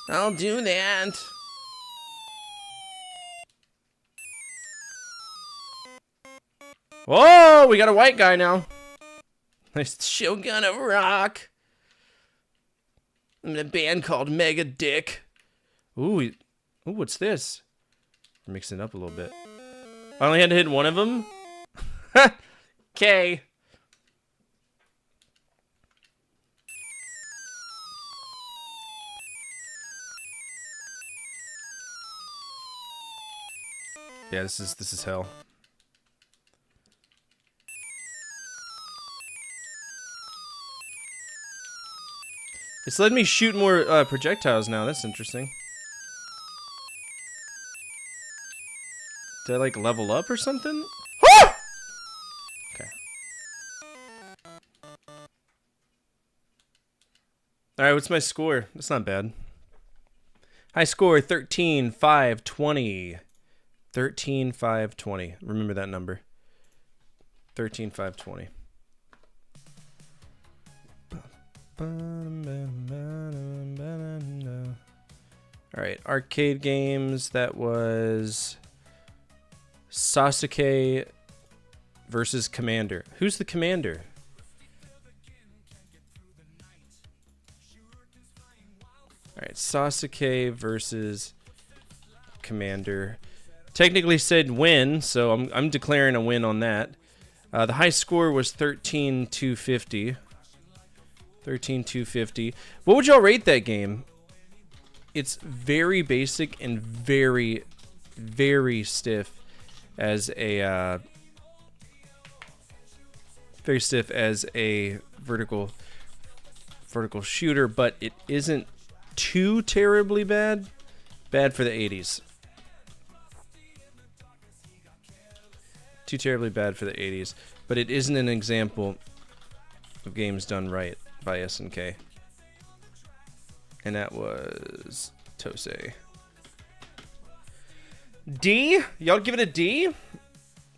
I'll do that." Whoa, we got a white guy now. Nice Shogun of Rock. I'm in a band called Mega Dick. Ooh, what's this? We're mixing it up a little bit. I only had to hit one of them? Okay. Yeah, this is hell. It's letting me shoot more projectiles now. That's interesting. Did I like level up or something? Okay. All right, what's my score? That's not bad. High score 13,520. 13,520. Remember that number. 13,520. All right, arcade games. That was Sasuke versus Commander. Who's the Commander? All right, Sasuke versus Commander. Technically said win, so I'm declaring a win on that. The high score was 13,250. 13,250. What would y'all rate that game? It's very basic and very, very stiff as a vertical shooter, but it isn't too terribly bad. Bad for the 80s. Too terribly bad for the 80s, but it isn't an example of games done right by SNK. And that was Tosei. D? Y'all give it a D?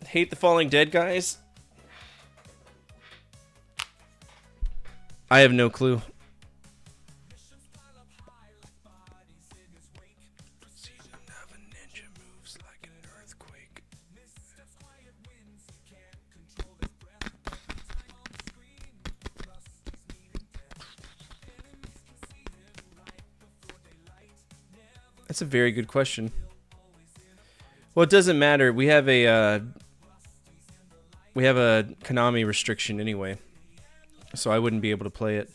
Hate the Falling Dead guys? I have no clue. That's a very good question. Well, it doesn't matter. We have a Konami restriction anyway, so I wouldn't be able to play it.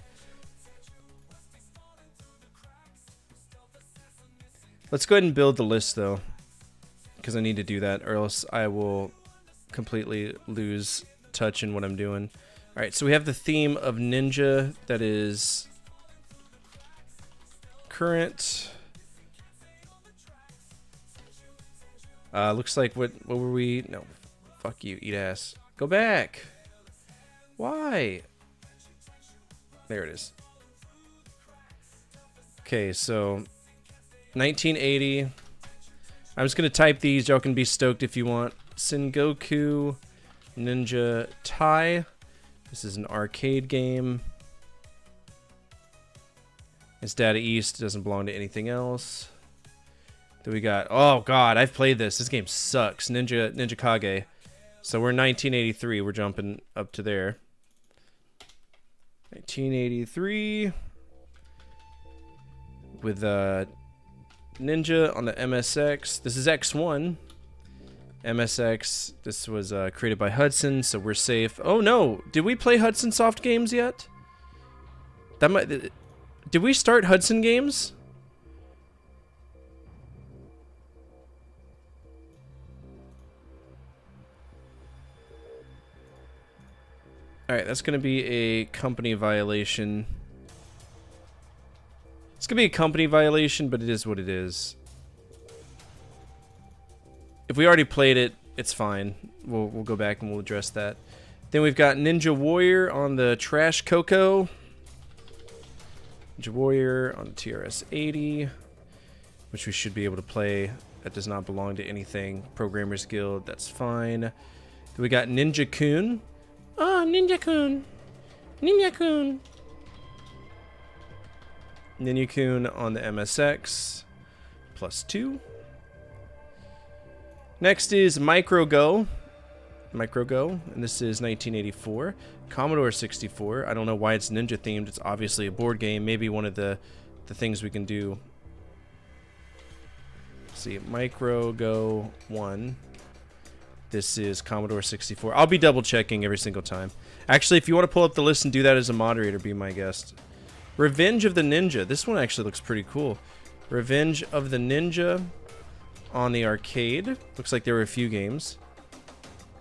Let's go ahead and build the list though, because I need to do that, or else I will completely lose touch in what I'm doing. All right, so we have the theme of ninja that is current. Looks like what were we? No, fuck you, eat ass. Go back. Why? There it is. Okay, so 1980. I'm just gonna type these. Y'all can be stoked if you want. Sengoku Ninja Tai. This is an arcade game. It's Data East. It doesn't belong to anything else. Then we got, oh god, I've played this. This game sucks. Ninja Kage. So we're in 1983. We're jumping up to there. 1983 with Ninja on the MSX. This is X1. MSX. This was created by Hudson, so we're safe. Oh no, did we play Hudson Soft games yet? That might. Did we start Hudson games? Alright, that's going to be a company violation. It's going to be a company violation, but it is what it is. If we already played it, it's fine. We'll go back and we'll address that. Then we've got Ninja Warrior on the Trash Coco. Ninja Warrior on the TRS-80, which we should be able to play. That does not belong to anything. Programmers Guild, that's fine. Then we got Ninja Kun. Oh, Ninja Kun. Ninja Kun. Ninja Kun on the MSX. +2. Next is Micro Go. Micro Go, and this is 1984. Commodore 64. I don't know why it's ninja themed. It's obviously a board game. Maybe one of the things we can do. Let's see, Micro Go 1. This is Commodore 64. I'll be double checking every single time. Actually, if you want to pull up the list and do that as a moderator, be my guest. Revenge of the Ninja. This one actually looks pretty cool. Revenge of the Ninja on the arcade. Looks like there were a few games.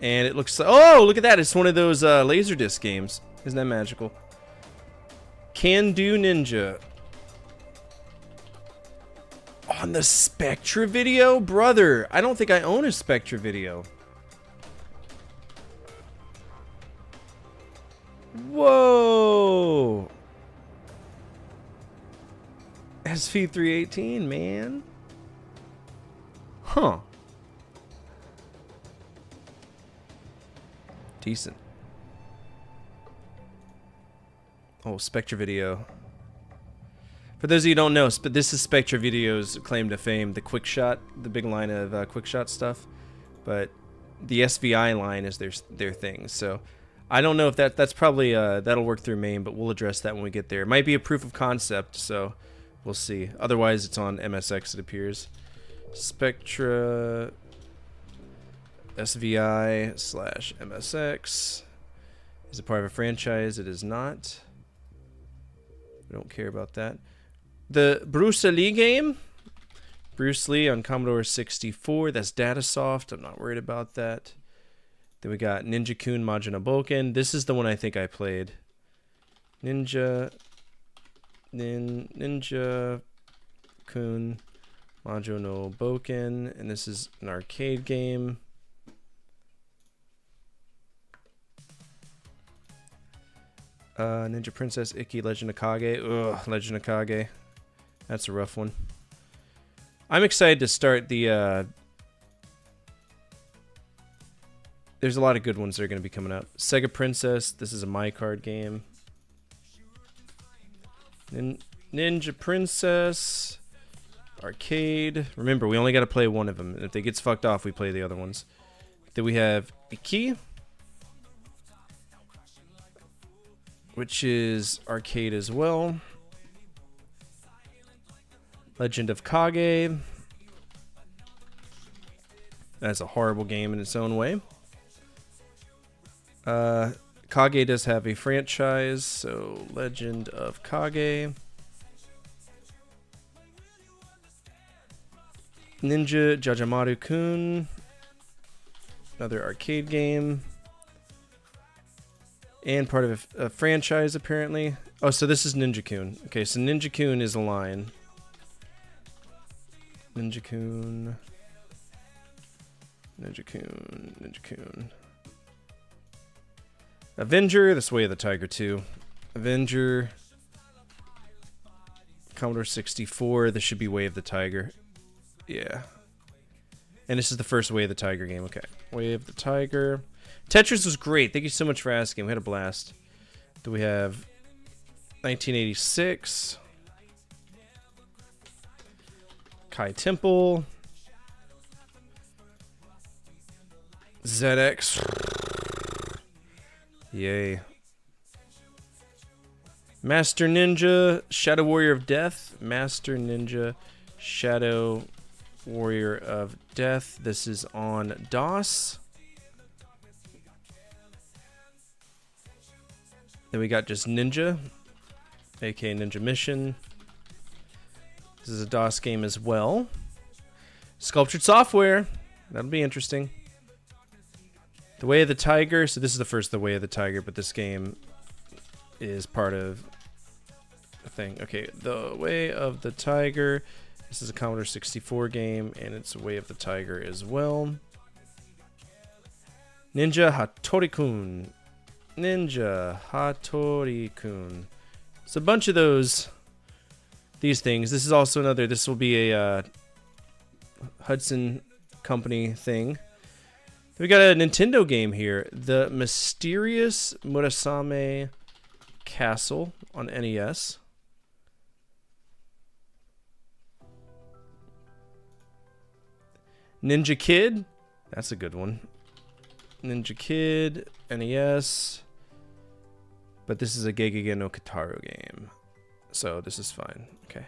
And it looks... Oh, look at that. It's one of those Laserdisc games. Isn't that magical? Can Do Ninja. On the Spectra video? Brother, I don't think I own a Spectra video. Whoa. SV318, man. Huh. Decent. Oh, Spectra Video. For those of you who don't know, this is Spectra Video's claim to fame, the quick shot, the big line of quick shot stuff. But the SVI line is their thing. So I don't know if that's probably that'll work through MAME, but we'll address that when we get there. It might be a proof of concept, so we'll see. Otherwise, it's on MSX, it appears. Spectra SVI/MSX. Is it part of a franchise? It is not. We don't care about that. The Bruce Lee game. Bruce Lee on Commodore 64. That's Datasoft. I'm not worried about that. Then we got Ninja Kun Majin Boken. This is the one I think I played. Ninja Kun Majo no Boken. And this is an arcade game. Ninja Princess Ikki Legend of Kage. Ugh, Legend of Kage. That's a rough one. I'm excited to start the... There's a lot of good ones that are going to be coming up. Sega Princess. This is a My Card game. Ninja Princess. Arcade. Remember, we only got to play one of them. If they gets fucked off, we play the other ones. Then we have Ikki, which is arcade as well. Legend of Kage. That's a horrible game in its own way. Kage does have a franchise, so Legend of Kage. Ninja Jajamaru-kun. Another arcade game. And part of a franchise, apparently. Oh, so this is Ninja Kun. Okay, so Ninja Kun is a line. Ninja Kun. Ninja-kun, Ninja-kun. Avenger, this Way of the Tiger 2. Avenger. Commodore 64, this should be Way of the Tiger. Yeah. And this is the first Way of the Tiger game, okay. Way of the Tiger. Tetris was great, thank you so much for asking, we had a blast. Do we have 1986? Kai Temple. ZX. Yay. Master Ninja, Shadow Warrior of Death. Master Ninja, Shadow Warrior of Death. This is on DOS. Then we got just Ninja, aka Ninja Mission. This is a DOS game as well. Sculptured Software. That'll be interesting. The Way of the Tiger. So this is the first The Way of the Tiger, but this game is part of the thing. Okay, The Way of the Tiger. This is a Commodore 64 game, and it's Way of the Tiger as well. Ninja Hattori-kun. Ninja Hattori-kun. It's a bunch of these things. This is also another, this will be a Hudson Company thing. We got a Nintendo game here. The Mysterious Murasame Castle on NES. Ninja Kid. That's a good one. Ninja Kid, NES. But this is a Gegege no Kitaro game. So this is fine. Okay.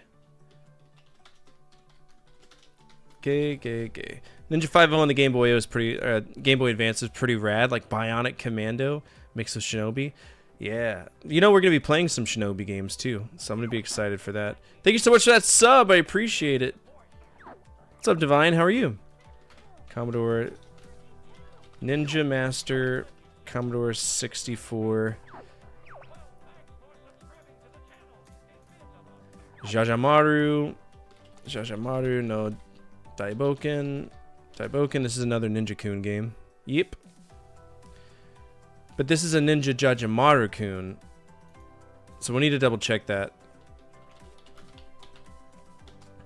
Gegege. Ninja 5 on the Game Boy was pretty. Game Boy Advance was pretty rad. Like Bionic Commando mixed with Shinobi. Yeah. You know, we're going to be playing some Shinobi games too. So I'm going to be excited for that. Thank you so much for that sub. I appreciate it. What's up, Divine? How are you? Commodore Ninja Master. Commodore 64. Jajamaru no Daiboken. This is another Ninja-kun game. Yep. But this is a Ninja Jajamaru-kun. So we need to double check that.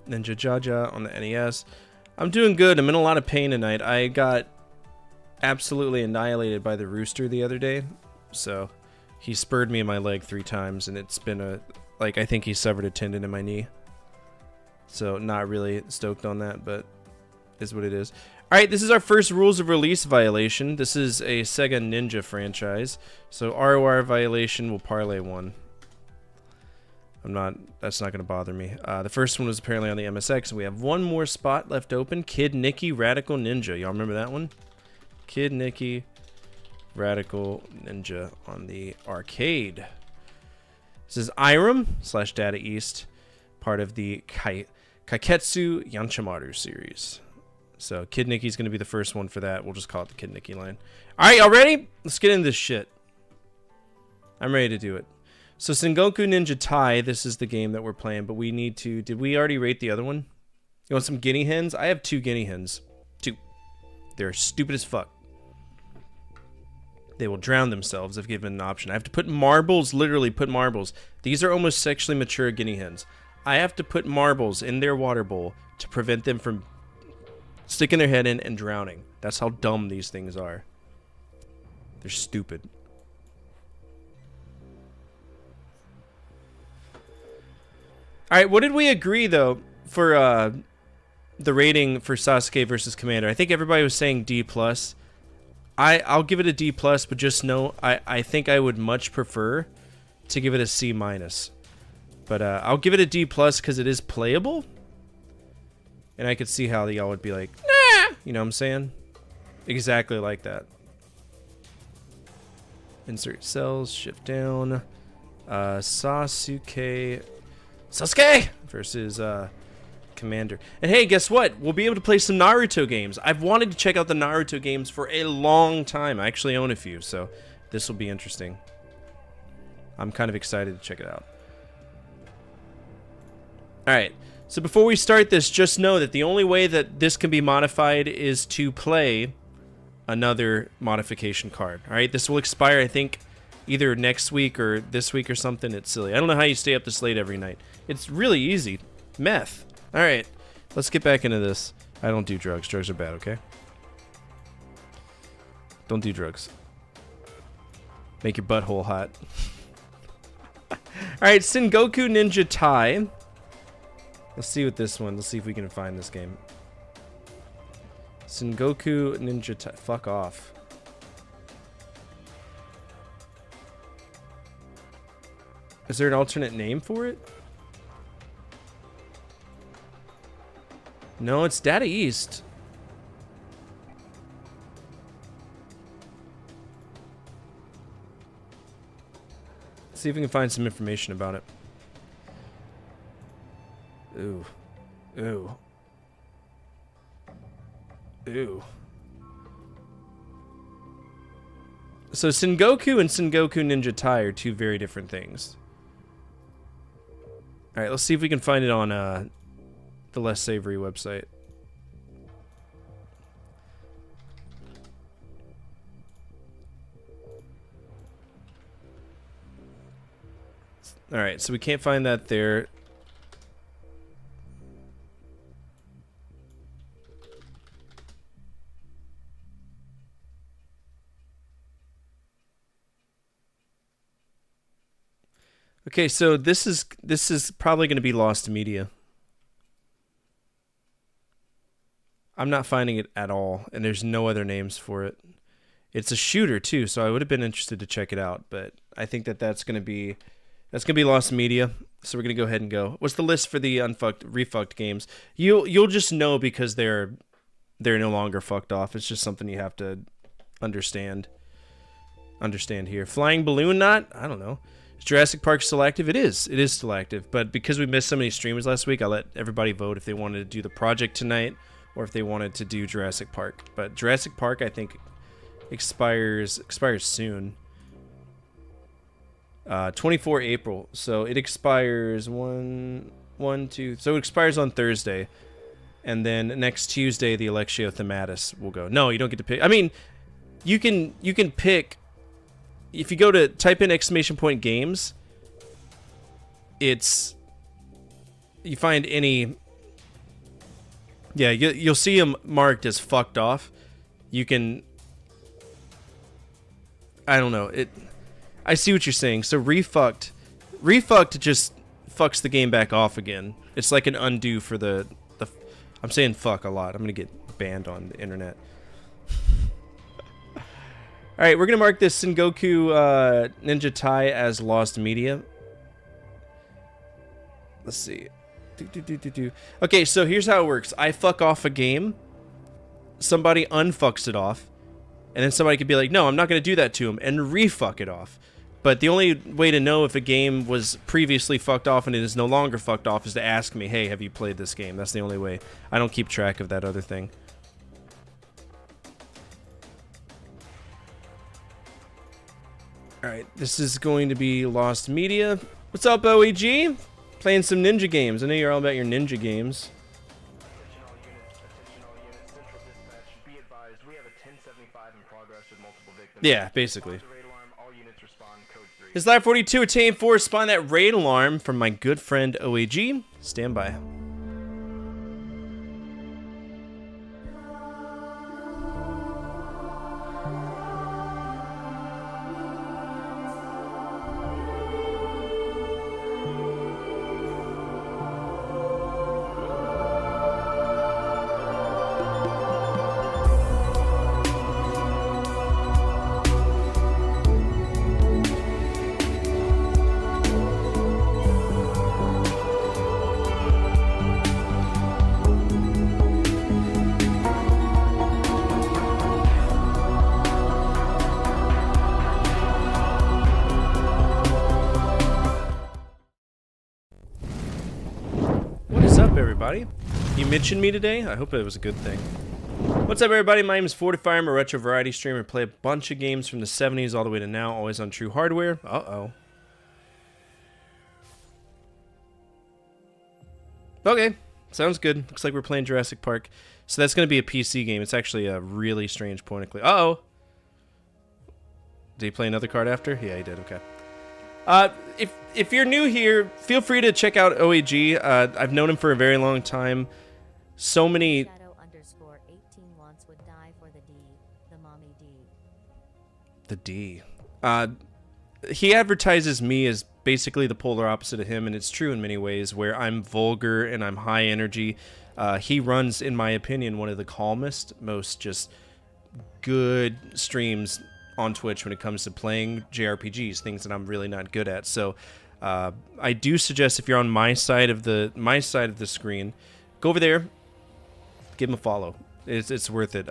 Ninja Jaja on the NES. I'm doing good. I'm in a lot of pain tonight. I got absolutely annihilated by the rooster the other day. So he spurred me in my leg 3 times, and it's been a... Like, I think he severed a tendon in my knee. So, not really stoked on that, but is what it is. Alright, this is our first rules of release violation. This is a Sega Ninja franchise. So, ROR violation will parlay 1. That's not going to bother me. The first one was apparently on the MSX, and we have one more spot left open. Kid Nicky Radical Ninja. Y'all remember that one? Kid Nicky Radical Ninja on the arcade. This is Irem / Data East, part of the Kaiketsu Yanchamaru series. So Kid Nicky's going to be the first one for that. We'll just call it the Kid Nicky line. All right, y'all ready? Let's get into this shit. I'm ready to do it. So Sengoku Ninja Tai, this is the game that we're playing, but we need to... Did we already rate the other one? You want some guinea hens? I have 2 guinea hens. 2. They're stupid as fuck. They will drown themselves if given an option. I have to put marbles, literally put marbles. These are almost sexually mature guinea hens. I have to put marbles in their water bowl to prevent them from sticking their head in and drowning. That's how dumb these things are. They're stupid. Alright, what did we agree, though, for the rating for Sasuke versus Commander? I think everybody was saying D+. I'll give it a D+, but just know I think I would much prefer to give it a C-. But I'll give it a D+ because it is playable. And I could see how y'all would be like, nah! You know what I'm saying? Exactly like that. Insert cells, shift down. Sasuke versus Commander. And hey, guess what? We'll be able to play some Naruto games. I've wanted to check out the Naruto games for a long time. I actually own a few, so this will be interesting. I'm kind of excited to check it out. Alright, So before we start this, just know that the only way that this can be modified is to play another modification card. All right, this will expire, I think, either next week or this week or something. It's silly. I don't know how you stay up this late every night. It's really easy. Meth. All right, let's get back into this. I don't do drugs. Drugs are bad, okay? Don't do drugs. Make your butthole hot. All right, Sengoku Ninja Tai. Let's see what this one. Let's see if we can find this game. Sengoku Ninja Tai. Fuck off. Is there an alternate name for it? No, it's Data East. Let's see if we can find some information about it. Ooh. Ooh. Ooh. So Sengoku and Sengoku Ninja Tai are two very different things. Alright, let's see if we can find it on the Less Savory website. Alright, so we can't find that there. Okay, so this is probably going to be lost media. I'm not finding it at all, and there's no other names for it. It's a shooter too, so I would have been interested to check it out, but I think that's going to be lost media. So we're going to go ahead and go. What's the list for the refucked games? You'll just know because they're no longer fucked off. It's just something you have to understand here. Flying Balloon Knot? I don't know. Is Jurassic Park still active? It is still active, but because we missed so many streamers last week, I let everybody vote if they wanted to do the project tonight or if they wanted to do Jurassic Park. But Jurassic Park, I think, expires soon. 24 April. So it expires so it expires on Thursday. And then next Tuesday, the Alexio Thematis will go. No, you don't get to pick. I mean, you can pick. If you go to type in !games, you find any. Yeah, you'll see them marked as fucked off. You can. I don't know it. I see what you're saying. So refucked just fucks the game back off again. It's like an undo for the. I'm saying fuck a lot. I'm gonna get banned on the internet. All right, we're gonna mark this Sengoku Ninja Tai as lost media. Let's see. Okay, so here's how it works. I fuck off a game. Somebody unfucks it off, and then somebody could be like, "No, I'm not gonna do that to him," and refuck it off. But the only way to know if a game was previously fucked off and it is no longer fucked off is to ask me, "Hey, have you played this game?" That's the only way. I don't keep track of that other thing. Alright, this is going to be Lost Media. What's up, OEG? Playing some ninja games. I know you're all about your ninja games. Attention all units, Central Dispatch, be advised, we have a 1075 in progress with multiple victims. Yeah, basically. Respond to raid alarm, all units respond, code 3. His Live 42 attain 4. Spawn that raid alarm from my good friend OAG. Stand by. Everybody, you mentioned me today. I hope it was a good thing. What's up, everybody? My name is Fortifire. I'm a retro variety streamer. Play a bunch of games from the 70s all the way to now, always on true hardware. Okay, sounds good. Looks like we're playing Jurassic Park. So that's going to be a PC game. It's actually a really strange point of click. Uh-oh. Did he play another card after? Yeah, he did. Okay. If you're new here, feel free to check out OAG. I've known him for a very long time. So many... Shadow underscore 18 wants would die for the D. The mommy D. The D. He advertises me as basically the polar opposite of him, and it's true in many ways, where I'm vulgar and I'm high energy. He runs, in my opinion, one of the calmest, most just good streams on Twitch when it comes to playing JRPGs, things that I'm really not good at. So I do suggest, if you're on my side of the screen, go over there, give him a follow. It's worth it.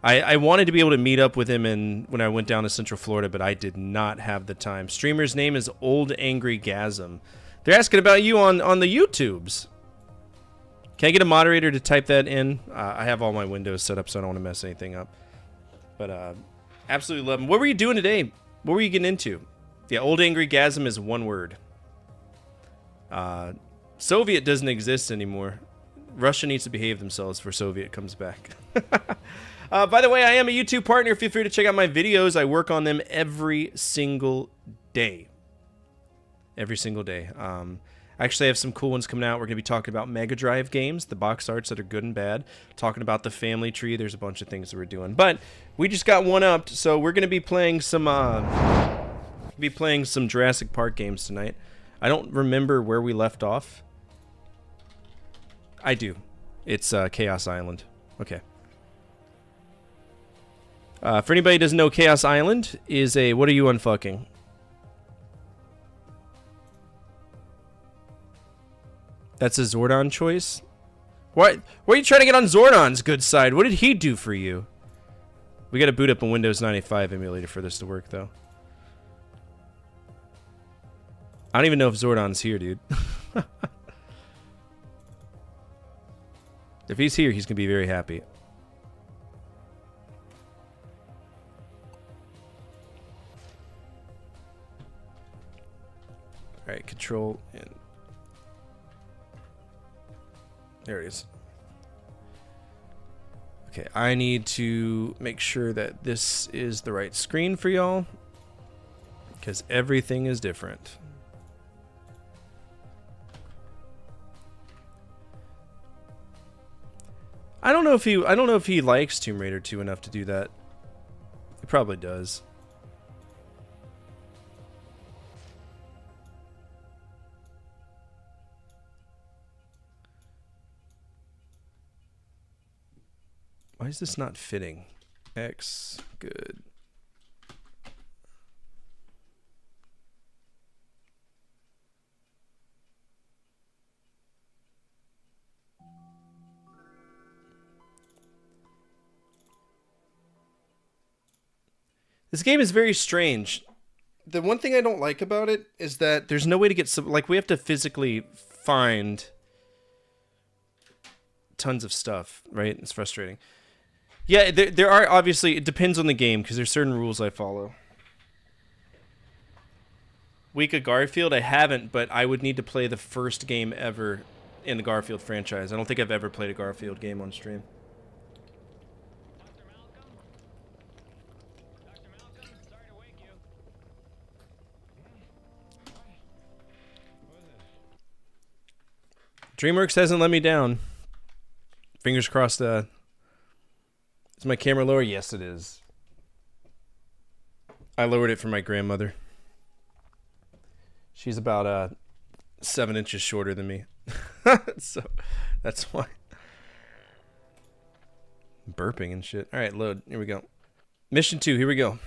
I wanted to be able to meet up with him when I went down to Central Florida, but I did not have the time. Streamer's name is Old Angry Gasm. They're asking about you on the YouTubes. Can I get a moderator to type that in? I have all my windows set up, so I don't want to mess anything up. But absolutely love him. What were you doing today? What were you getting into? Yeah, Old Angry Gasm is one word. Soviet doesn't exist anymore. Russia needs to behave themselves before Soviet comes back. By the way, I am a YouTube partner. Feel free to check out my videos. I work on them every single day. Every single day. Actually, I have some cool ones coming out. We're going to be talking about Mega Drive games, the box arts that are good and bad. Talking about the family tree. There's a bunch of things that we're doing. But we just got one up, so we're going to be playing some Jurassic Park games tonight. I don't remember where we left off. I do. It's Chaos Island. Okay. For anybody who doesn't know, Chaos Island is a... What are you unfucking? That's a Zordon choice? Why are you trying to get on Zordon's good side? What did he do for you? We gotta boot up a Windows 95 emulator for this to work, though. I don't even know if Zordon's here, dude. If he's here, he's gonna be very happy. Alright, control and... There it is. Okay, I need to make sure that this is the right screen for y'all, because everything is different. I don't know if he likes Tomb Raider 2 enough to do that. He probably does. Why is this not fitting? X, good. This game is very strange. The one thing I don't like about it is that there's no way to get some, like, we have to physically find tons of stuff, right? It's frustrating. Yeah, there are, obviously, it depends on the game, because there's certain rules I follow. Week of Garfield, I haven't, but I would need to play the first game ever in the Garfield franchise. I don't think I've ever played a Garfield game on stream. DreamWorks hasn't let me down. Fingers crossed. Is my camera lower? Yes, it is. I lowered it for my grandmother. She's about 7 inches shorter than me. So that's why. Burping and shit. Alright, load. Here we go. Mission 2, here we go.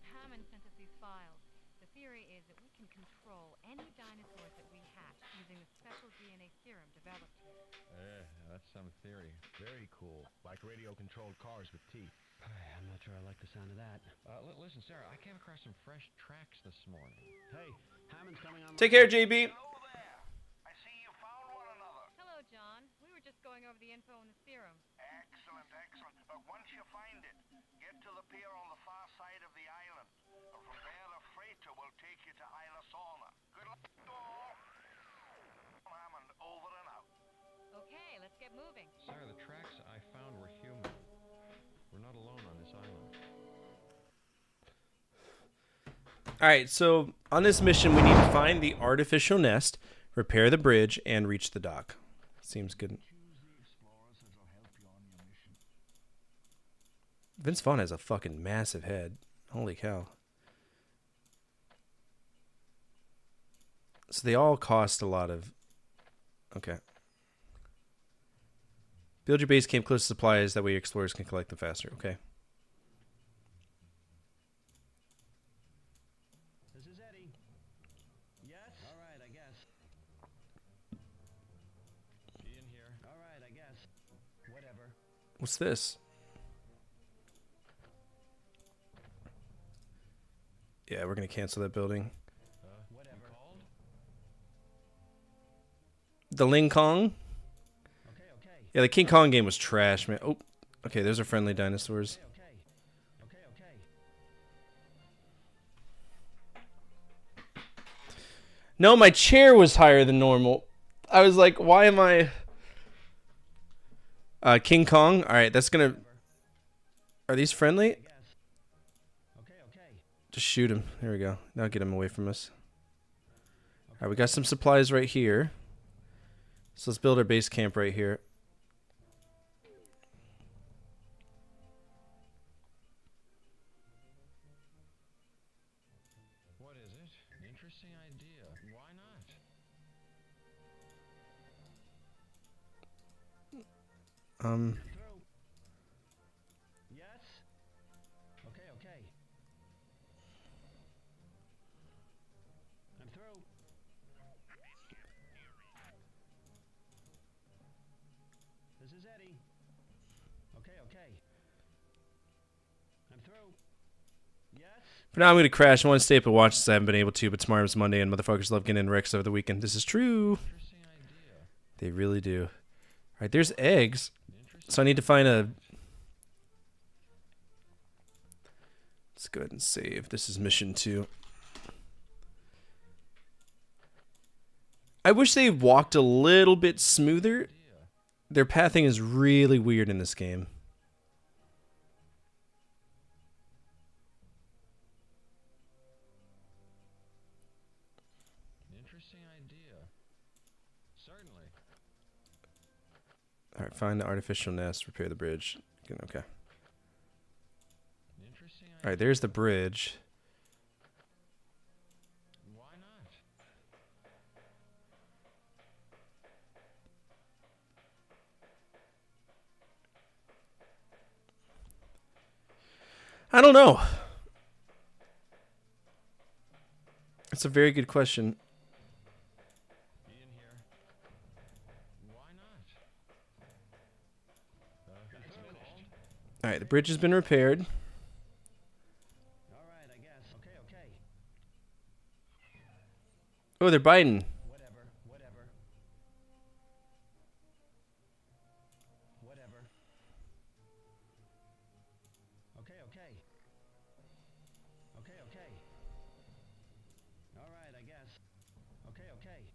Hammond sent us these files. The theory is that we can control any dinosaurs that we hatch using the special DNA serum developed here. That's some theory. Very cool. Like radio-controlled cars with teeth. I'm not sure I like the sound of that. Listen, Sarah, I came across some fresh tracks this morning. Hey, Hammond's coming on. Take care, JB. Hello, John. We were just going over the info on the serum. Excellent, excellent. But once you find it, get to the pier on the far side of the island. From there, the freighter will take you to Isla Sorna. Good luck. get moving. Sir, the tracks I found were human. We're not alone on this island. Alright, so on this mission, we need to find the artificial nest, repair the bridge, and reach the dock. Seems good. Vince Vaughn has a fucking massive head. Holy cow. So they all cost a lot of... Okay. Build your base camp close to supplies, that way your explorers can collect them faster. Okay. This is Eddie. Yes? All right, I guess. Ian here. All right, I guess. Whatever. What's this? Yeah, we're going to cancel that building. Whatever. The Ling Kong? Okay, okay. Yeah, the King Kong game was trash, man. Oh, okay, those are friendly dinosaurs. Okay, okay. No, my chair was higher than normal. I was like, why am I... King Kong? Alright, that's gonna... Are these friendly? Just shoot him. There we go. Now get him away from us. Alright, we got some supplies right here. So let's build our base camp right here. What is it? Interesting idea. Why not? Yes? Okay, okay. I'm through. This is Eddie. Okay, okay. I'm through. Yes? For now, I'm going to crash. I want to stay up and watch since I haven't been able to, but tomorrow's Monday and motherfuckers love getting in wrecks over the weekend. This is true. They really do. Alright, there's eggs. So I need to find a... Let's go ahead and save. This is mission 2. I wish they walked a little bit smoother. Their pathing is really weird in this game. Interesting idea. Certainly. Alright, find the artificial nest, repair the bridge. Okay. Alright, there's the bridge. Why not? I don't know. It's a very good question. Ian here. Why not? Alright, the bridge has been repaired. All right, I guess. Okay, okay. Oh, they're biting. Whatever, whatever. Whatever. Okay, okay. Okay, okay. All right, I guess. Okay, okay.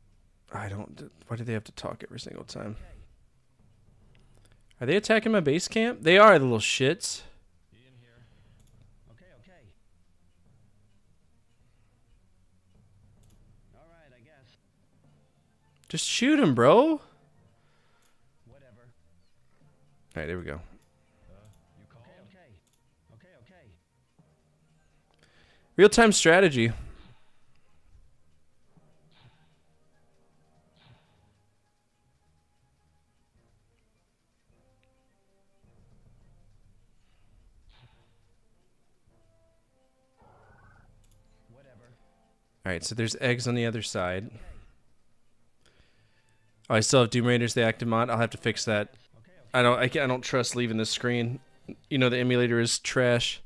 I don't... Why do they have to talk every single time? Are they attacking my base camp? They are, the little shits. Ian here. Okay, okay. All right, I guess. Just shoot him, bro. Whatever. Alright, there we go. You called? Okay, okay. Okay, okay. Real-time strategy. Whatever. Alright, so there's eggs on the other side. Oh, I still have Doom Raiders, the active mod. I'll have to fix that. I don't trust leaving this screen. You know the emulator is trash.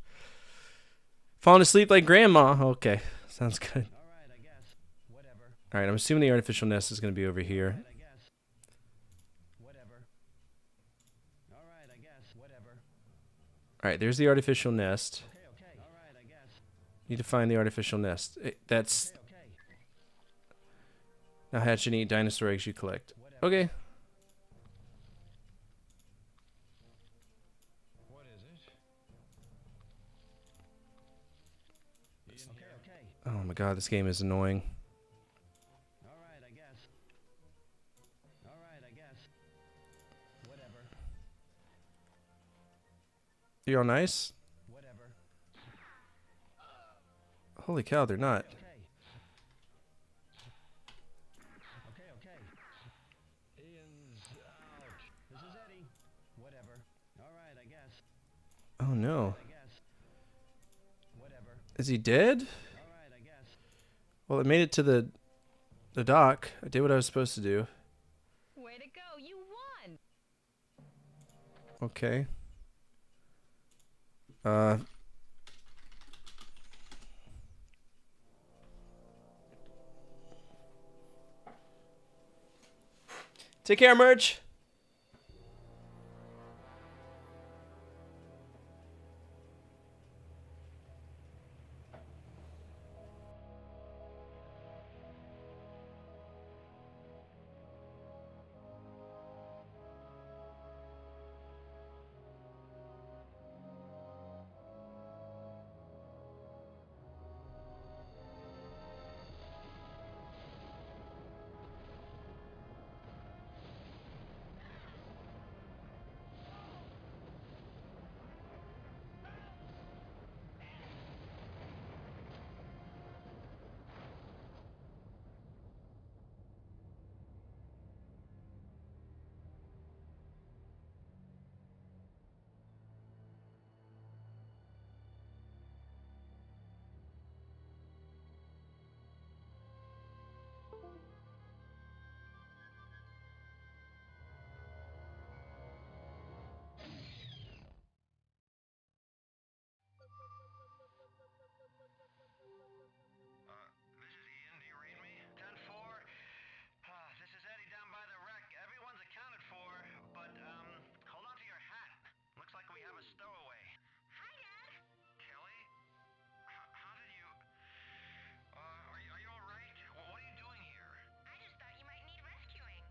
Falling asleep like grandma. Okay, sounds good. All right, I guess. Whatever. Alright, I'm assuming the artificial nest is going to be over here. I guess. Whatever. All right, I guess. Whatever. Alright, there's the artificial nest. Okay, okay. All right, I guess. Need to find the artificial nest. That's... Okay. Now hatch and eat dinosaur eggs you collect. Okay. Oh my god, this game is annoying. Alright, I guess. Alright, I guess. Whatever. You all nice? Whatever. Holy cow, they're not. Okay, okay. Ian's out. This is Eddie. Whatever. Alright, I guess. Oh no. I guess. Whatever. Is he dead? Alright, I guess. Well, I made it to the dock. I did what I was supposed to do. Way to go, you won! Okay. Take care, Merch. This is Ian. Do you read me? 10-4. This is Eddie down by the wreck. Everyone's accounted for, but, hold on to your hat. Looks like we have a stowaway. Hi, Dad. Kelly? How did you... are you all right? What are you doing here? I just thought you might need rescuing.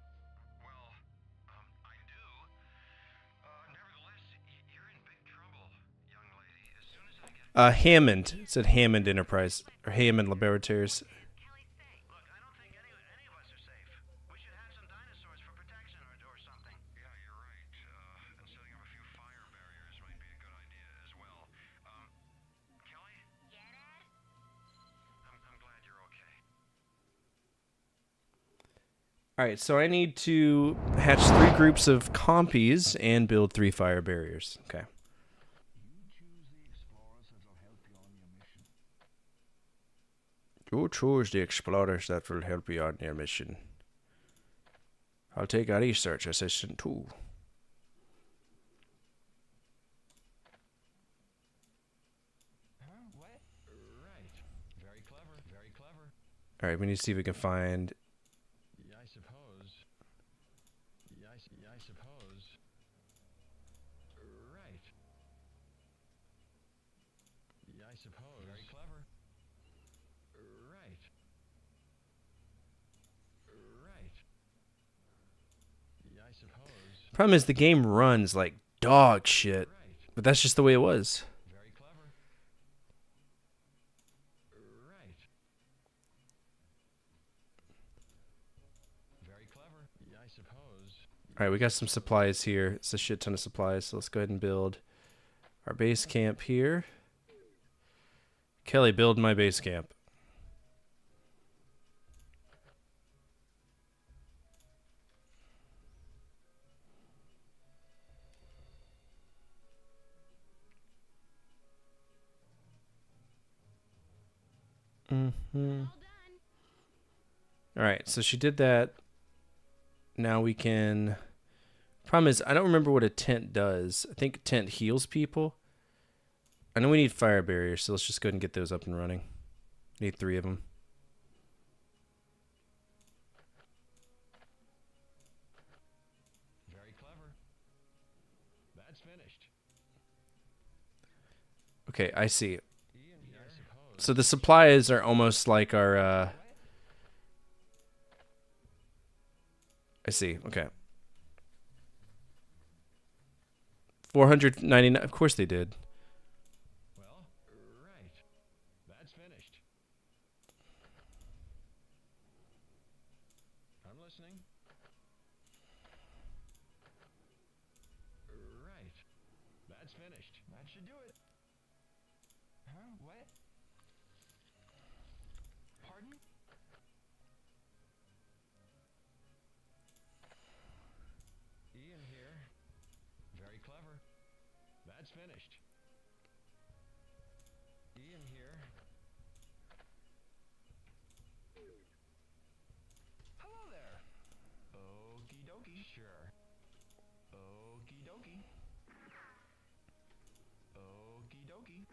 Well, I do. Nevertheless, you're in big trouble, young lady. As soon as I get... Hammond. It said Hammond Enterprise. Or Hammond Laboratories. Look, I don't think any of us are safe. We should have some dinosaurs for protection or something. Yeah, you're right. And setting up a few fire barriers might be a good idea as well. Kelly? Yeah, Dad? I'm glad you're okay. Alright, so I need to hatch 3 groups of compies and build 3 fire barriers. Okay. You choose the explorers that will help you on your mission. I'll take a research assistant too. What? Right. Very clever. Very clever. Alright, we need to see if we can find... Yeah, I suppose. Yeah, I suppose. Right. Yeah, I suppose. Very clever. Right. Right. Yeah, I suppose. Problem is the game runs like dog shit. But that's just the way it was. Very clever. Right. Very clever. Yeah, I suppose. Alright, we got some supplies here. It's a shit ton of supplies, so let's go ahead and build our base camp here. Kelly, build my base camp. Alright, so she did that. Now we can... Problem is, I don't remember what a tent does. I think a tent heals people. I know we need fire barriers, so let's just go ahead and get those up and running. Need 3 of them. Very clever. That's finished. Okay, I see. So the supplies are almost like our... I see, okay. 499, of course they did. Well, right. That's finished. That's finished. That should do it. Huh? What? Pardon? Ian here. Very clever. That's finished. Ian here. Hello there. Okie dokie. Sure. Okie dokie. Okie dokie.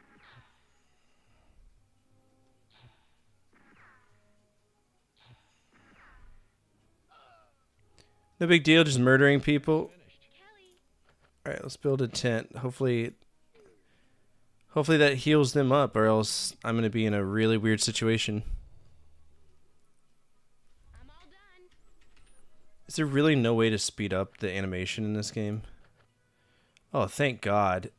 No big deal, just murdering people. Alright, let's build a tent. Hopefully that heals them up, or else I'm going to be in a really weird situation. Is there really no way to speed up the animation in this game? Oh, thank God.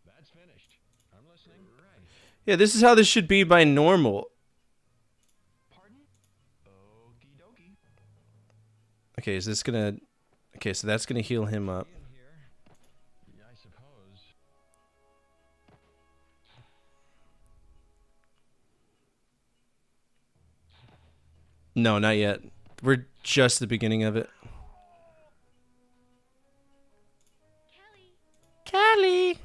That's finished. I'm listening. Right. Yeah, this is how this should be by normal. Pardon? Okie dokie. Okay, is this gonna... Okay, so that's gonna heal him up. Ian here. Yeah, I suppose. No, not yet. We're just the beginning of it. Callie!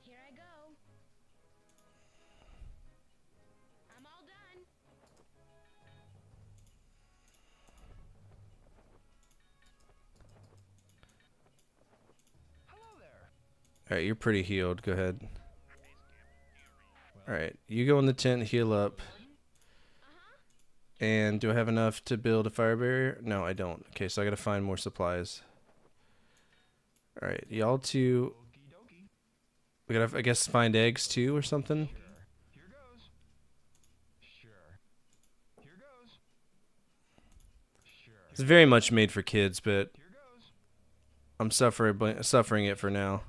Here I go. I'm all done. Hello there. Alright, you're pretty healed. Go ahead. Alright, you go in the tent, heal up. And do I have enough to build a fire barrier? No, I don't. Okay, so I gotta find more supplies. Alright, y'all two... We gotta, I guess, find eggs too or something? Here goes. Sure. Here goes. Sure. It's very much made for kids, but... I'm suffering it for now.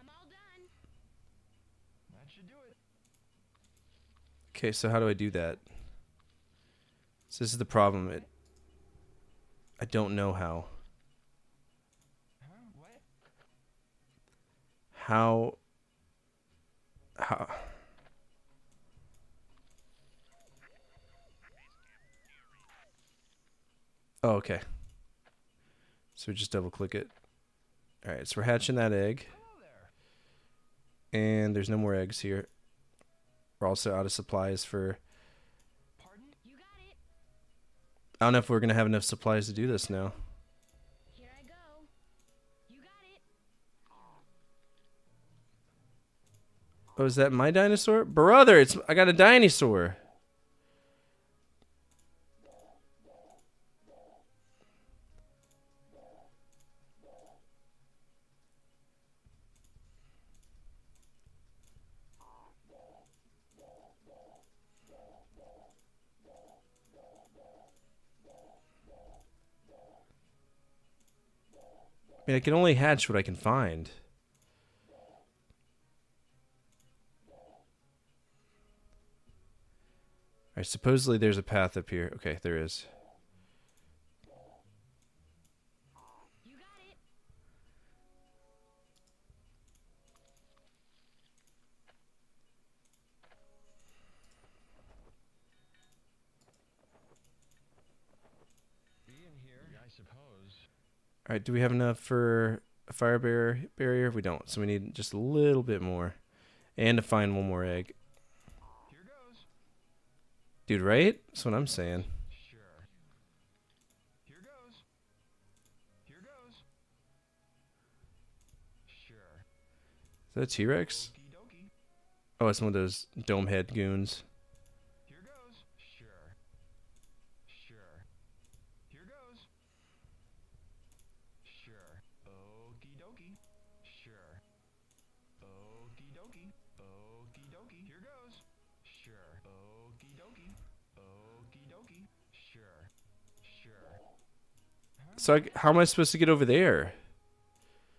I'm all done. That should do it. Okay, so how do I do that? So this is the problem. I don't know how. Huh? What? How... Oh, okay. So we just double click it. Alright, so we're hatching that egg. And there's no more eggs here. We're also out of supplies for... Pardon? You got it. I don't know if we're going to have enough supplies to do this now. Here I go. You got it. Oh, is that my dinosaur? Brother, I got a dinosaur. I mean, I can only hatch what I can find. Alright, supposedly there's a path up here. Okay, there is. You got it. Ian here. Yeah, I suppose. Alright, do we have enough for a fire barrier? We don't, so we need just a little bit more. And to find one more egg. Here goes. Dude, right? That's what I'm saying. Sure. Here goes. Here goes. Sure. Is that a T-Rex? Okie dokie. Oh, it's one of those dome head goons. Here goes. Sure. Sure. Here goes. Sure. Okie dokie. Sure. Okie dokie. Okie dokie. Here goes. Sure. Okie dokie. Okie dokie. Sure. Sure. Huh? So how am I supposed to get over there?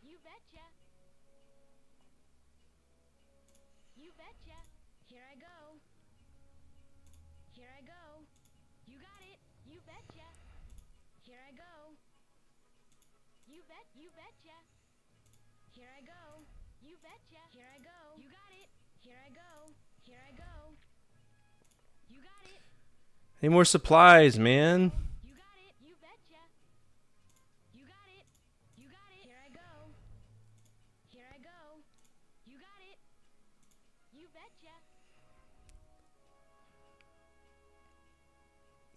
You betcha. You betcha. Here I go. Here I go. You betcha. Here I go. You betcha. Here I go. You betcha. Here I go. You got it. Here I go. Here I go. You got it. Any more supplies, man? You got it. You betcha. You got it. You got it. Here I go. Here I go. You got it. You betcha.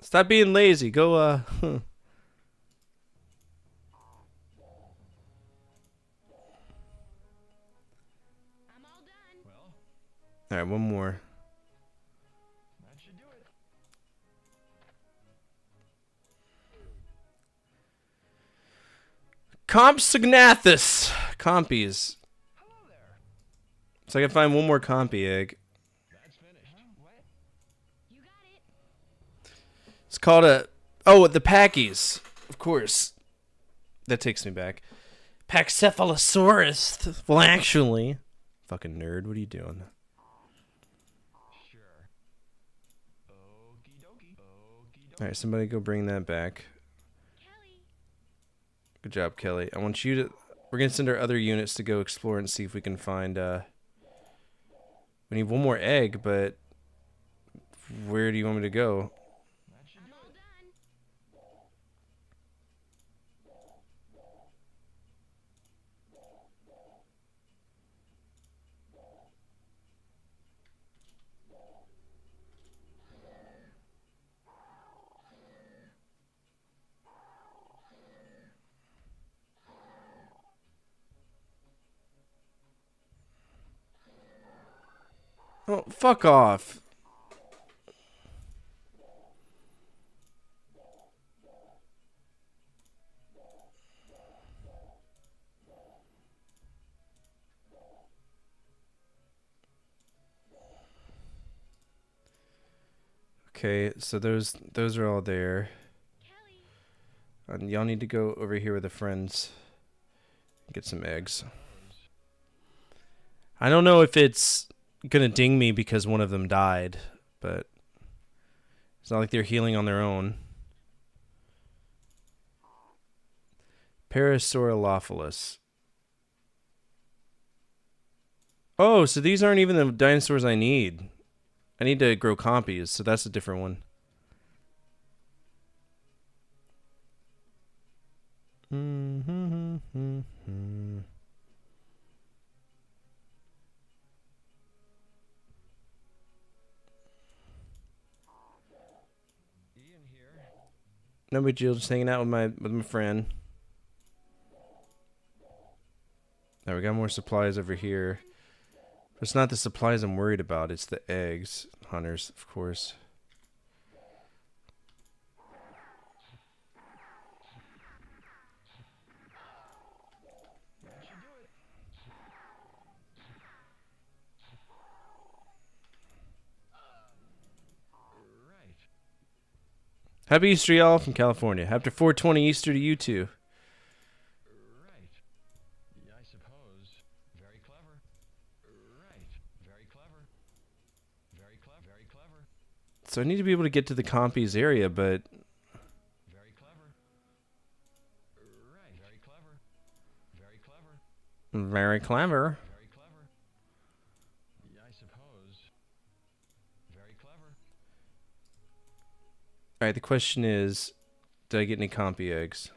Stop being lazy. Go, I'm all done. Well, All right, one more. that should do it. Compsognathus. Compies. Hello there. So I can find one more compy egg. That's finished. What? You got it. It's called a... Oh, the Packies. Of course. That takes me back. Pachycephalosaurus. Well, actually... Fucking nerd, what are you doing? Sure. Okie dokie. Okie dokie. Alright, somebody go bring that back. Kelly. Good job, Kelly. I want you to... We're going to send our other units to go explore and see if we can find... We need one more egg, but... Where do you want me to go? That should I'm do all it. done. Oh, fuck off. Okay, so those are all there. Kelly. And y'all need to go over here with the friends. Get some eggs. I don't know if it's gonna ding me because one of them died, but it's not like they're healing on their own. Parasaurolophilus. Oh, so these aren't even the dinosaurs I need. I need to grow compies, so that's a different one. Ian here. No big deal, just hanging out with my friend. Now we got more supplies over here. But it's not the supplies I'm worried about, it's the eggs. Hunters, of course. That should do it. Right. Happy Easter, y'all, from California. After 420 Easter to you too. Right. Yeah, I suppose. Very clever. Right. Very clever. Very clever. Very clever. So I need to be able to get to the compies area, but Very clever. Right. Very clever. Very clever. very clever. Very clever. Yeah, I suppose. Very clever. Alright, the question is, did I get any compy eggs?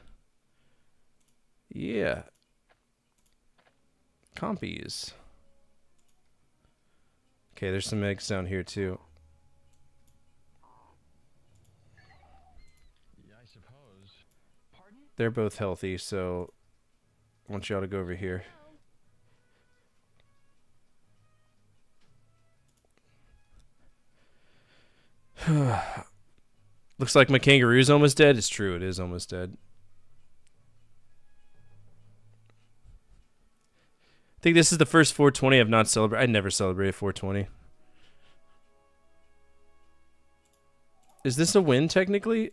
Yeah. Compies. Okay, there's some eggs down here too. Yeah, I suppose. Pardon? They're both healthy, so I want y'all to go over here. Looks like my kangaroo's almost dead. It's true, it is almost dead. I think this is the first 420 I've not celebrated. I never celebrated 420. Is this a win, technically?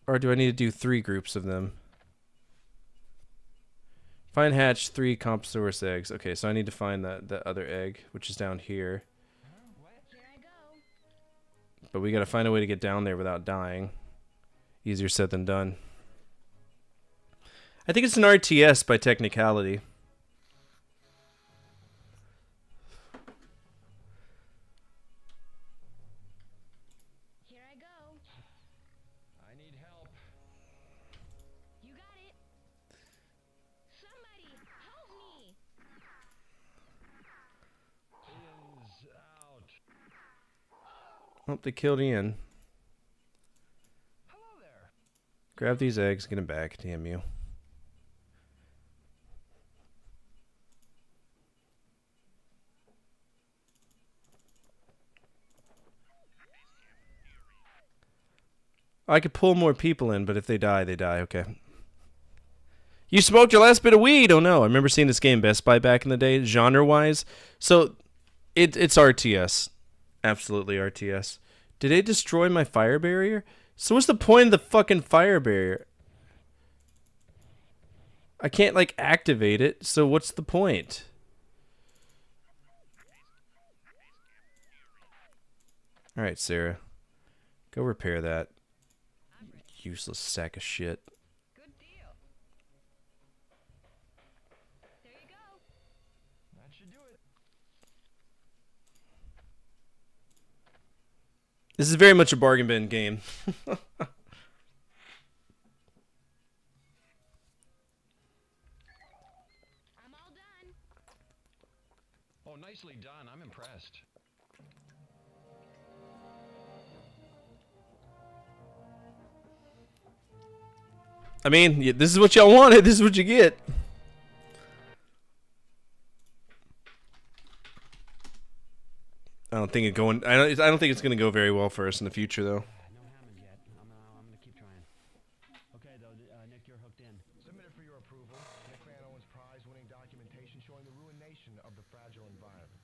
Or do I need to do 3 groups of them? Find hatch 3 Compsosaurus eggs. Okay, so I need to find that other egg, which is down here. Here I go. But we gotta find a way to get down there without dying. Easier said than done. I think it's an RTS by technicality. Here I go. I need help. You got it. Somebody help me. Ian's out. Oh, they killed Ian. Hello there. Grab these eggs, get him back, damn you. I could pull more people in, but if they die, they die. Okay. You smoked your last bit of weed. Oh no! I remember seeing this game Best Buy back in the day, genre-wise. So, it's RTS, absolutely RTS. Did it destroy my fire barrier? So what's the point of the fucking fire barrier? I can't like activate it. So what's the point? All right, Sarah, go repair that. Useless sack of shit. Good deal. There you go. That should do it. This is very much a bargain bin game. I'm all done. Oh, nicely done. I'm impressed. I mean, this is what y'all wanted. This is what you get. I don't think I don't think it's going to go very well for us in the future, though. No hammers yet. I'm gonna keep trying. Okay, though, Nick, you're hooked in. Submitted for your approval. Nick Van Owen's prize-winning documentation showing the ruination of the fragile environment.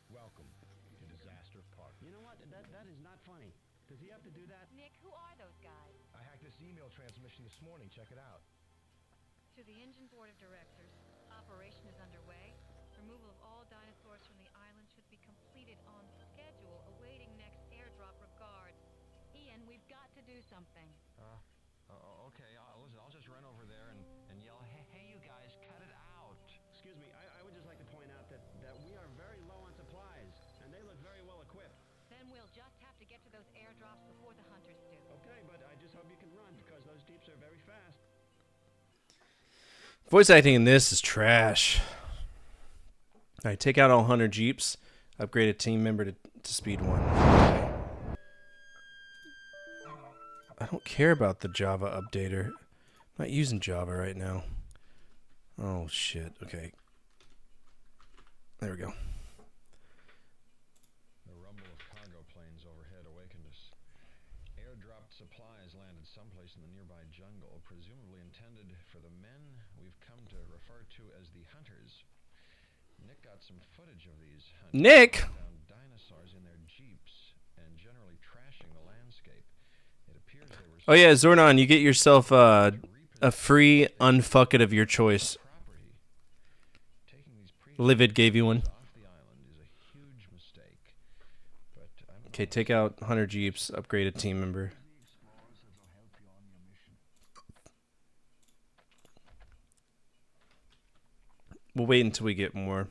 Welcome to Disaster Park. You know what? That is not funny. Does he have to do that? Nick, who are those guys? I hacked this email transmission this morning. Check it out. To the engine board of directors, operation is underway. Removal of all dinosaurs from the island should be completed on schedule, awaiting next airdrop. Regards. Ian, we've got to do something. Okay. Listen, I'll just run over there and yell, hey, you guys, cut it out. Excuse me, I would just like to point out that we are very low on supplies, and they look very well equipped. Then we'll just have to get to those airdrops before the hunters do. Okay, but I just hope you can run, because those jeeps are very fast. Voice acting in this is trash. All right, take out all 100 Jeeps. Upgrade a team member to speed 1. Okay. I don't care about the Java updater. I'm not using Java right now. Oh, shit. Okay. There we go. The rumble of cargo planes overhead awakened us. Airdropped supplies landed someplace in the nearby jungle, presumably intended for the men we've come to refer to as the hunters. Nick got some footage of these hunters. Nick! Found dinosaurs in their jeeps and generally trashing the landscape. It appears they were... Oh, yeah, Zornon, you get yourself a free unfuck it of your choice. Livid gave you one. Okay, take out 100 Jeeps, upgrade a team member. We'll wait until we get more.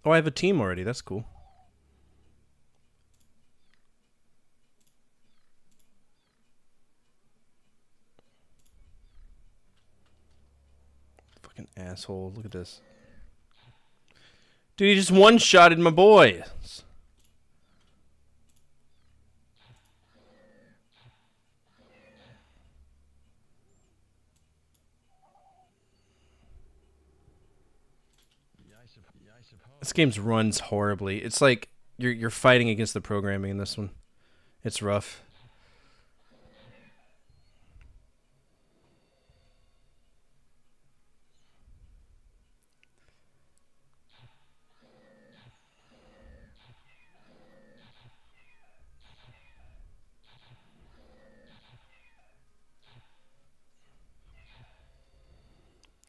Oh, I have a team already. That's cool. Fucking asshole. Look at this. Dude, he just one-shotted my boy. This game runs horribly. It's like you're fighting against the programming in this one. It's rough.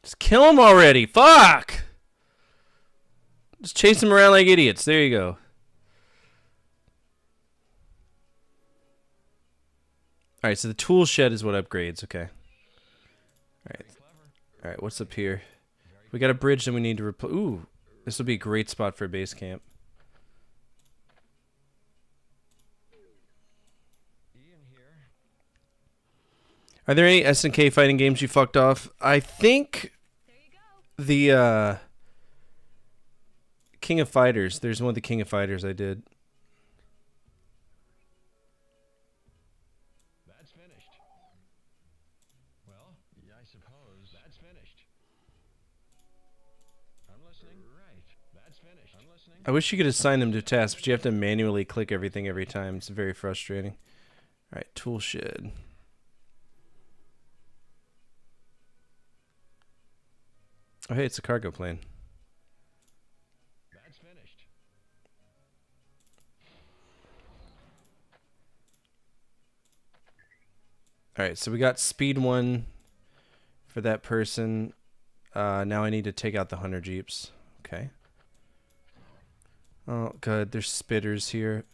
Just kill him already. Fuck! Just chase them around like idiots. There you go. Alright, so the tool shed is what upgrades, okay. Alright, what's up here? We got a bridge that we need to replace. Ooh, this will be a great spot for a base camp. Are there any SNK fighting games you fucked off? I think the King of Fighters. There's one of the King of Fighters I did. That's finished. Well, yeah, I suppose that's finished. I'm listening. Right. That's finished. I'm listening. I wish you could assign them to tasks, but you have to manually click everything every time. It's very frustrating. All right, tool shed. Oh, hey, it's a cargo plane. That's finished. All right, so we got speed 1 for that person. Now I need to take out the hunter jeeps. Okay. Oh, good. There's spitters here.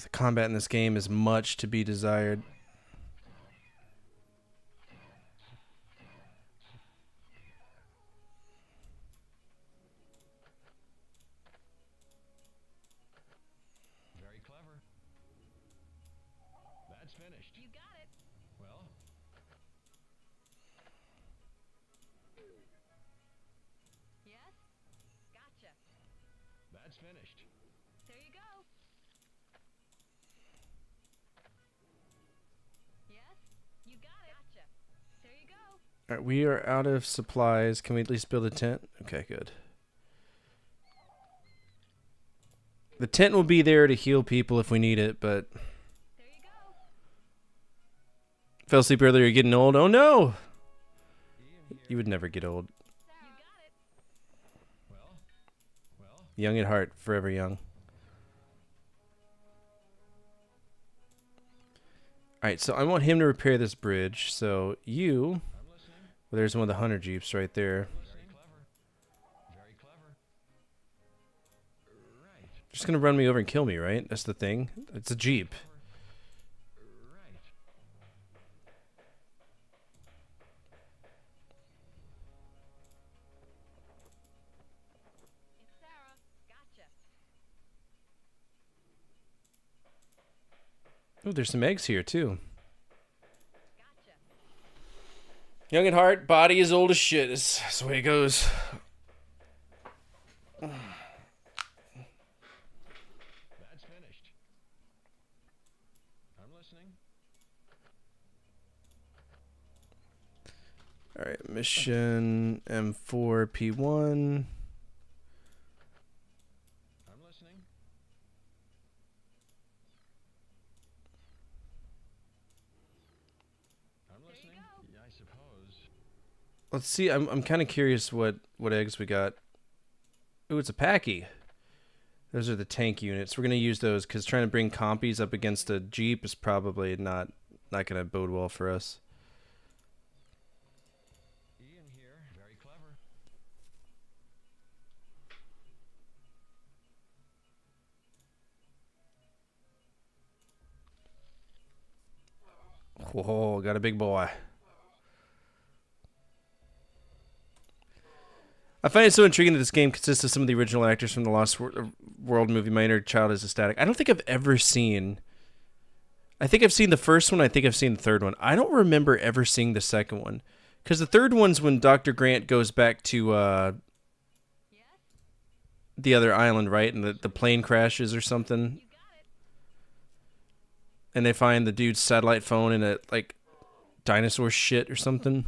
The combat in this game is much to be desired. Very clever. That's finished. You got it. Well. Yes? Gotcha. That's finished. There you go. Yes? You got it. Gotcha. There you go. All right, we are out of supplies. Can we at least build a tent? Okay, good. The tent will be there to heal people if we need it, but... There you go. Fell asleep earlier, you're getting old. Oh no! You would never get old. You got it. Well. Young at heart, forever young. Alright, so I want him to repair this bridge. So you... Well, there's one of the hunter jeeps right there. Very clever. Right. Just gonna run me over and kill me, right? That's the thing. It's a jeep. Right. It's Sarah. Gotcha. Oh, there's some eggs here too. Gotcha. Young at heart, body is old as shit. That's the way it goes. That's finished. I'm listening. Alright, mission M4 P1. I'm listening. I'm listening. Yeah, I suppose. Let's see. I'm kind of curious what eggs we got. Ooh, it's a packy. Those are the tank units. We're gonna use those because trying to bring compies up against a jeep is probably not gonna bode well for us. Ian here. Very clever. Whoa, got a big boy. I find it so intriguing that this game consists of some of the original actors from the Lost World movie. My inner child is ecstatic. I don't think I've ever seen... I think I've seen the first one. I think I've seen the third one. I don't remember ever seeing the second one. Because the third one's when Dr. Grant goes back to the other island, right? And the plane crashes or something. And they find the dude's satellite phone in a, like, dinosaur shit or something.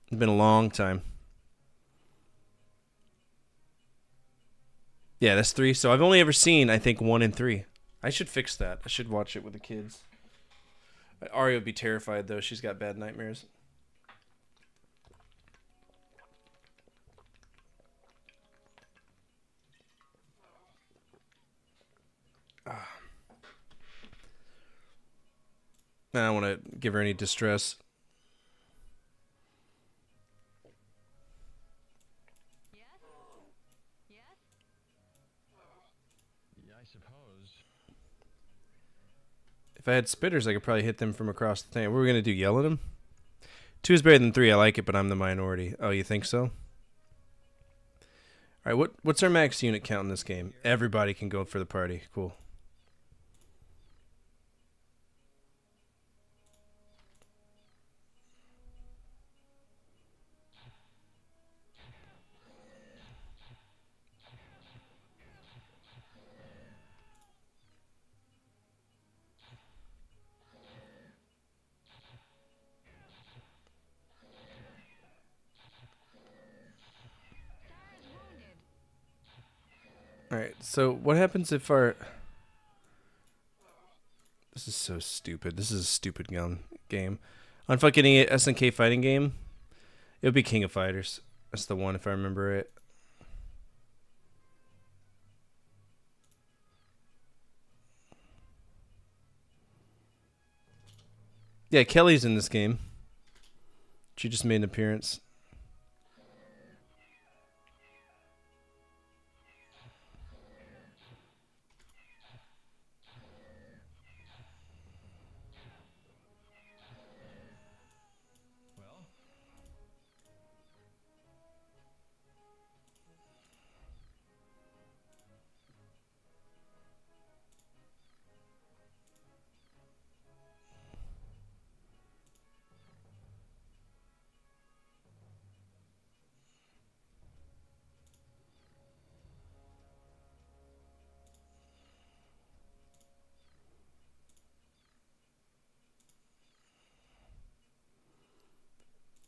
It's been a long time. Yeah, that's 3. So I've only ever seen, I think, 1 and 3. I should fix that. I should watch it with the kids. Ari would be terrified, though. She's got bad nightmares. I don't want to give her any distress. Yeah, I suppose. If I had spitters, I could probably hit them from across the thing. What are we going to do, yell at them? 2 is better than 3. I like it, but I'm the minority. Oh, you think so? All right, what's our max unit count in this game? Everybody can go for the party. Cool. All right, so what happens if our... This is so stupid. This is a stupid game. On fucking SNK fighting game, it would be King of Fighters. That's the one, if I remember it. Yeah, Kelly's in this game. She just made an appearance.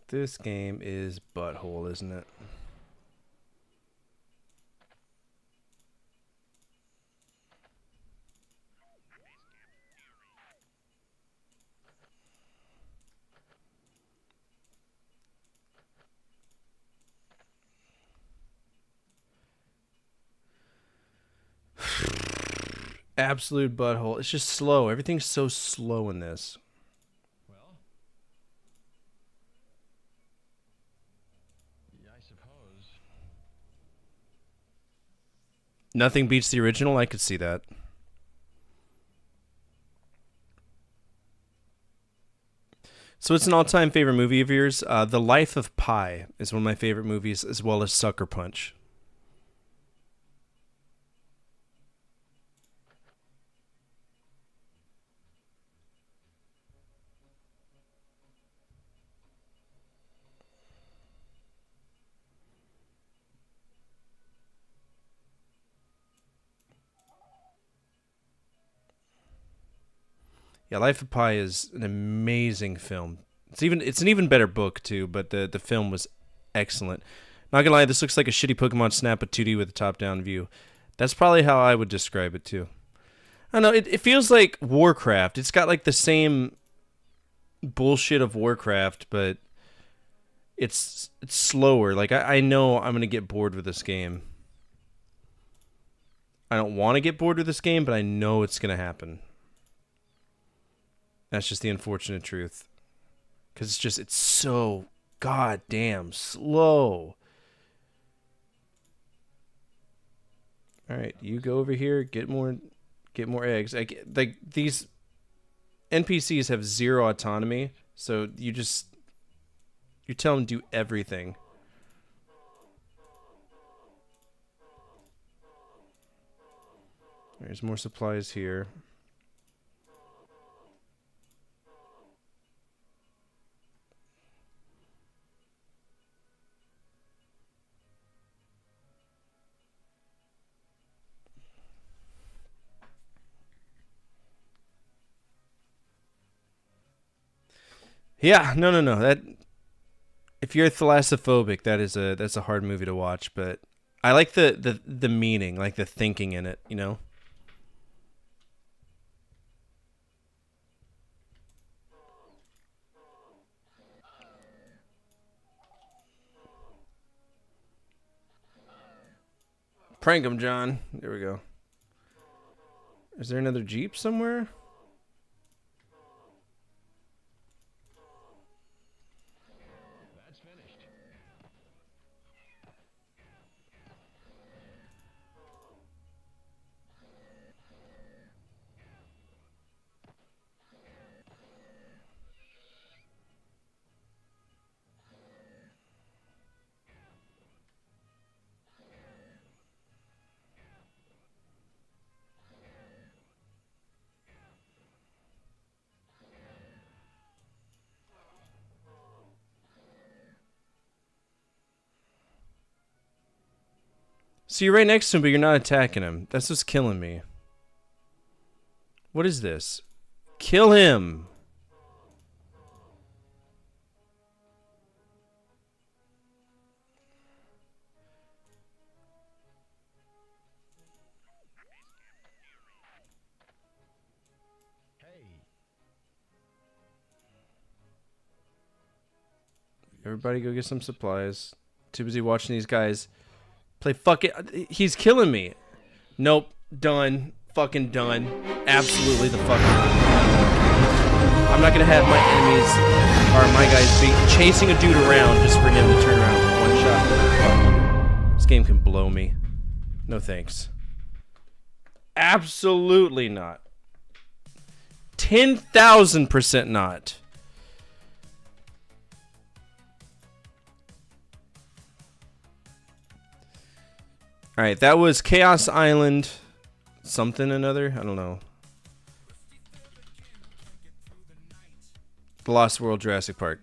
This game is butthole, isn't it? Absolute butthole. It's just slow. Everything's so slow in this. Well, yeah, I suppose. Nothing beats the original. I could see that. So it's an all-time favorite movie of yours. The Life of Pi is one of my favorite movies, as well as Sucker Punch. Yeah, Life of Pi is an amazing film. It's an even better book too, but the film was excellent. Not gonna lie, this looks like a shitty Pokemon Snap, but 2D with a top-down view. That's probably how I would describe it too. I don't know. It feels like Warcraft. It's got like the same bullshit of Warcraft, but it's slower. Like I know I'm gonna get bored with this game. I don't want to get bored with this game, but I know it's gonna happen. That's just the unfortunate truth. Because it's so goddamn slow. Alright, you go over here, get more eggs. Like these NPCs have zero autonomy, so you tell them to do everything. There's more supplies here. Yeah, no. That if you're thalassophobic, that's a hard movie to watch. But I like the meaning, like the thinking in it. You know. Prank him, John. There we go. Is there another Jeep somewhere? So you're right next to him, but you're not attacking him. That's what's killing me. What is this? Kill him! Everybody go get some supplies. Too busy watching these guys play fucking... He's killing me. Nope. Done. Fucking done. Absolutely the fucking done. I'm not gonna have my enemies or my guys be chasing a dude around just for him to turn around with one shot. Fuck you. This game can blow me. No thanks. Absolutely not. 10,000% not. Alright, that was Chaos Island something another. I don't know. The Lost World Jurassic Park.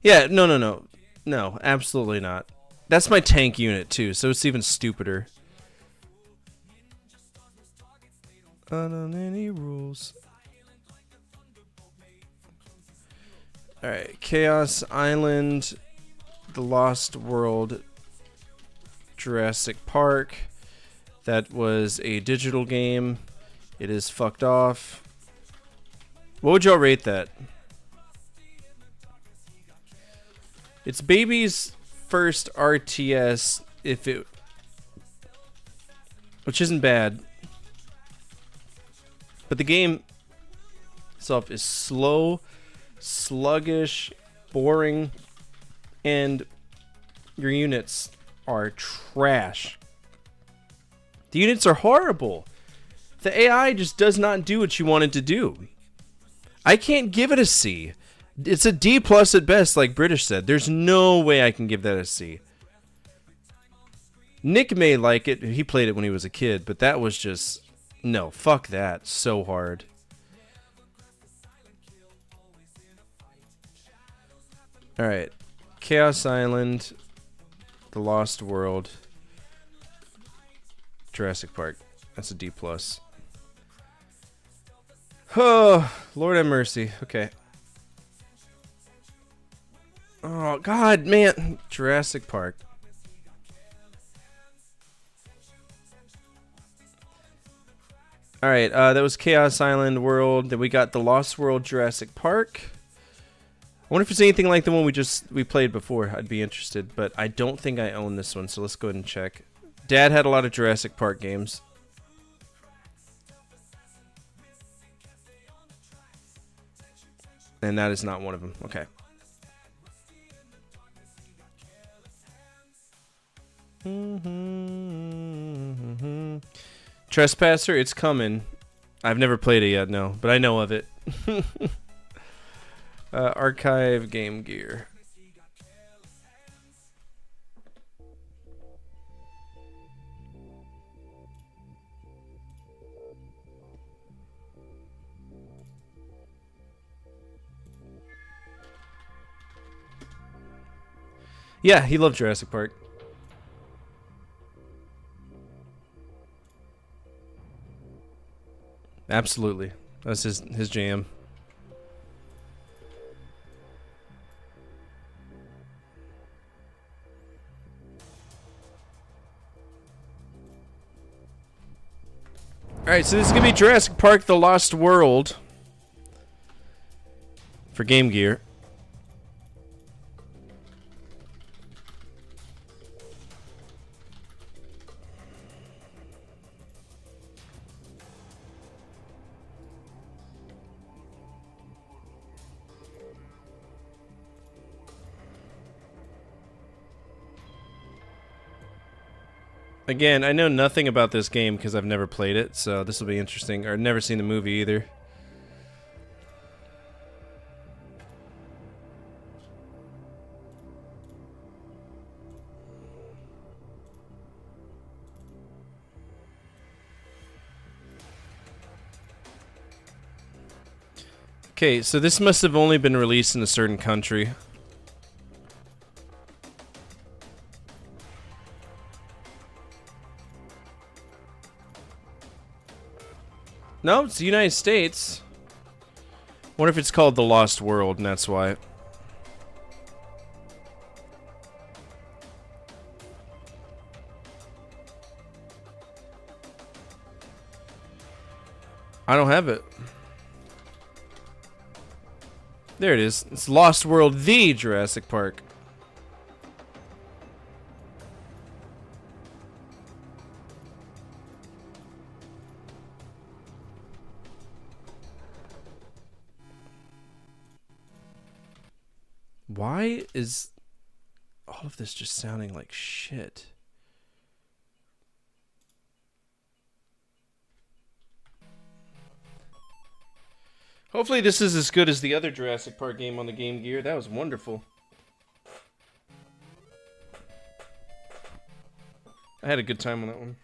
Yeah, no. No, absolutely not. That's my tank unit too, so it's even stupider. Not on any rules. Alright, Chaos Island, The Lost World, Jurassic Park. That was a digital game. It is fucked off. What would y'all rate that? It's baby's first RTS, which isn't bad. But the game itself is slow, sluggish, boring, and your units are trash. The units are horrible. The AI just does not do what you want it to do. I can't give it a C. It's a D+ at best, like British said. There's no way I can give that a C. Nick may like it. He played it when he was a kid, but that was just... No, fuck that. So hard. Alright. Chaos Island. The Lost World. Jurassic Park. That's a D+. Oh, Lord have mercy. Okay. Oh, God, man. Jurassic Park. Alright, that was Chaos Island World. Then we got The Lost World Jurassic Park. I wonder if it's anything like the one we played before. I'd be interested, but I don't think I own this one, so let's go ahead and check. Dad had a lot of Jurassic Park games. And that is not one of them. Okay. Trespasser, it's coming. I've never played it yet, no, but I know of it. Archive Game Gear. Yeah, he loved Jurassic Park. Absolutely. That's his jam. Alright, so this is going to be Jurassic Park The Lost World for Game Gear. Again, I know nothing about this game because I've never played it, so this will be interesting. Or never seen the movie either. Okay, so this must have only been released in a certain country. No, it's the United States. Wonder if it's called The Lost World, and that's why. I don't have it. There it is. It's Lost World, the Jurassic Park. Why is all of this just sounding like shit? Hopefully this is as good as the other Jurassic Park game on the Game Gear. That was wonderful. I had a good time on that one.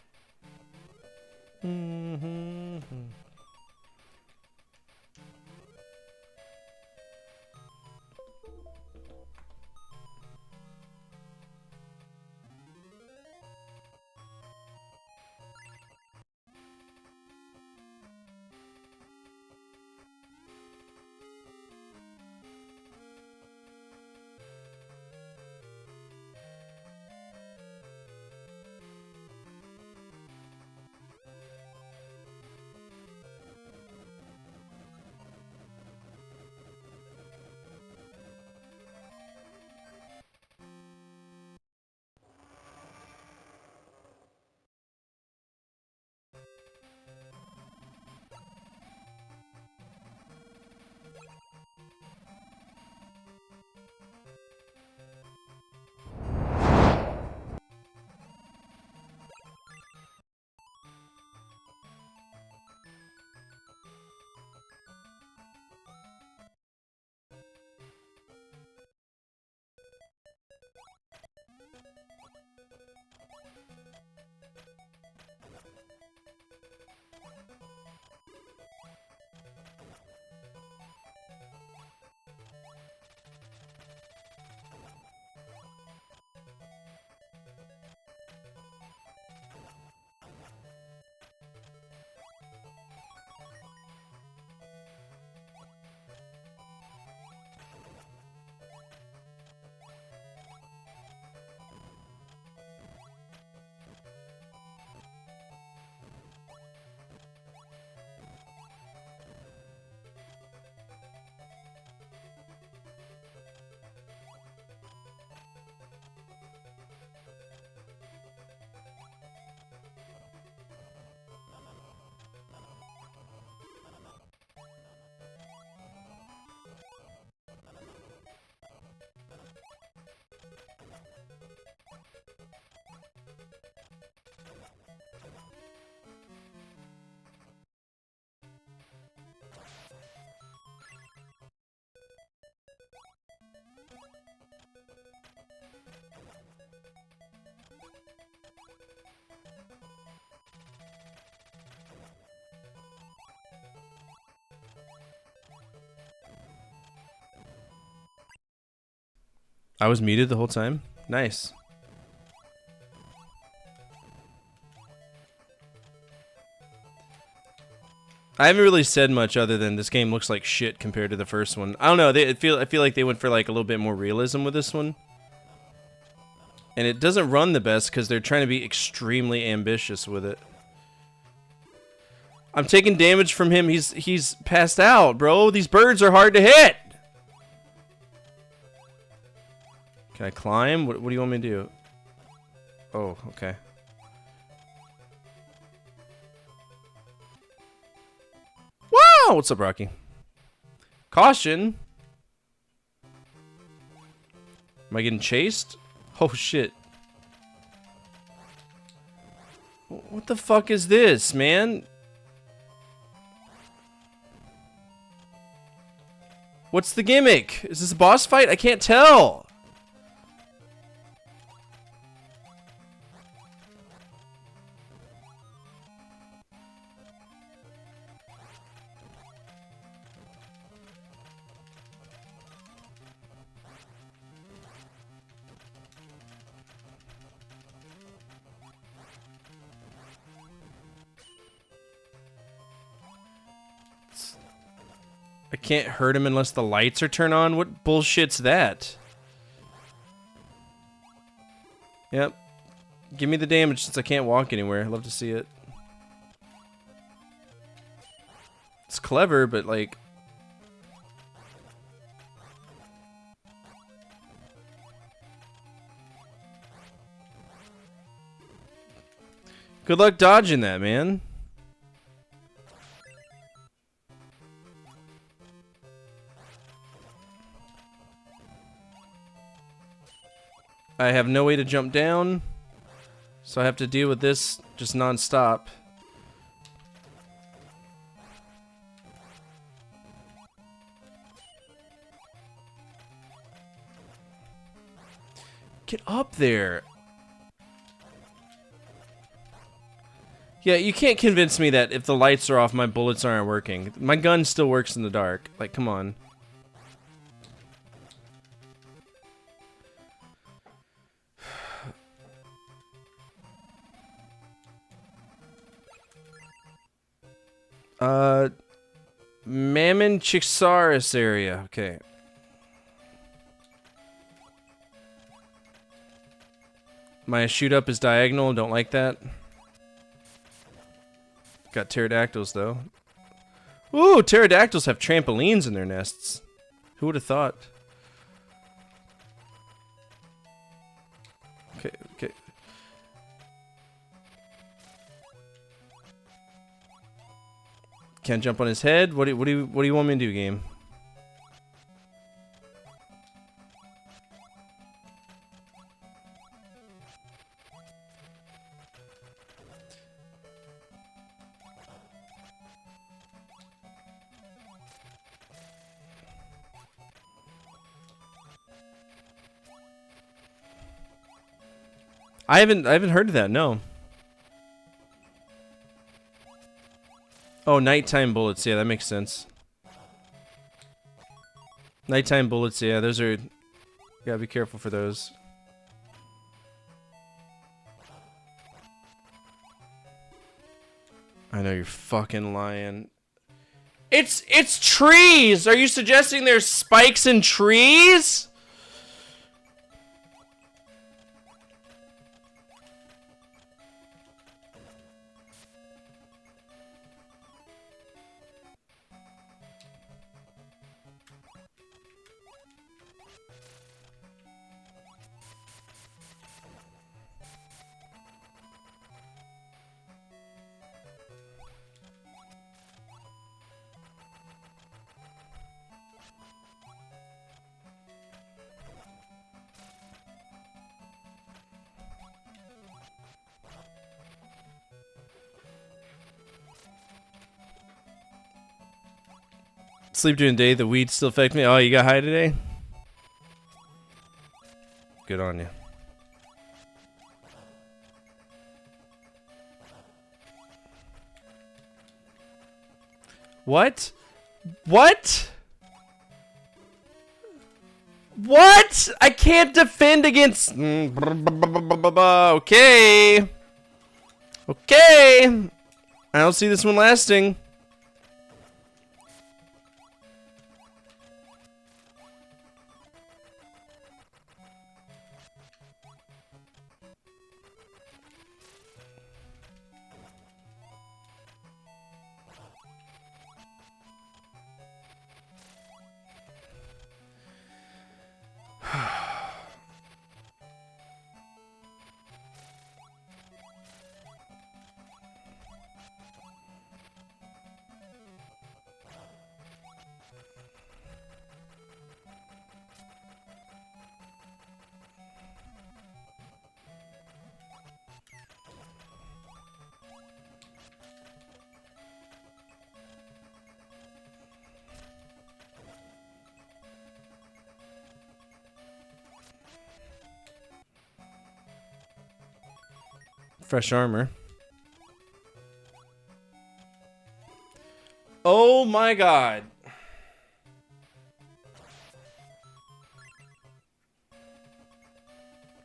I was muted the whole time? Nice. I haven't really said much other than this game looks like shit compared to the first one. I don't know. I feel like they went for like a little bit more realism with this one. And it doesn't run the best because they're trying to be extremely ambitious with it. I'm taking damage from him. He's passed out, bro. These birds are hard to hit. Can I climb? What do you want me to do? Oh, okay. Wow! What's up, Rocky? Caution! Am I getting chased? Oh, shit. What the fuck is this, man? What's the gimmick? Is this a boss fight? I can't tell. I can't hurt him unless the lights are turned on. What bullshit's that? Yep. Give me the damage since I can't walk anywhere. I'd love to see it. It's clever, but like... Good luck dodging that, man. I have no way to jump down, so I have to deal with this just non-stop. Get up there. Yeah, you can't convince me that if the lights are off, my bullets aren't working. My gun still works in the dark. Like, come on. Mammon Chixaris area. Okay. My shoot up is diagonal. Don't like that. Got pterodactyls though. Ooh, pterodactyls have trampolines in their nests. Who would have thought? Okay, okay. Can't jump on his head. What do you want me to do, game? I haven't heard of that. No. Oh, nighttime bullets. Yeah, that makes sense. Nighttime bullets. Yeah, those are. Gotta be careful for those. I know you're fucking lying. It's trees. Are you suggesting there's spikes in trees? Sleep during the day, the weed still affect me. Oh, you got high today? Good on you. What? What? What? I can't defend against... Okay. Okay. I don't see this one lasting. Fresh armor. Oh my god.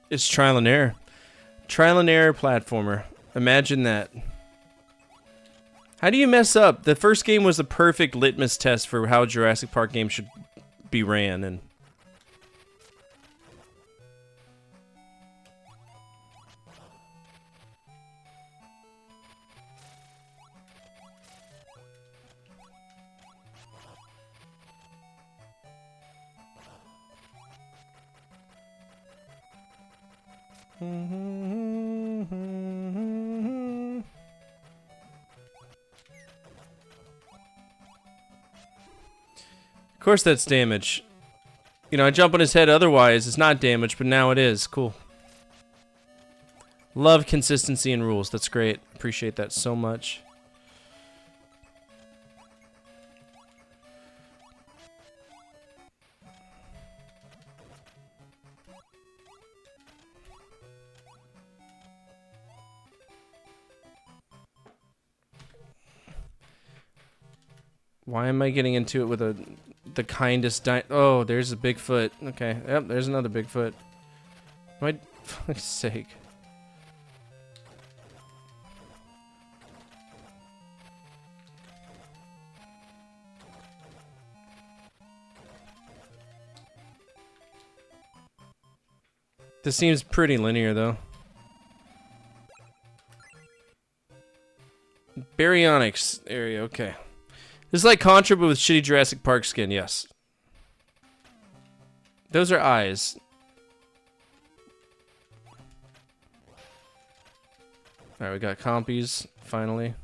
It's trial and error. Trial and error platformer. Imagine that. How do you mess up? The first game was a perfect litmus test for how Jurassic Park games should be ran, and of course that's damage. You know, I jump on his head otherwise, it's not damage, but now it is. Cool. Love consistency in rules. That's great. Appreciate that so much. Why am I getting into it with the kindest oh, there's a Bigfoot. Okay. Yep, there's another Bigfoot. For fuck's sake. This seems pretty linear, though. Baryonyx area, okay. This is like Contra, but with shitty Jurassic Park skin, yes. Those are eyes. Alright, we got compies, finally.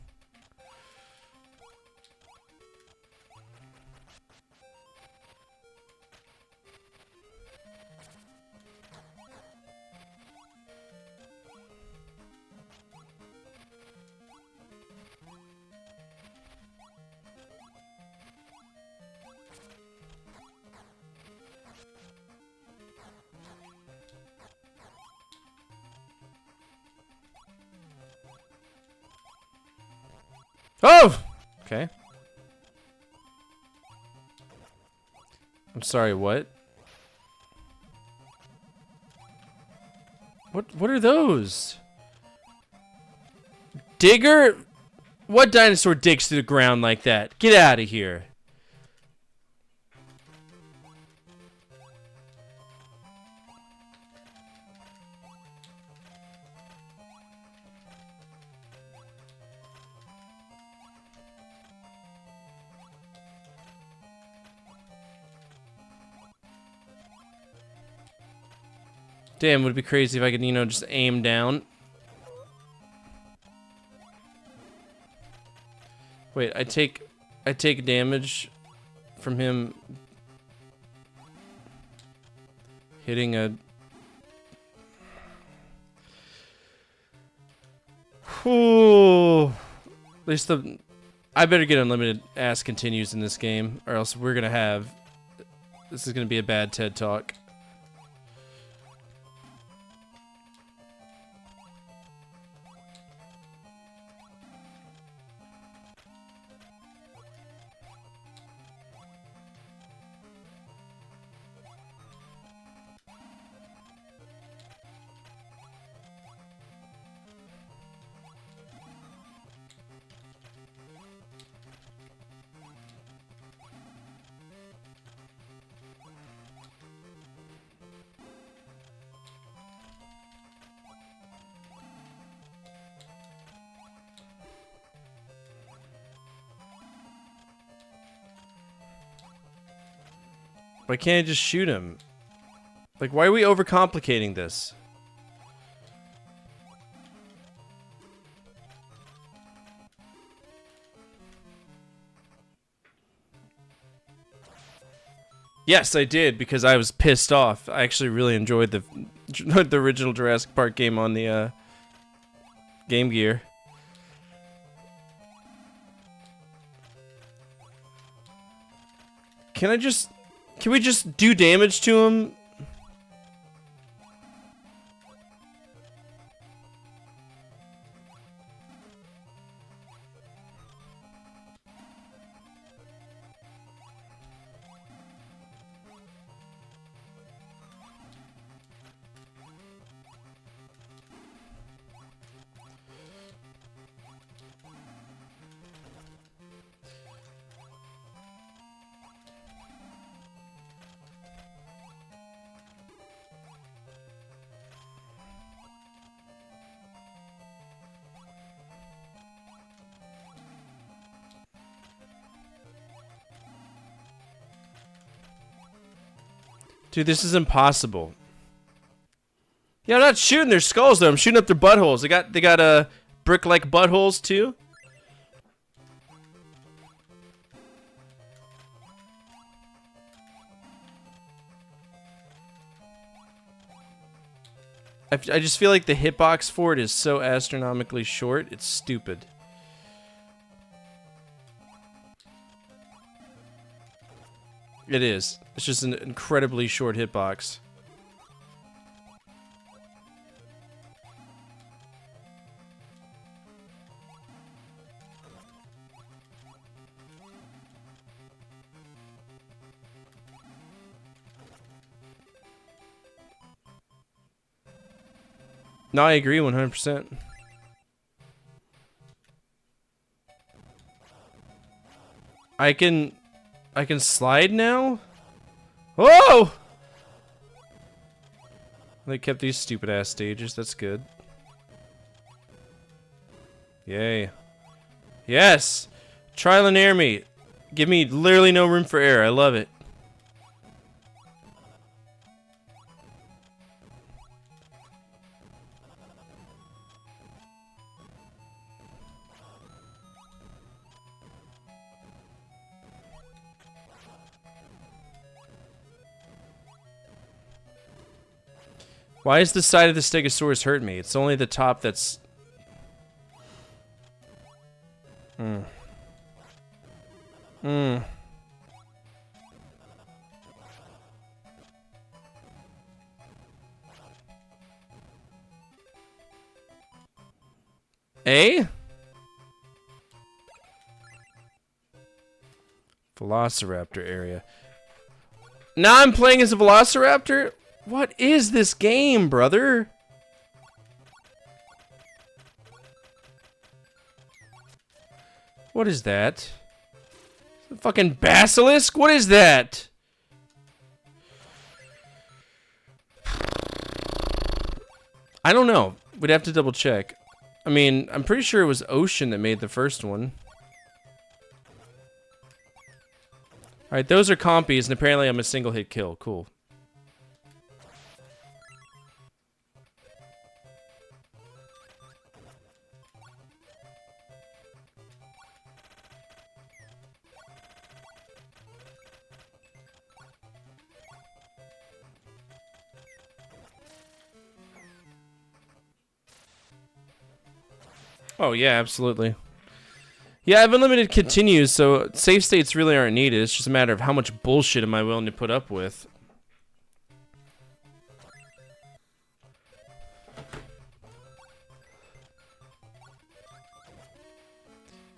Oh! Okay. I'm sorry, what? What are those? Digger? What dinosaur digs to the ground like that? Get out of here. Damn, would it be crazy if I could, you know, just aim down? Wait, I take damage from him hitting a... Ooh. At least the... I better get unlimited ass continues in this game, or else we're gonna have... This is gonna be a bad TED Talk. Why can't I just shoot him? Like, why are we overcomplicating this? Yes, I did, because I was pissed off. I actually really enjoyed the original Jurassic Park game on the Game Gear. Can we just do damage to him? Dude, this is impossible. Yeah, I'm not shooting their skulls though. I'm shooting up their buttholes. They got brick-like buttholes too. I just feel like the hitbox for it is so astronomically short. It's stupid. It is. It's just an incredibly short hitbox. No, I agree 100%. I can slide now? Whoa! They kept these stupid ass stages. That's good. Yay. Yes! Trial and error me. Give me literally no room for error. I love it. Why is the side of the Stegosaurus hurt me? It's only the top that's... A? Velociraptor area. Now I'm playing as a Velociraptor? What is this game, brother? What is that? A fucking basilisk? What is that? I don't know. We'd have to double check. I mean, I'm pretty sure it was Ocean that made the first one. Alright, those are compies, and apparently I'm a single hit kill. Cool. Oh, yeah, absolutely. Yeah, I have unlimited continues, so save states really aren't needed. It's just a matter of how much bullshit am I willing to put up with.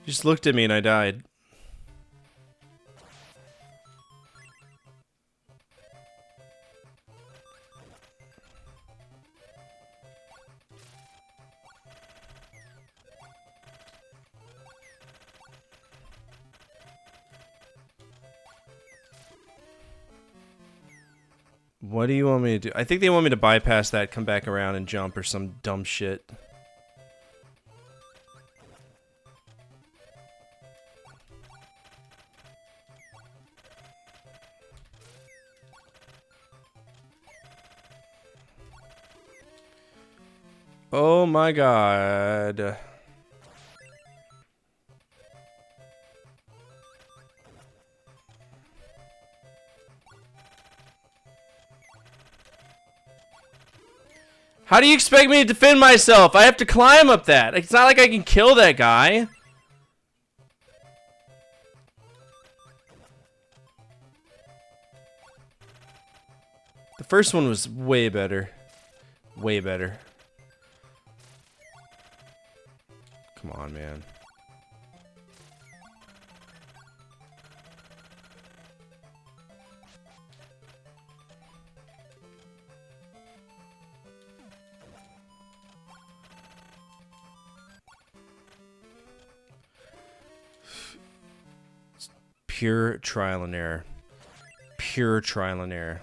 You just looked at me and I died. What do you want me to do? I think they want me to bypass that, come back around and jump or some dumb shit. Oh my god. How do you expect me to defend myself? I have to climb up that. It's not like I can kill that guy. The first one was way better. Way better. Come on, man. Pure trial and error. Pure trial and error.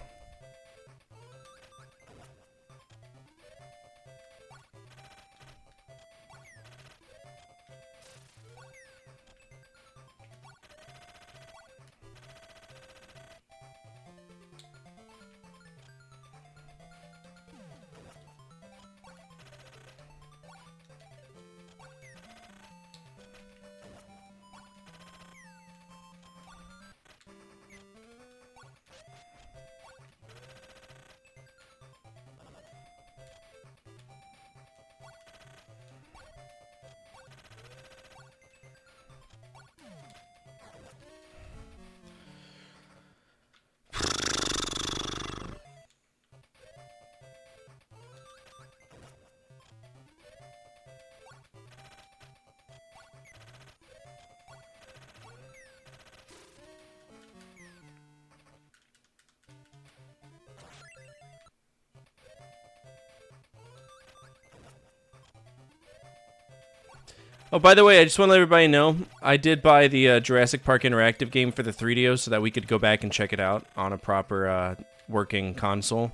Oh, by the way, I just want to let everybody know, I did buy the Jurassic Park Interactive game for the 3DO so that we could go back and check it out on a proper working console.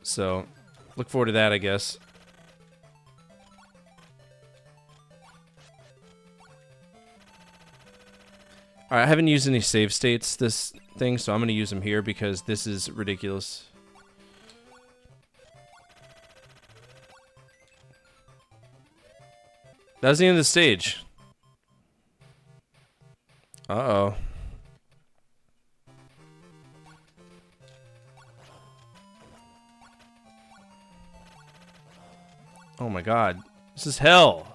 So, look forward to that, I guess. Alright, I haven't used any save states this thing, so I'm going to use them here because this is ridiculous. That was the end of the stage. Uh-oh. Oh my god. This is hell.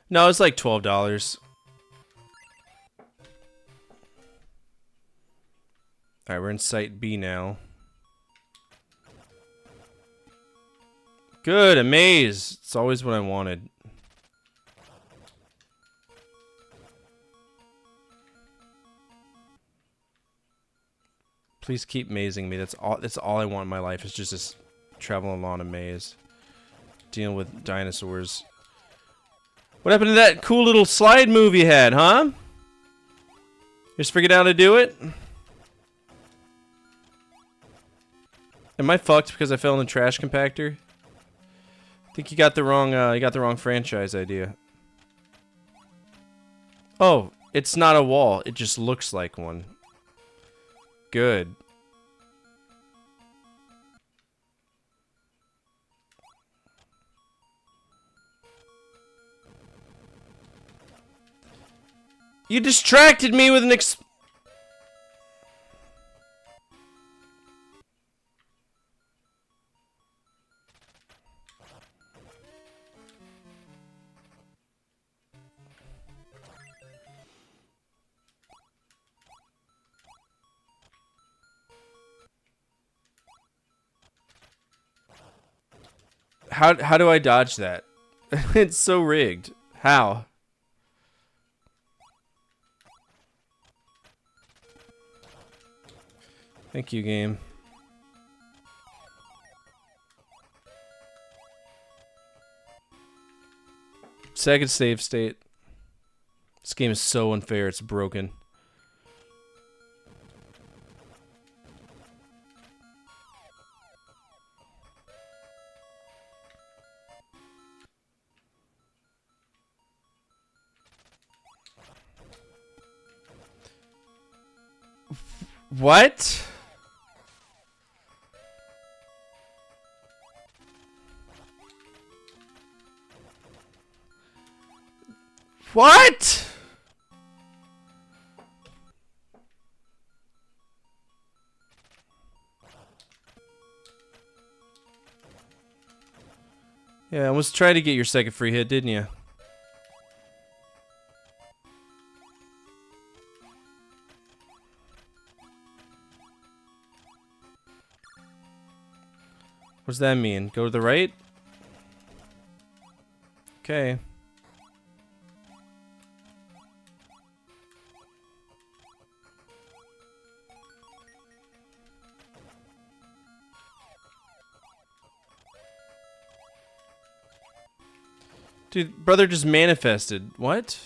No, it's like $12. Alright, we're in Site B now. Good, a maze. It's always what I wanted. Please keep mazing me. That's all I want in my life is just traveling along a maze. Dealing with dinosaurs. What happened to that cool little slide move you had, huh? Just figured out how to do it? Am I fucked because I fell in the trash compactor? I think you got the wrong franchise idea. Oh, it's not a wall. It just looks like one. Good. You distracted me with an How do I dodge that? It's so rigged. How? Thank you, game. Second save state. This game is so unfair, it's broken. What? What? Yeah, I almost tried to get your second free hit, didn't you? What does that mean? Go to the right? Okay. Dude, brother just manifested. What?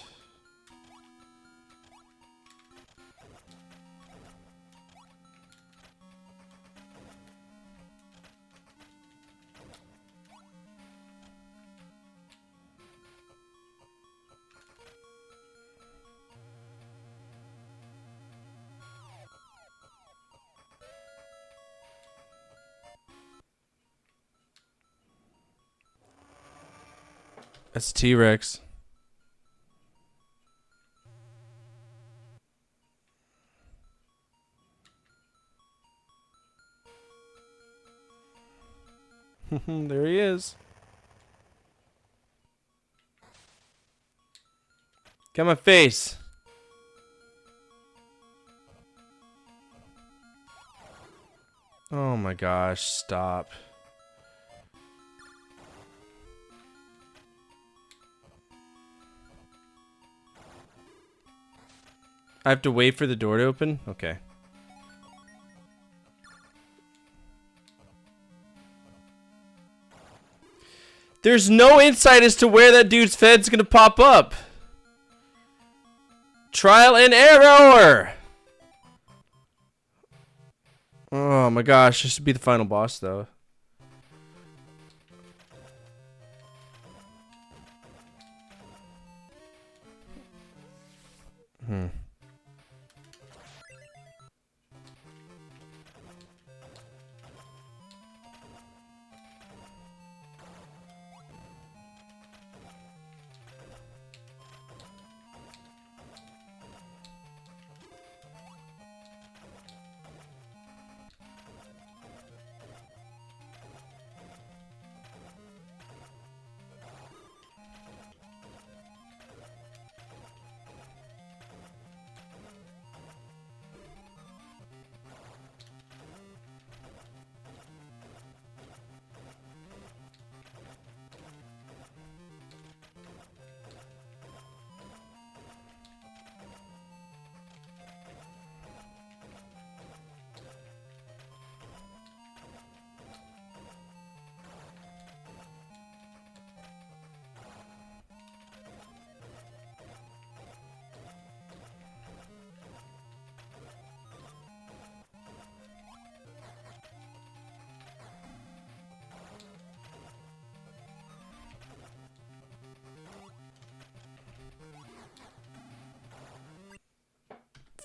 That's T-Rex. There he is. Got my face. Oh my gosh, stop. I have to wait for the door to open? Okay. There's no insight as to where that dude's fed's gonna pop up. Trial and error! Oh my gosh, this should be the final boss though.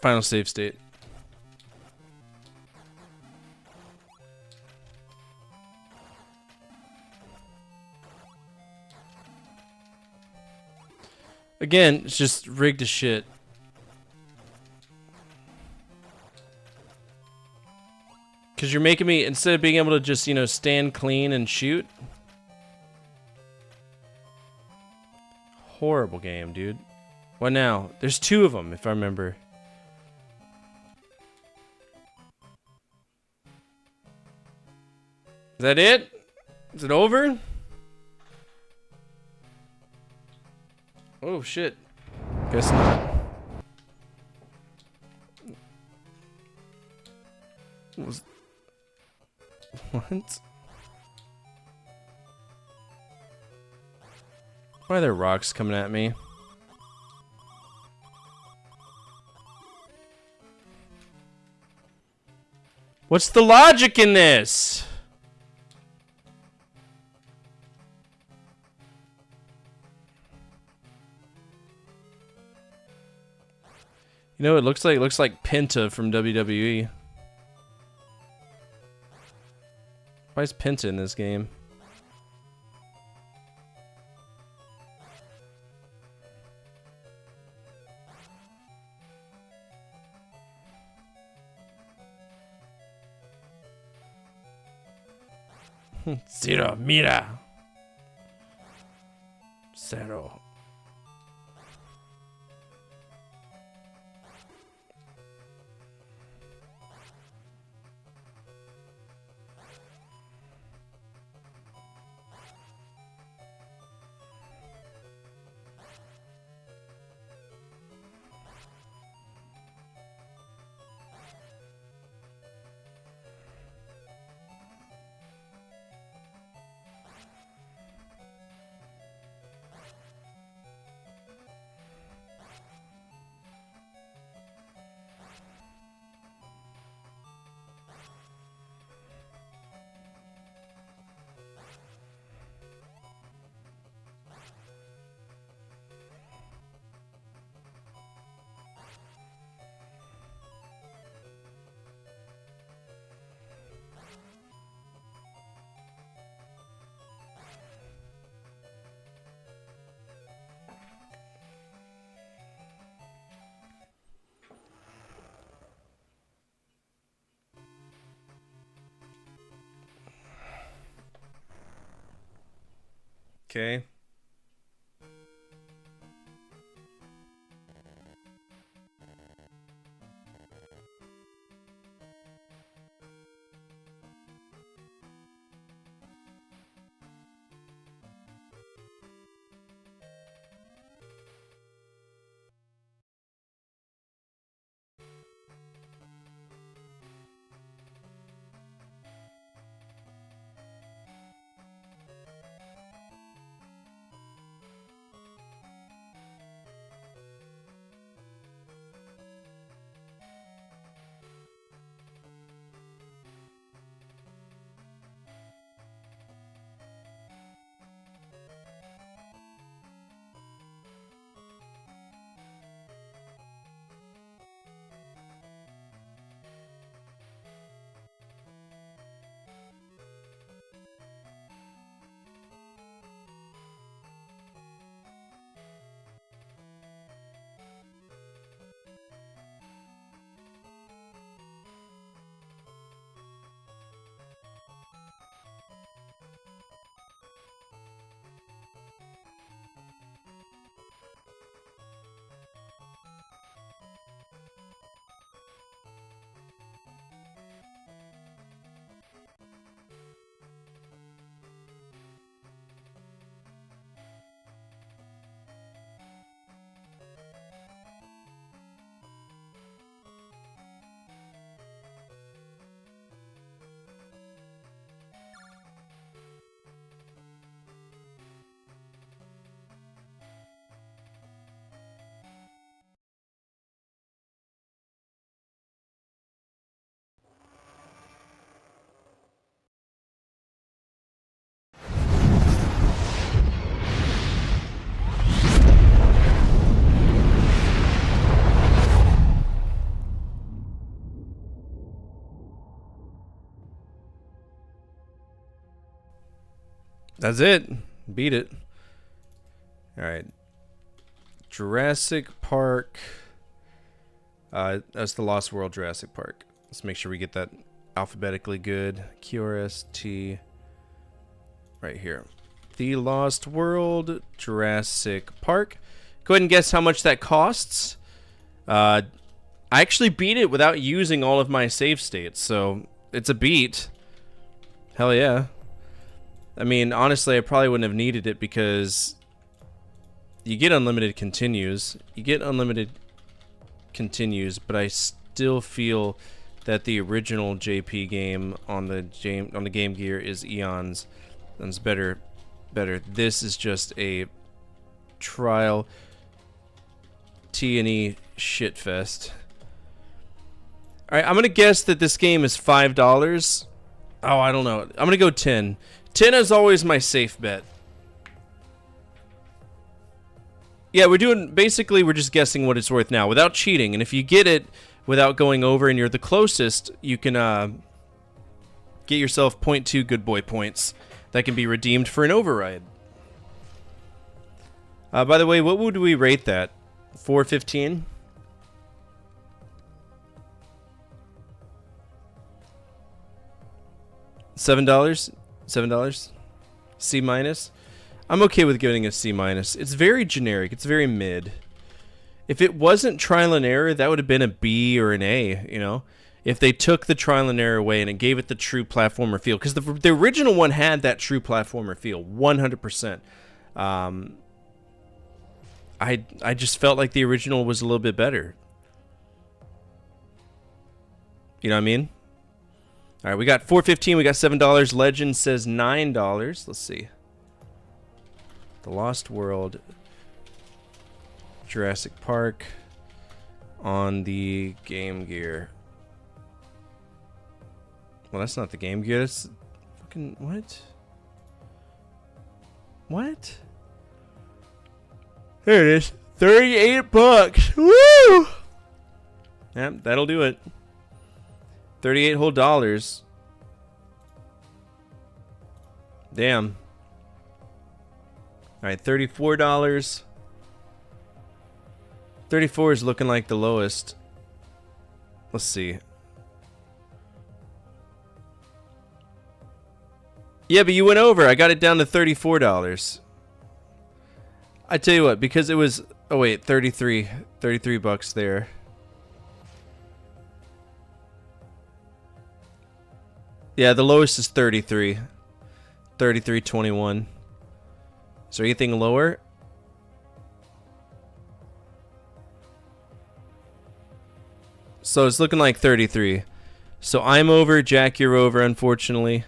Final save state. Again, it's just rigged as shit. Because you're making me, instead of being able to just, you know, stand clean and shoot. Horrible game, dude. What now? There's 2 of them, if I remember. Is that it? Is it over? Oh shit. Guess not. What? Why are there rocks coming at me? What's the logic in this? You know, it looks like Penta from WWE. Why is Penta in this game? Zero, mira. Zero. Okay. That's it. Beat it. All right. Jurassic Park. That's the Lost World Jurassic Park. Let's make sure we get that alphabetically good. QRST. Right here. The Lost World Jurassic Park. Go ahead and guess how much that costs. I actually beat it without using all of my save states, so it's a beat. Hell yeah. I mean, honestly, I probably wouldn't have needed it because you get unlimited continues. But I still feel that the original JP game on the Game Gear is eons and it's better. This is just a trial T&E shitfest. All right, I'm gonna guess that this game is $5. Oh, I don't know. I'm gonna go 10. 10 is always my safe bet. Yeah, we're just guessing what it's worth now without cheating. And if you get it without going over and you're the closest, you can get yourself 0.2 good boy points that can be redeemed for an override. By the way, what would we rate that? 4.15? $7? C minus? I'm okay with giving a C minus. It's very generic. It's very mid. If it wasn't trial and error, that would have been a B or an A, you know? If they took the trial and error away and it gave it the true platformer feel. Because the original one had that true platformer feel, 100%. I just felt like the original was a little bit better. You know what I mean? All right, we got 4.15, we got $7. Legend says $9. Let's see. The Lost World Jurassic Park on the Game Gear. Well, that's not the Game Gear. That's fucking what? What? There it is. $38. Woo! Yep, that'll do it. 38 whole dollars. Damn. All right, $34. 34 is looking like the lowest. Let's see. Yeah, but you went over. I got it down to $34. I tell you what, because it was... Oh, wait, 33 bucks there. Yeah, the lowest is 33. 33.21. Is there anything lower? So it's looking like 33. So I'm over, Jack, you're over, unfortunately.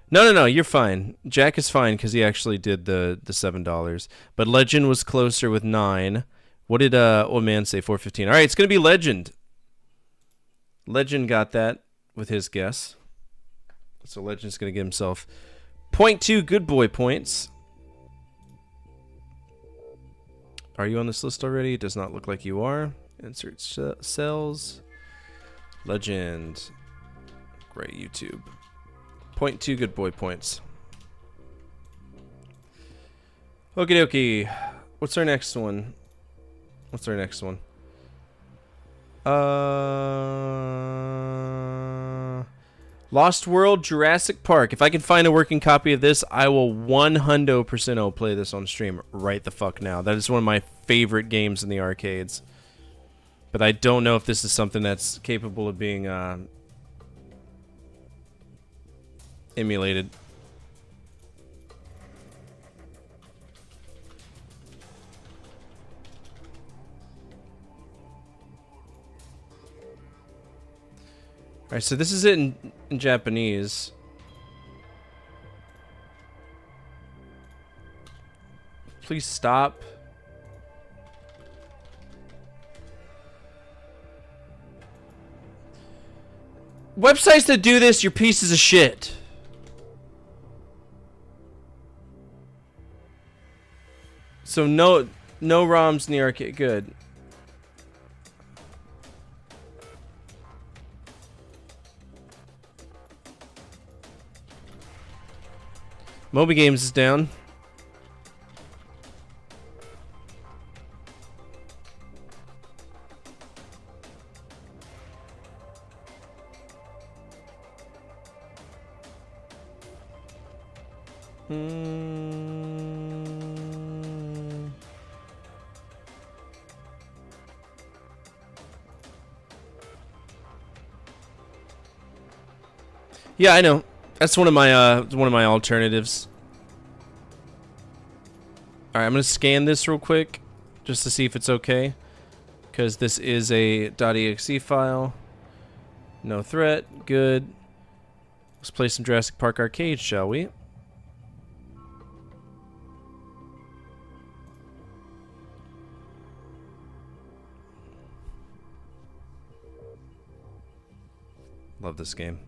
No, you're fine. Jack is fine because he actually did the $7. But Legend was closer with 9. What did Old Man say? 4.15. All right, it's going to be Legend. Legend got that with his guess. So Legend's going to get himself 0.2 good boy points. Are you on this list already? It does not look like you are. Insert cells. Legend. Great YouTube. 0.2 good boy points. Okie dokie. What's our next one? Lost World Jurassic Park. If I can find a working copy of this, I will 100% play this on stream right the fuck now. That is one of my favorite games in the arcades. But I don't know if this is something that's capable of being emulated. Alright, so this is it in Japanese. Please stop. Websites that do this, you're pieces of shit. So no ROMs in the arcade. Good. Moby Games is down. Yeah, I know. That's one of my alternatives. All right, I'm gonna scan this real quick, just to see if it's okay, because this is a .exe file. No threat. Good. Let's play some Jurassic Park Arcade, shall we? Love this game.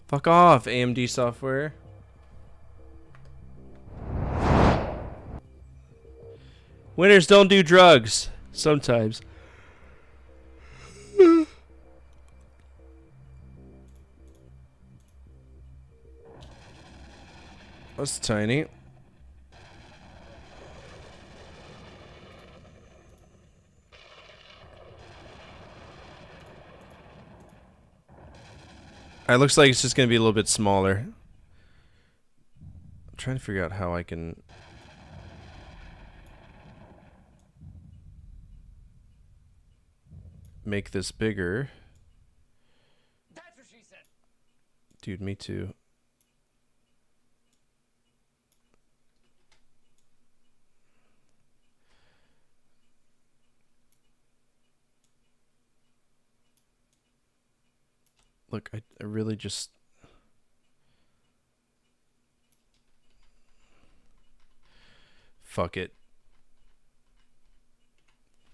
Fuck off, AMD software. Winners don't do drugs. Sometimes. That's tiny. It looks like it's just going to be a little bit smaller. I'm trying to figure out how I can... make this bigger. That's what she said. Dude, me too. Look, I really just... Fuck it.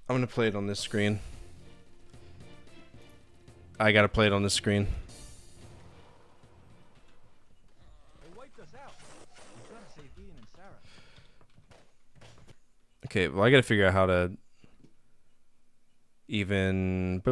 I'm gonna play it on this screen. I gotta play it on this screen. They wiped us out. We've got to save Ian and Sarah. Okay, well I gotta figure out how to... even...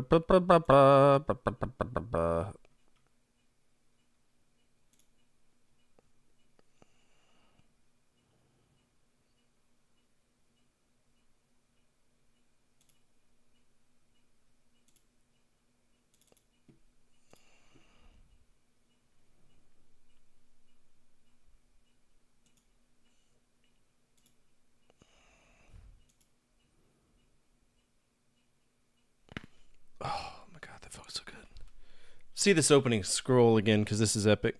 Oh my god, that felt so good. See this opening scroll again, because this is epic.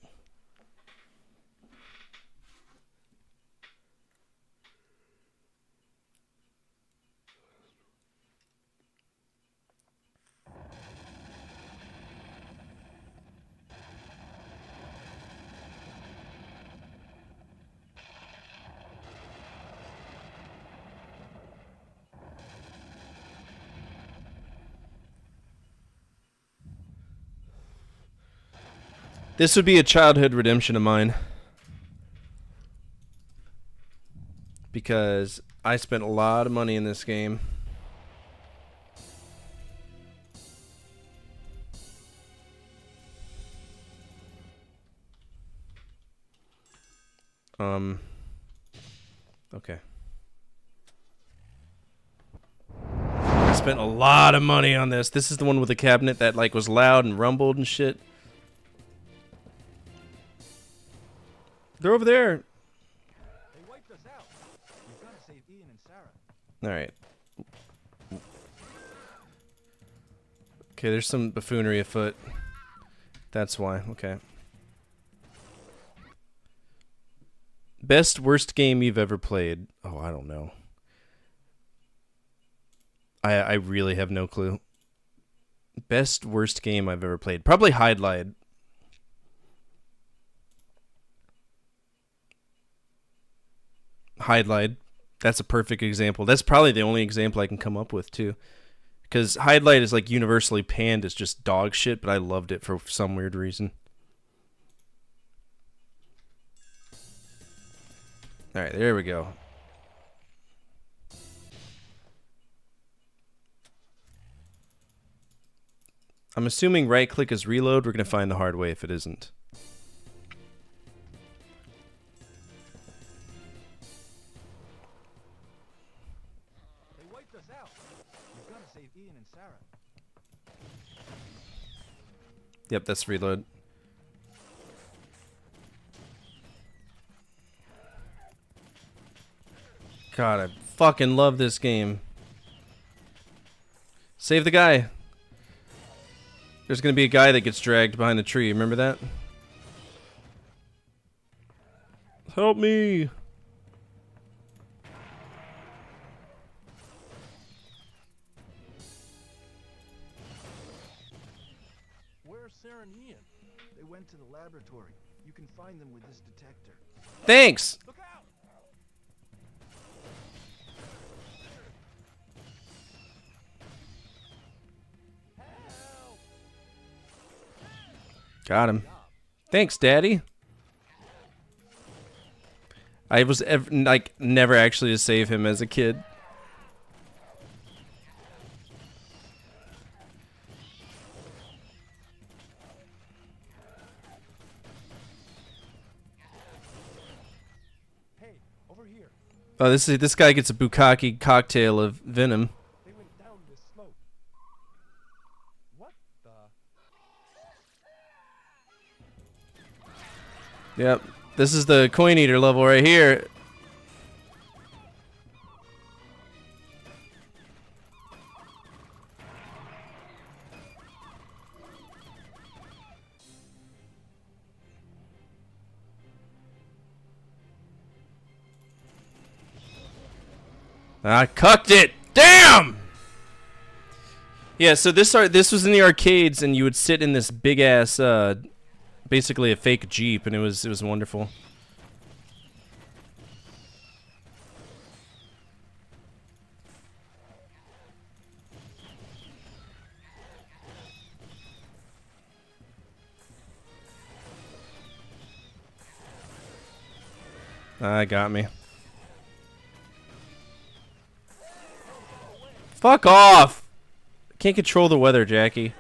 This would be a childhood redemption of mine. Because I spent a lot of money in this game. Okay. I spent a lot of money on this. This is the one with the cabinet that like was loud and rumbled and shit. They're over there. They wiped us out. We've got to save Ian and Sarah. All right. Okay, there's some buffoonery afoot. That's why. Okay. Best worst game you've ever played? Oh, I don't know. I really have no clue. Best worst game I've ever played? Probably Hide Lied. Hide Lied. That's a perfect example. That's probably the only example I can come up with too. Because Hide Lied is like universally panned as just dog shit, but I loved it for some weird reason. Alright, there we go. I'm assuming right click is reload. We're going to find the hard way if it isn't. save Ian and Sarah. Yep, that's reload. God, I fucking love this game. Save the guy. There's gonna be a guy that gets dragged behind the tree. Remember that? Help me. Where's Sarah and Ian? They went to the laboratory. You can find them with this detector. Thanks. Look out! Got him. Thanks, Daddy. I was like never actually to save him as a kid. Hey, over here. Oh, this guy gets a bukkake cocktail of venom. They went down this slope. What the? Yep. This is the coin eater level right here. I cucked it. Damn. Yeah, so this was in the arcades, and you would sit in this big ass, basically a fake Jeep, and it was wonderful. Got me. Fuck off! Can't control the weather, Jackie.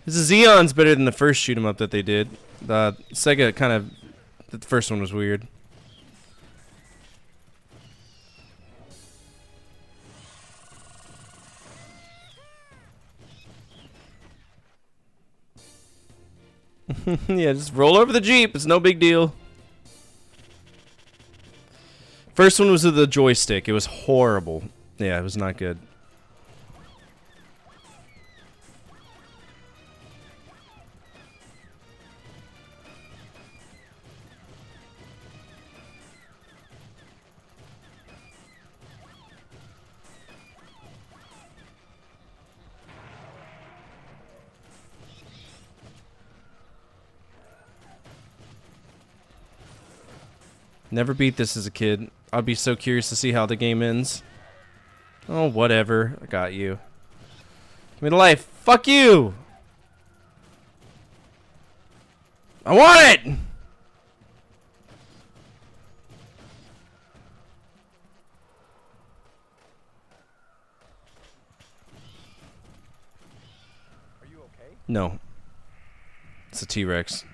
This is Xeon's better than the first shoot 'em up that they did. The Sega kind of, the first one was weird. Yeah, just roll over the Jeep. It's no big deal. First one was with the joystick. It was horrible. Yeah, it was not good. Never beat this as a kid. I'd be so curious to see how the game ends. Oh, whatever. I got you. Give me the life. Fuck you! I want it! Are you okay? No. It's a T-Rex.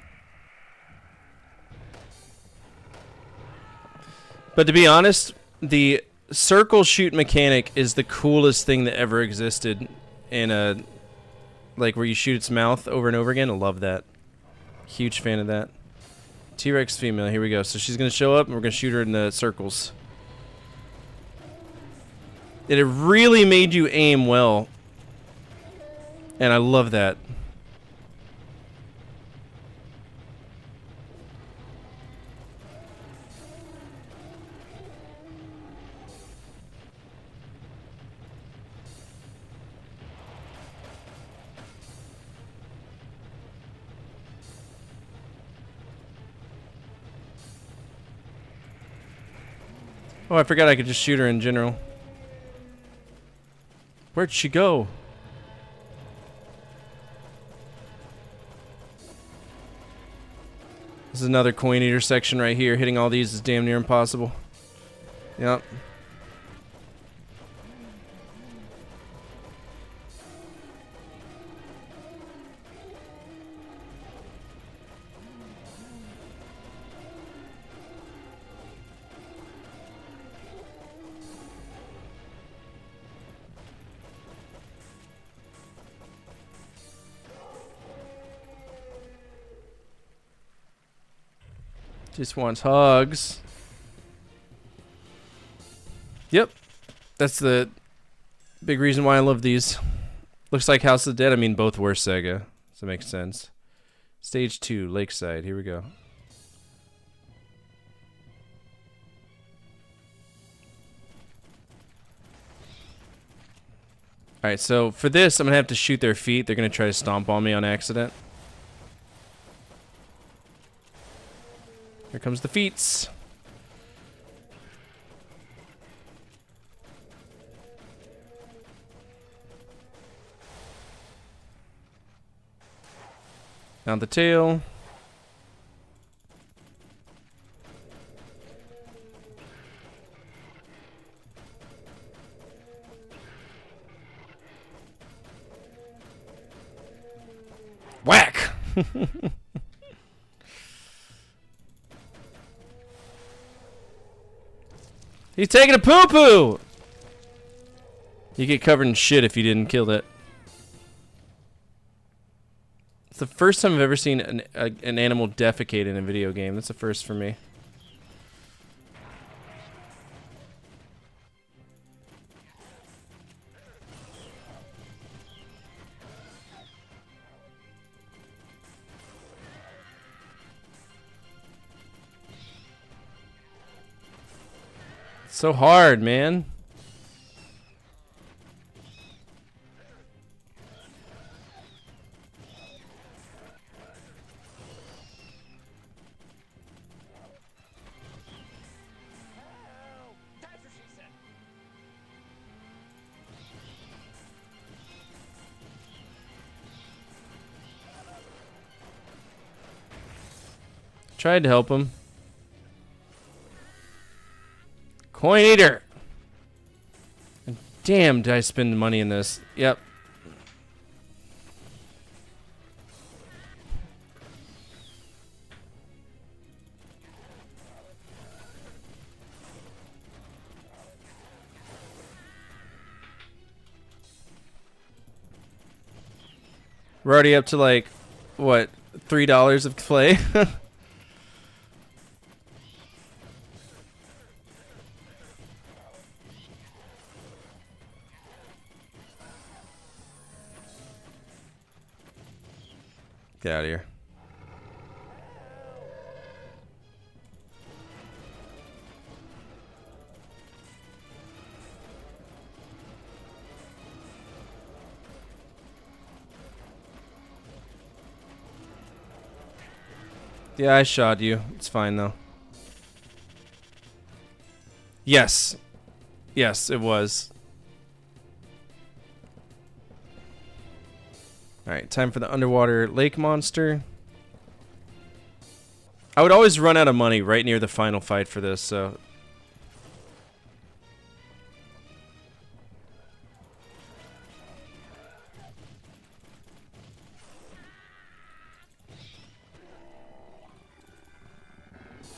But to be honest, the circle shoot mechanic is the coolest thing that ever existed in a, like, where you shoot its mouth over and over again. I love that. Huge fan of that. T-Rex female, here we go. So she's going to show up and we're going to shoot her in the circles. It really made you aim well. And I love that. Oh, I forgot I could just shoot her in general. Where'd she go? This is another coin eater section right here. Hitting all these is damn near impossible. Yep. Just wants hugs. Yep. That's the big reason why I love these. Looks like House of the Dead. I mean, both were Sega. So it makes sense. Stage 2, Lakeside. Here we go. Alright, so for this, I'm going to have to shoot their feet. They're going to try to stomp on me on accident. Here comes the feets. Down the tail. Whack! He's taking a poo-poo! You get covered in shit if you didn't kill it. It's the first time I've ever seen an animal defecate in a video game. That's a first for me. It's so hard, man. Tried to help him. Coin eater. And damn, did I spend money in this? Yep. We're already up to like, what, $3 of play? Get out of here. Yeah, I shot you. It's fine though. Yes. Yes, it was. Alright, time for the underwater lake monster. I would always run out of money right near the final fight for this, so...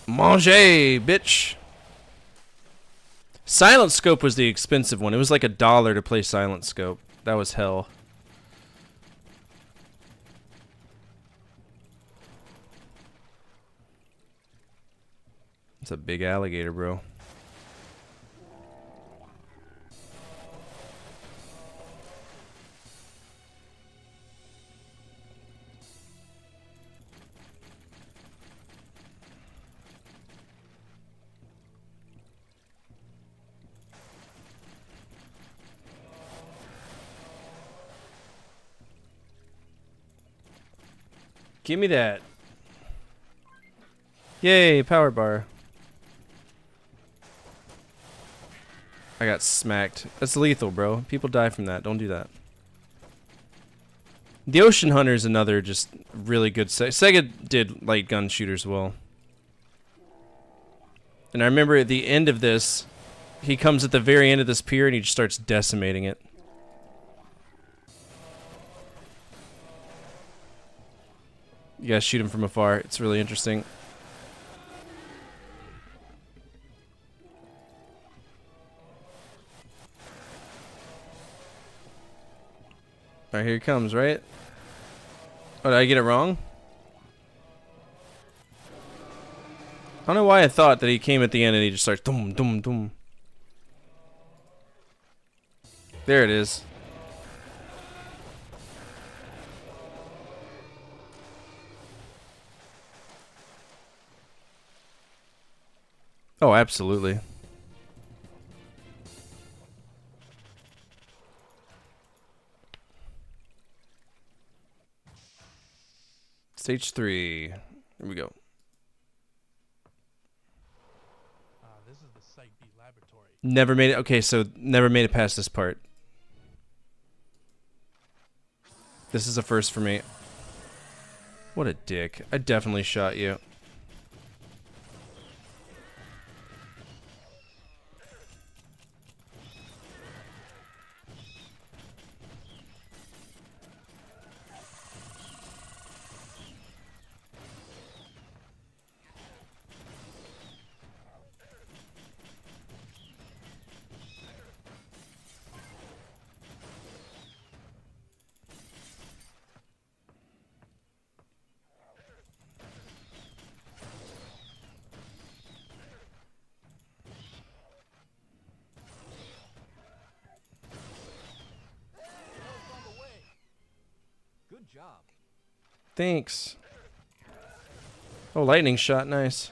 Manger, bitch! Silent Scope was the expensive one. It was like $1 to play Silent Scope. That was hell. It's a big alligator, bro. Give me that. Yay, power bar. I got smacked. That's lethal, bro. People die from that. Don't do that. The Ocean Hunter is another just really good Sega did light gun shooters well. And I remember at the end of this, he comes at the very end of this pier and he just starts decimating it. You guys shoot him from afar. It's really interesting. Alright, here he comes, right? Oh, did I get it wrong? I don't know why I thought that he came at the end and he just starts dum dum dum. There it is. Oh, absolutely. Stage 3. Here we go. This is the Site B laboratory. Never made it. Okay, so never made it past this part. This is a first for me. What a dick. I definitely shot you. Good job. Thanks. Oh, lightning shot. Nice.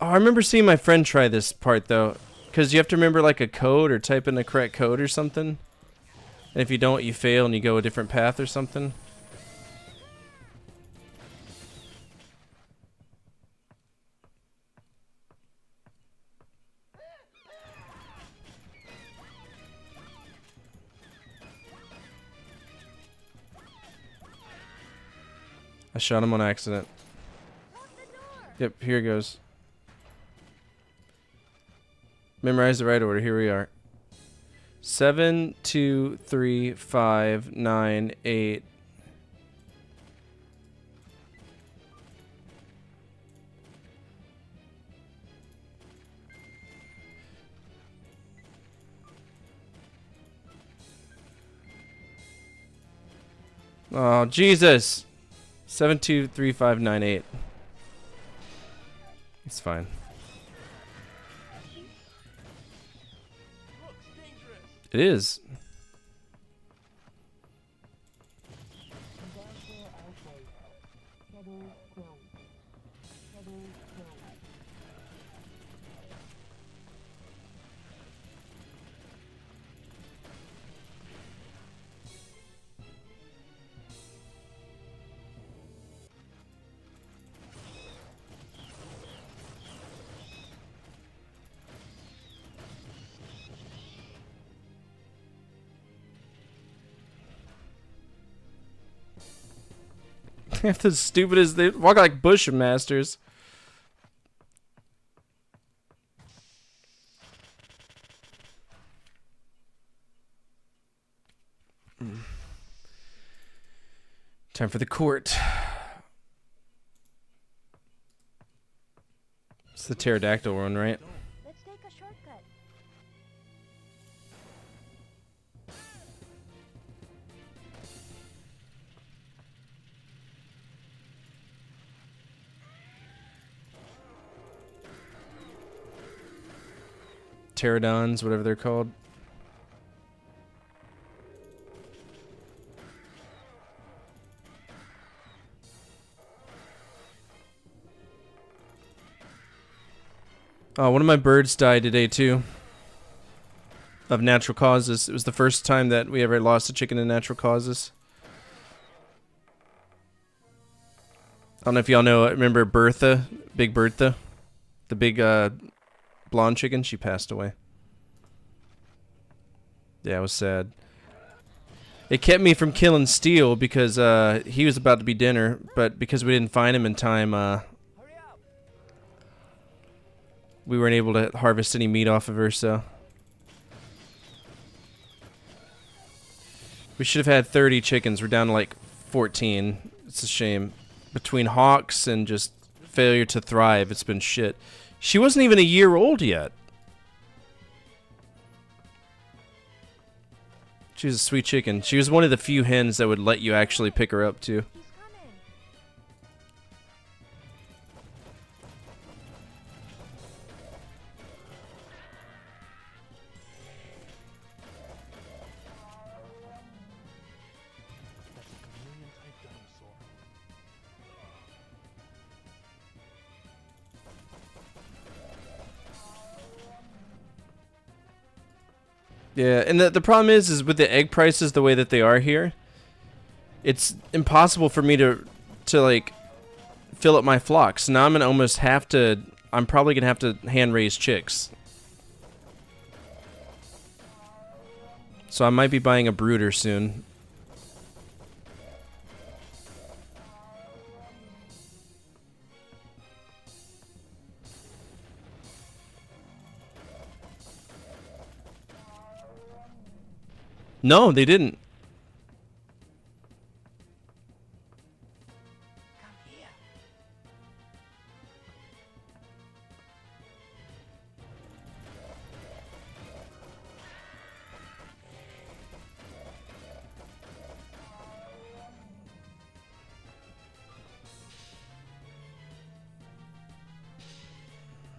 Oh, I remember seeing my friend try this part though, because you have to remember like a code or type in the correct code or something. And if you don't, you fail and you go a different path or something. I shot him on accident. Yep, here goes. Memorize the right order. Here we are. 7, 2, 3, 5, 9, 8. Oh, Jesus. 7, 2, 3, 5, 9, 8. It's fine. It is. They're as stupid as they walk like Bushmasters. Time for the court. It's the pterodactyl one, right? Let's take a shortcut. Pterodons, whatever they're called. Oh, one of my birds died today too. Of natural causes. It was the first time that we ever lost a chicken to natural causes. I don't know if y'all know, remember Bertha? Big Bertha? The big blonde chicken? She passed away. Yeah, it was sad. It kept me from killing Steel because he was about to be dinner, but because we didn't find him in time, we weren't able to harvest any meat off of her, so. We should have had 30 chickens. We're down to like 14. It's a shame. Between Hawks and just failure to thrive, it's been shit. She wasn't even a year old yet. She was a sweet chicken. She was one of the few hens that would let you actually pick her up, too. Yeah, and the problem is with the egg prices the way that they are here, it's impossible for me to like fill up my flocks. Now I'm gonna almost have to. I'm probably gonna have to hand raise chicks. So I might be buying a brooder soon. No, they didn't.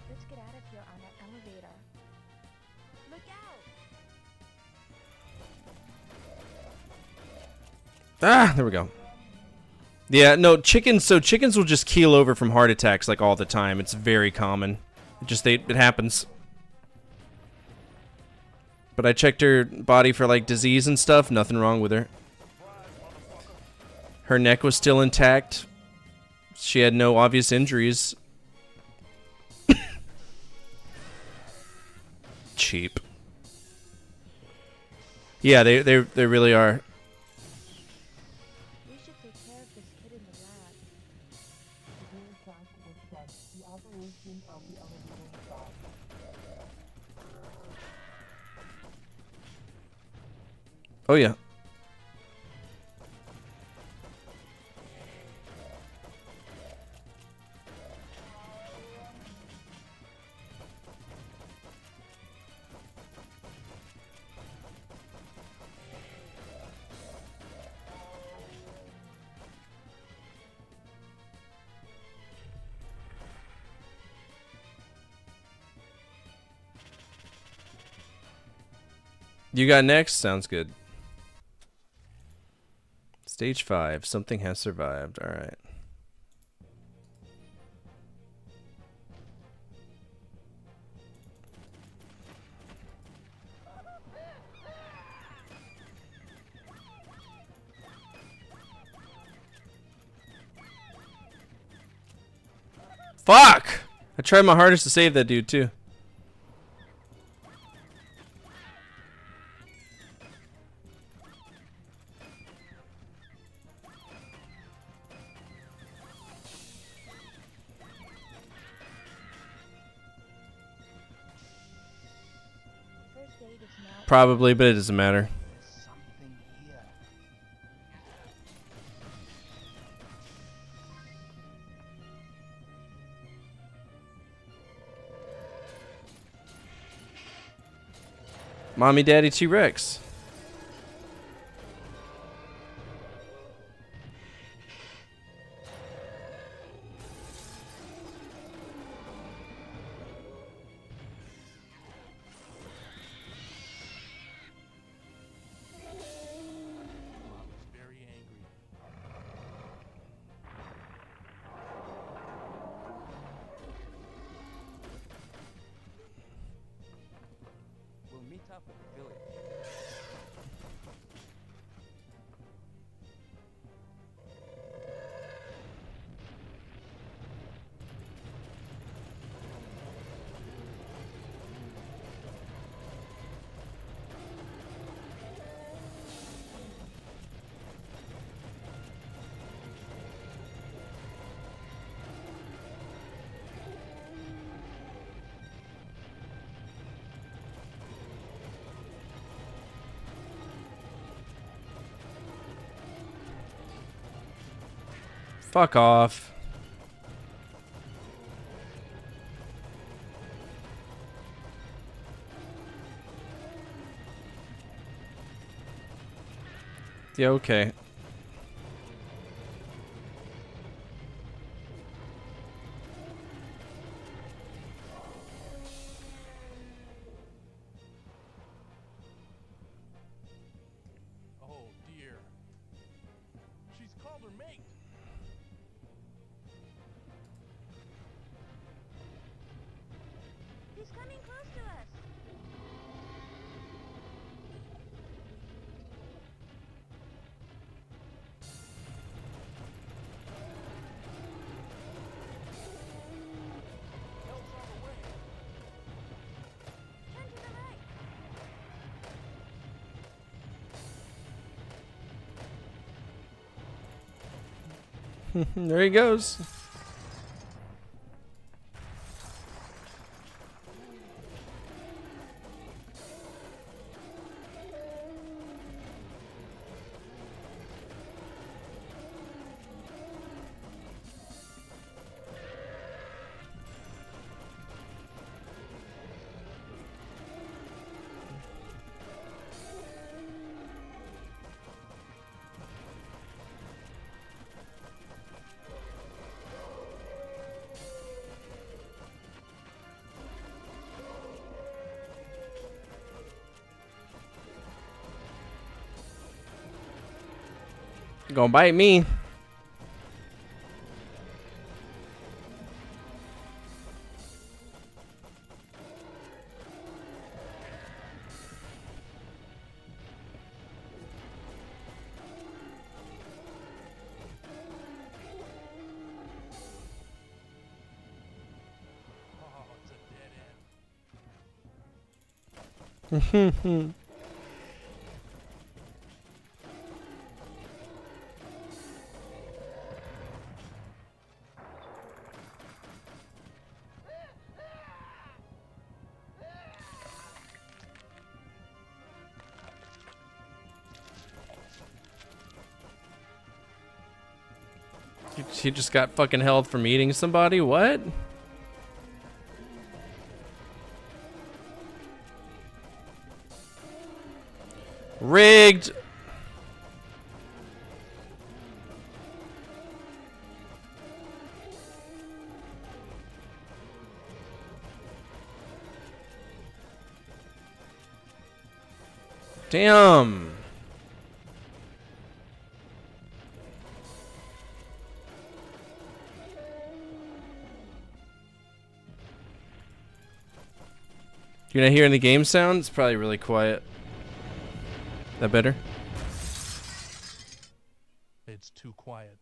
Let's get out of here on that elevator. Look out! Ah, there we go. Yeah, no, chickens, so chickens will just keel over from heart attacks like all the time. It's very common. It happens. But I checked her body for like disease and stuff, nothing wrong with her. Her neck was still intact. She had no obvious injuries. Cheap. Yeah, they really are. We should take care of this kid in the lab. Oh yeah. You got next? Sounds good. Stage 5. Something has survived. Alright. Fuck! I tried my hardest to save that dude, too. Probably, but it doesn't matter. Mommy, Daddy, T-Rex. We'll meet up at the village. Fuck off. Yeah, okay. Oh dear. She's called her mate. He's coming close to us. Help's on the way. Turn to the right. There he goes. Gonna bite me. Oh, it's a dead end. He just got fucking held from eating somebody? What? Rigged. Damn. You're not hearing the game sound? It's probably really quiet. That better? It's too quiet.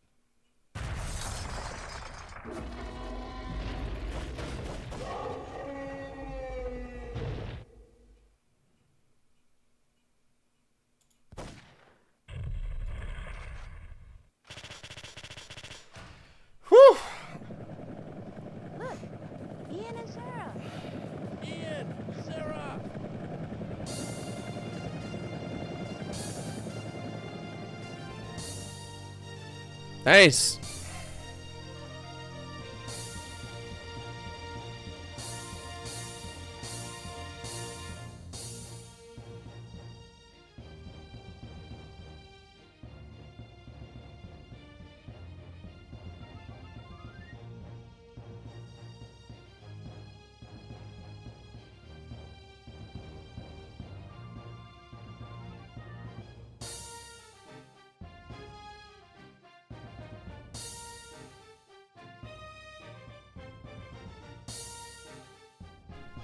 Whew. Look, Ian and Sarah. Ian! Sarah! Nice.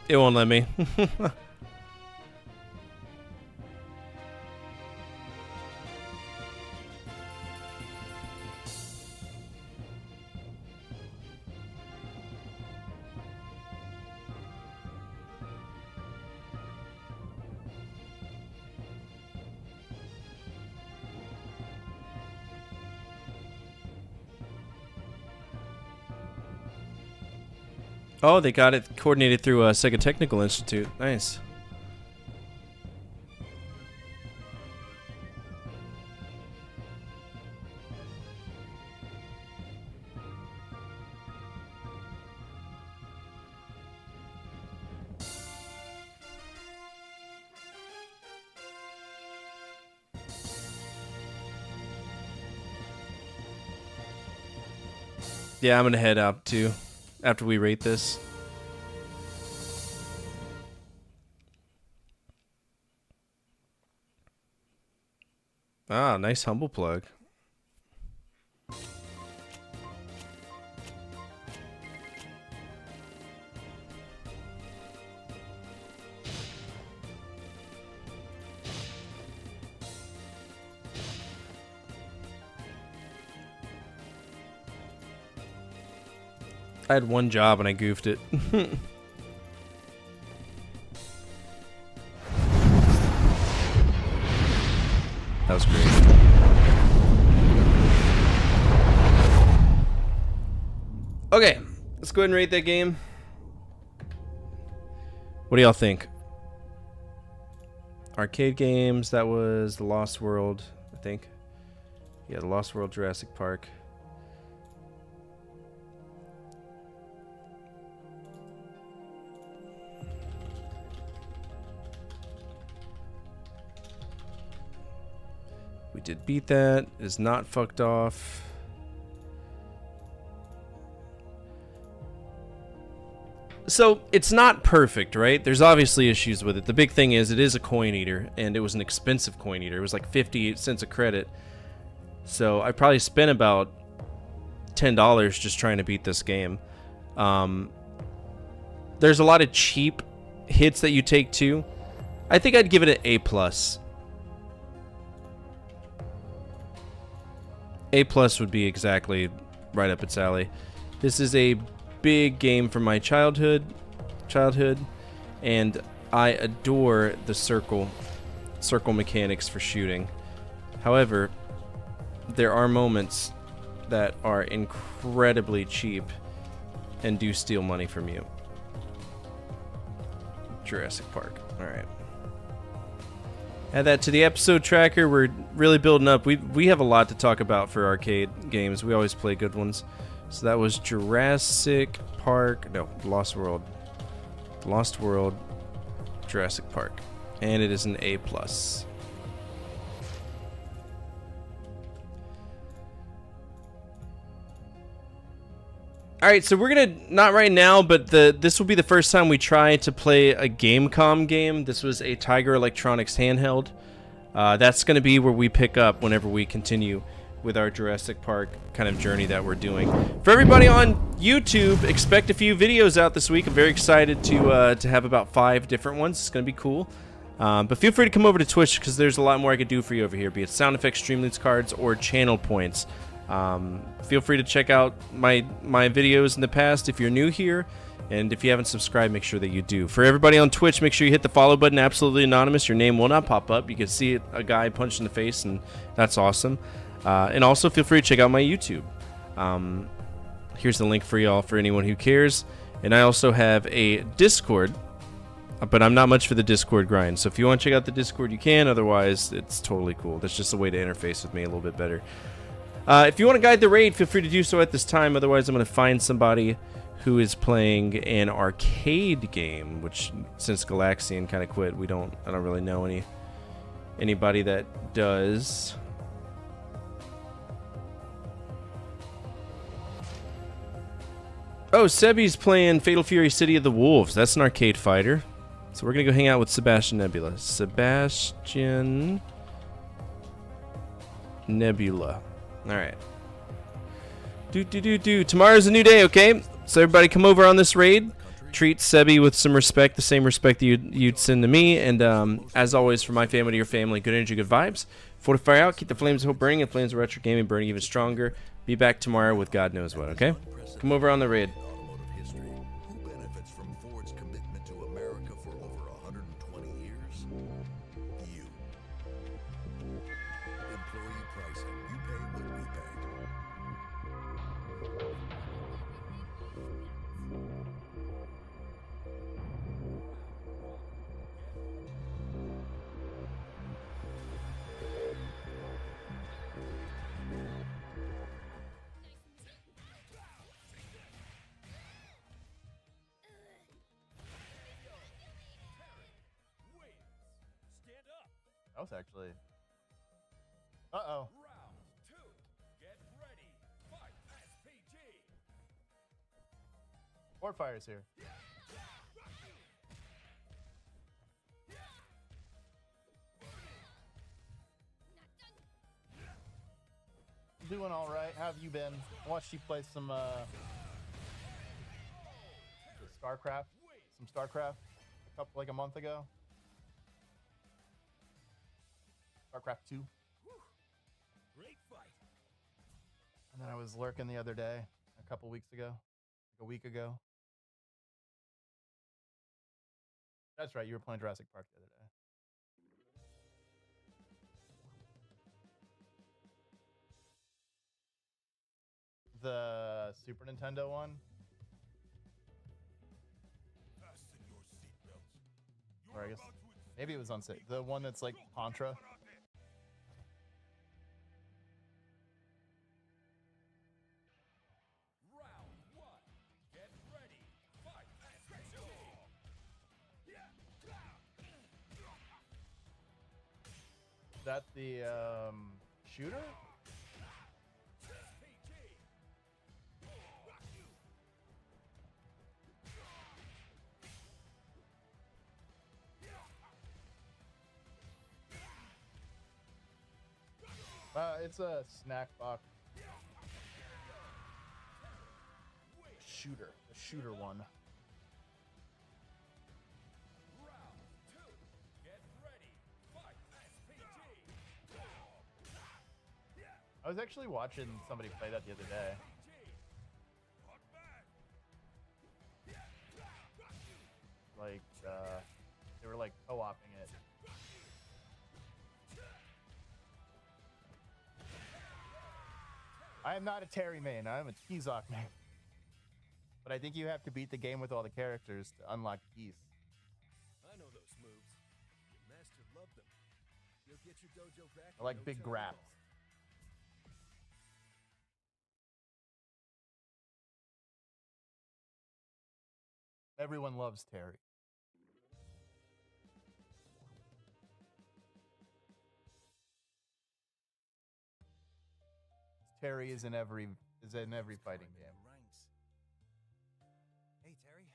It won't let me. Oh, they got it coordinated through Sega Technical Institute. Nice. Yeah, I'm gonna head out too after we rate this. Ah, nice humble plug. I had one job and I goofed it. That was great. Okay, let's go ahead and rate that game. What do y'all think? Arcade games, that was The Lost World, I think. Yeah, The Lost World, Jurassic Park. We did beat that. It is not fucked off. So, it's not perfect, right? There's obviously issues with it. The big thing is it is a coin eater, and it was an expensive coin eater. It was like 58 cents a credit. So, I probably spent about $10 just trying to beat this game. There's a lot of cheap hits that you take too. I think I'd give it an A+. A+ would be exactly right up its alley. This is a big game from my childhood, and I adore the circle mechanics for shooting. However, there are moments that are incredibly cheap and do steal money from you. Jurassic Park. All right. Add that to the episode tracker. We're really building up. We have a lot to talk about for arcade games. We always play good ones. So that was Jurassic Park. No, Lost World. Lost World, Jurassic Park. And it is an A+. Alright, so we're gonna, not right now, but this will be the first time we try to play a Gamecom game. This was a Tiger Electronics handheld. That's gonna be where we pick up whenever we continue with our Jurassic Park kind of journey that we're doing. For everybody on YouTube, expect a few videos out this week. I'm very excited to have about 5 different ones. It's gonna be cool. But feel free to come over to Twitch because there's a lot more I could do for you over here, be it sound effects, Streamloots cards, or channel points. Feel free to check out my videos in the past if you're new here, and if you haven't subscribed, make sure that you do. For everybody on Twitch, make sure you hit the follow button, absolutely anonymous. Your name will not pop up. You can see a guy punched in the face, and that's awesome. And also feel free to check out my YouTube. Here's the link for y'all for anyone who cares. And I also have a Discord, but I'm not much for the Discord grind. So if you want to check out the Discord, you can. Otherwise, it's totally cool. That's just a way to interface with me a little bit better. If you want to guide the raid, feel free to do so at this time. Otherwise, I'm going to find somebody who is playing an arcade game, which since Galaxian kind of quit, I don't really know anybody that does. Oh, Sebi's playing Fatal Fury City of the Wolves. That's an arcade fighter. So we're going to go hang out with Sebastian Nebula. Sebastian Nebula. Alright. Tomorrow's a new day, okay? So everybody come over on this raid. Treat Sebi with some respect, the same respect that you'd send to me. And as always, for my family to your family, good energy, good vibes. Fortify out, keep the flames of hope burning, and flames of retro gaming burning even stronger. Be back tomorrow with God knows what, okay? Come over on the raid. Who benefits from Ford's commitment to America for over 120 years? You. Employee pricing. You pay what we pay. That was actually. Uh-oh. Port Fire's here. Doing all right. How have you been? I watched you play some StarCraft. Some StarCraft like a month ago. StarCraft 2. Great fight. And then I was lurking the other day, a couple weeks ago, like a week ago. That's right, you were playing Jurassic Park the other day. The Super Nintendo one? Or I guess maybe it was on sale. The one that's like Contra. Round one. Get ready. Fight. Is that the shooter? It's a snack box shooter, the shooter one. Round two. Get ready. Fight. I was actually watching somebody play that the other day. Like, they were like co-oping it. I am not a Terry main, I'm a Keyzock main. But I think you have to beat the game with all the characters to unlock keys. I know those moves. Your master loved them. You'll get your dojo back. I like no big time at graps. all. Everyone loves Terry. Terry is in every fighting game. Hey, Terry.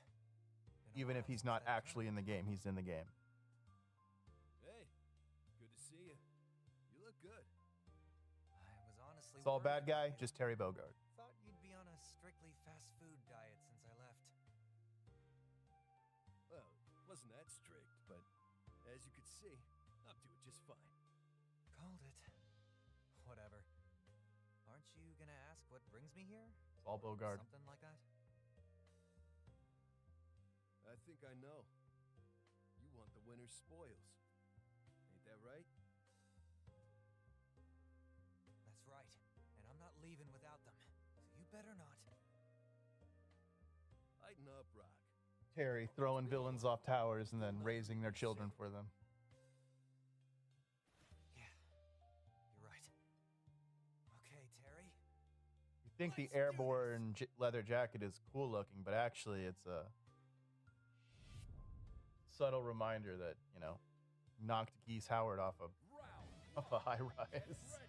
Even if he's not actually in the game, he's in the game. Hey, good to see you. You look good. I was honestly It's all worried bad guy, about you. just Terry Bogard. Thought you'd be on a strictly fast food diet since I left. Well, it wasn't that strict, but as you could see, I'm doing just fine. Called it. Whatever. Aren't you gonna ask what brings me here? It's all Bogard. Something like that? I think I know. You want the winner's spoils. Ain't that right? That's right. And I'm not leaving without them. So you better not. Lighten up, Rock. Terry throwing villains off towers and then raising their children for them. You're right. Okay, Terry. You think the airborne leather jacket is cool looking, but actually it's a subtle reminder that, you know, knocked Geese Howard off a high rise.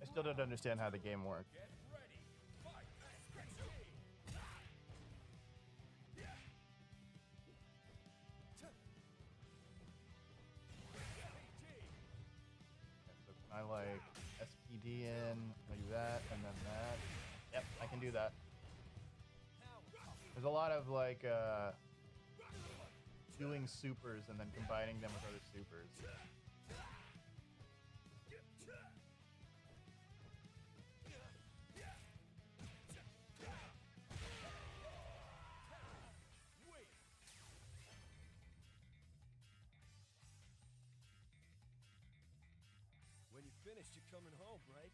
I still don't understand how the game works. So can I like SPD in, I do that, and then that. Yep, I can do that. There's a lot of like doing supers and then combining them with other supers. finished, you're coming home, right?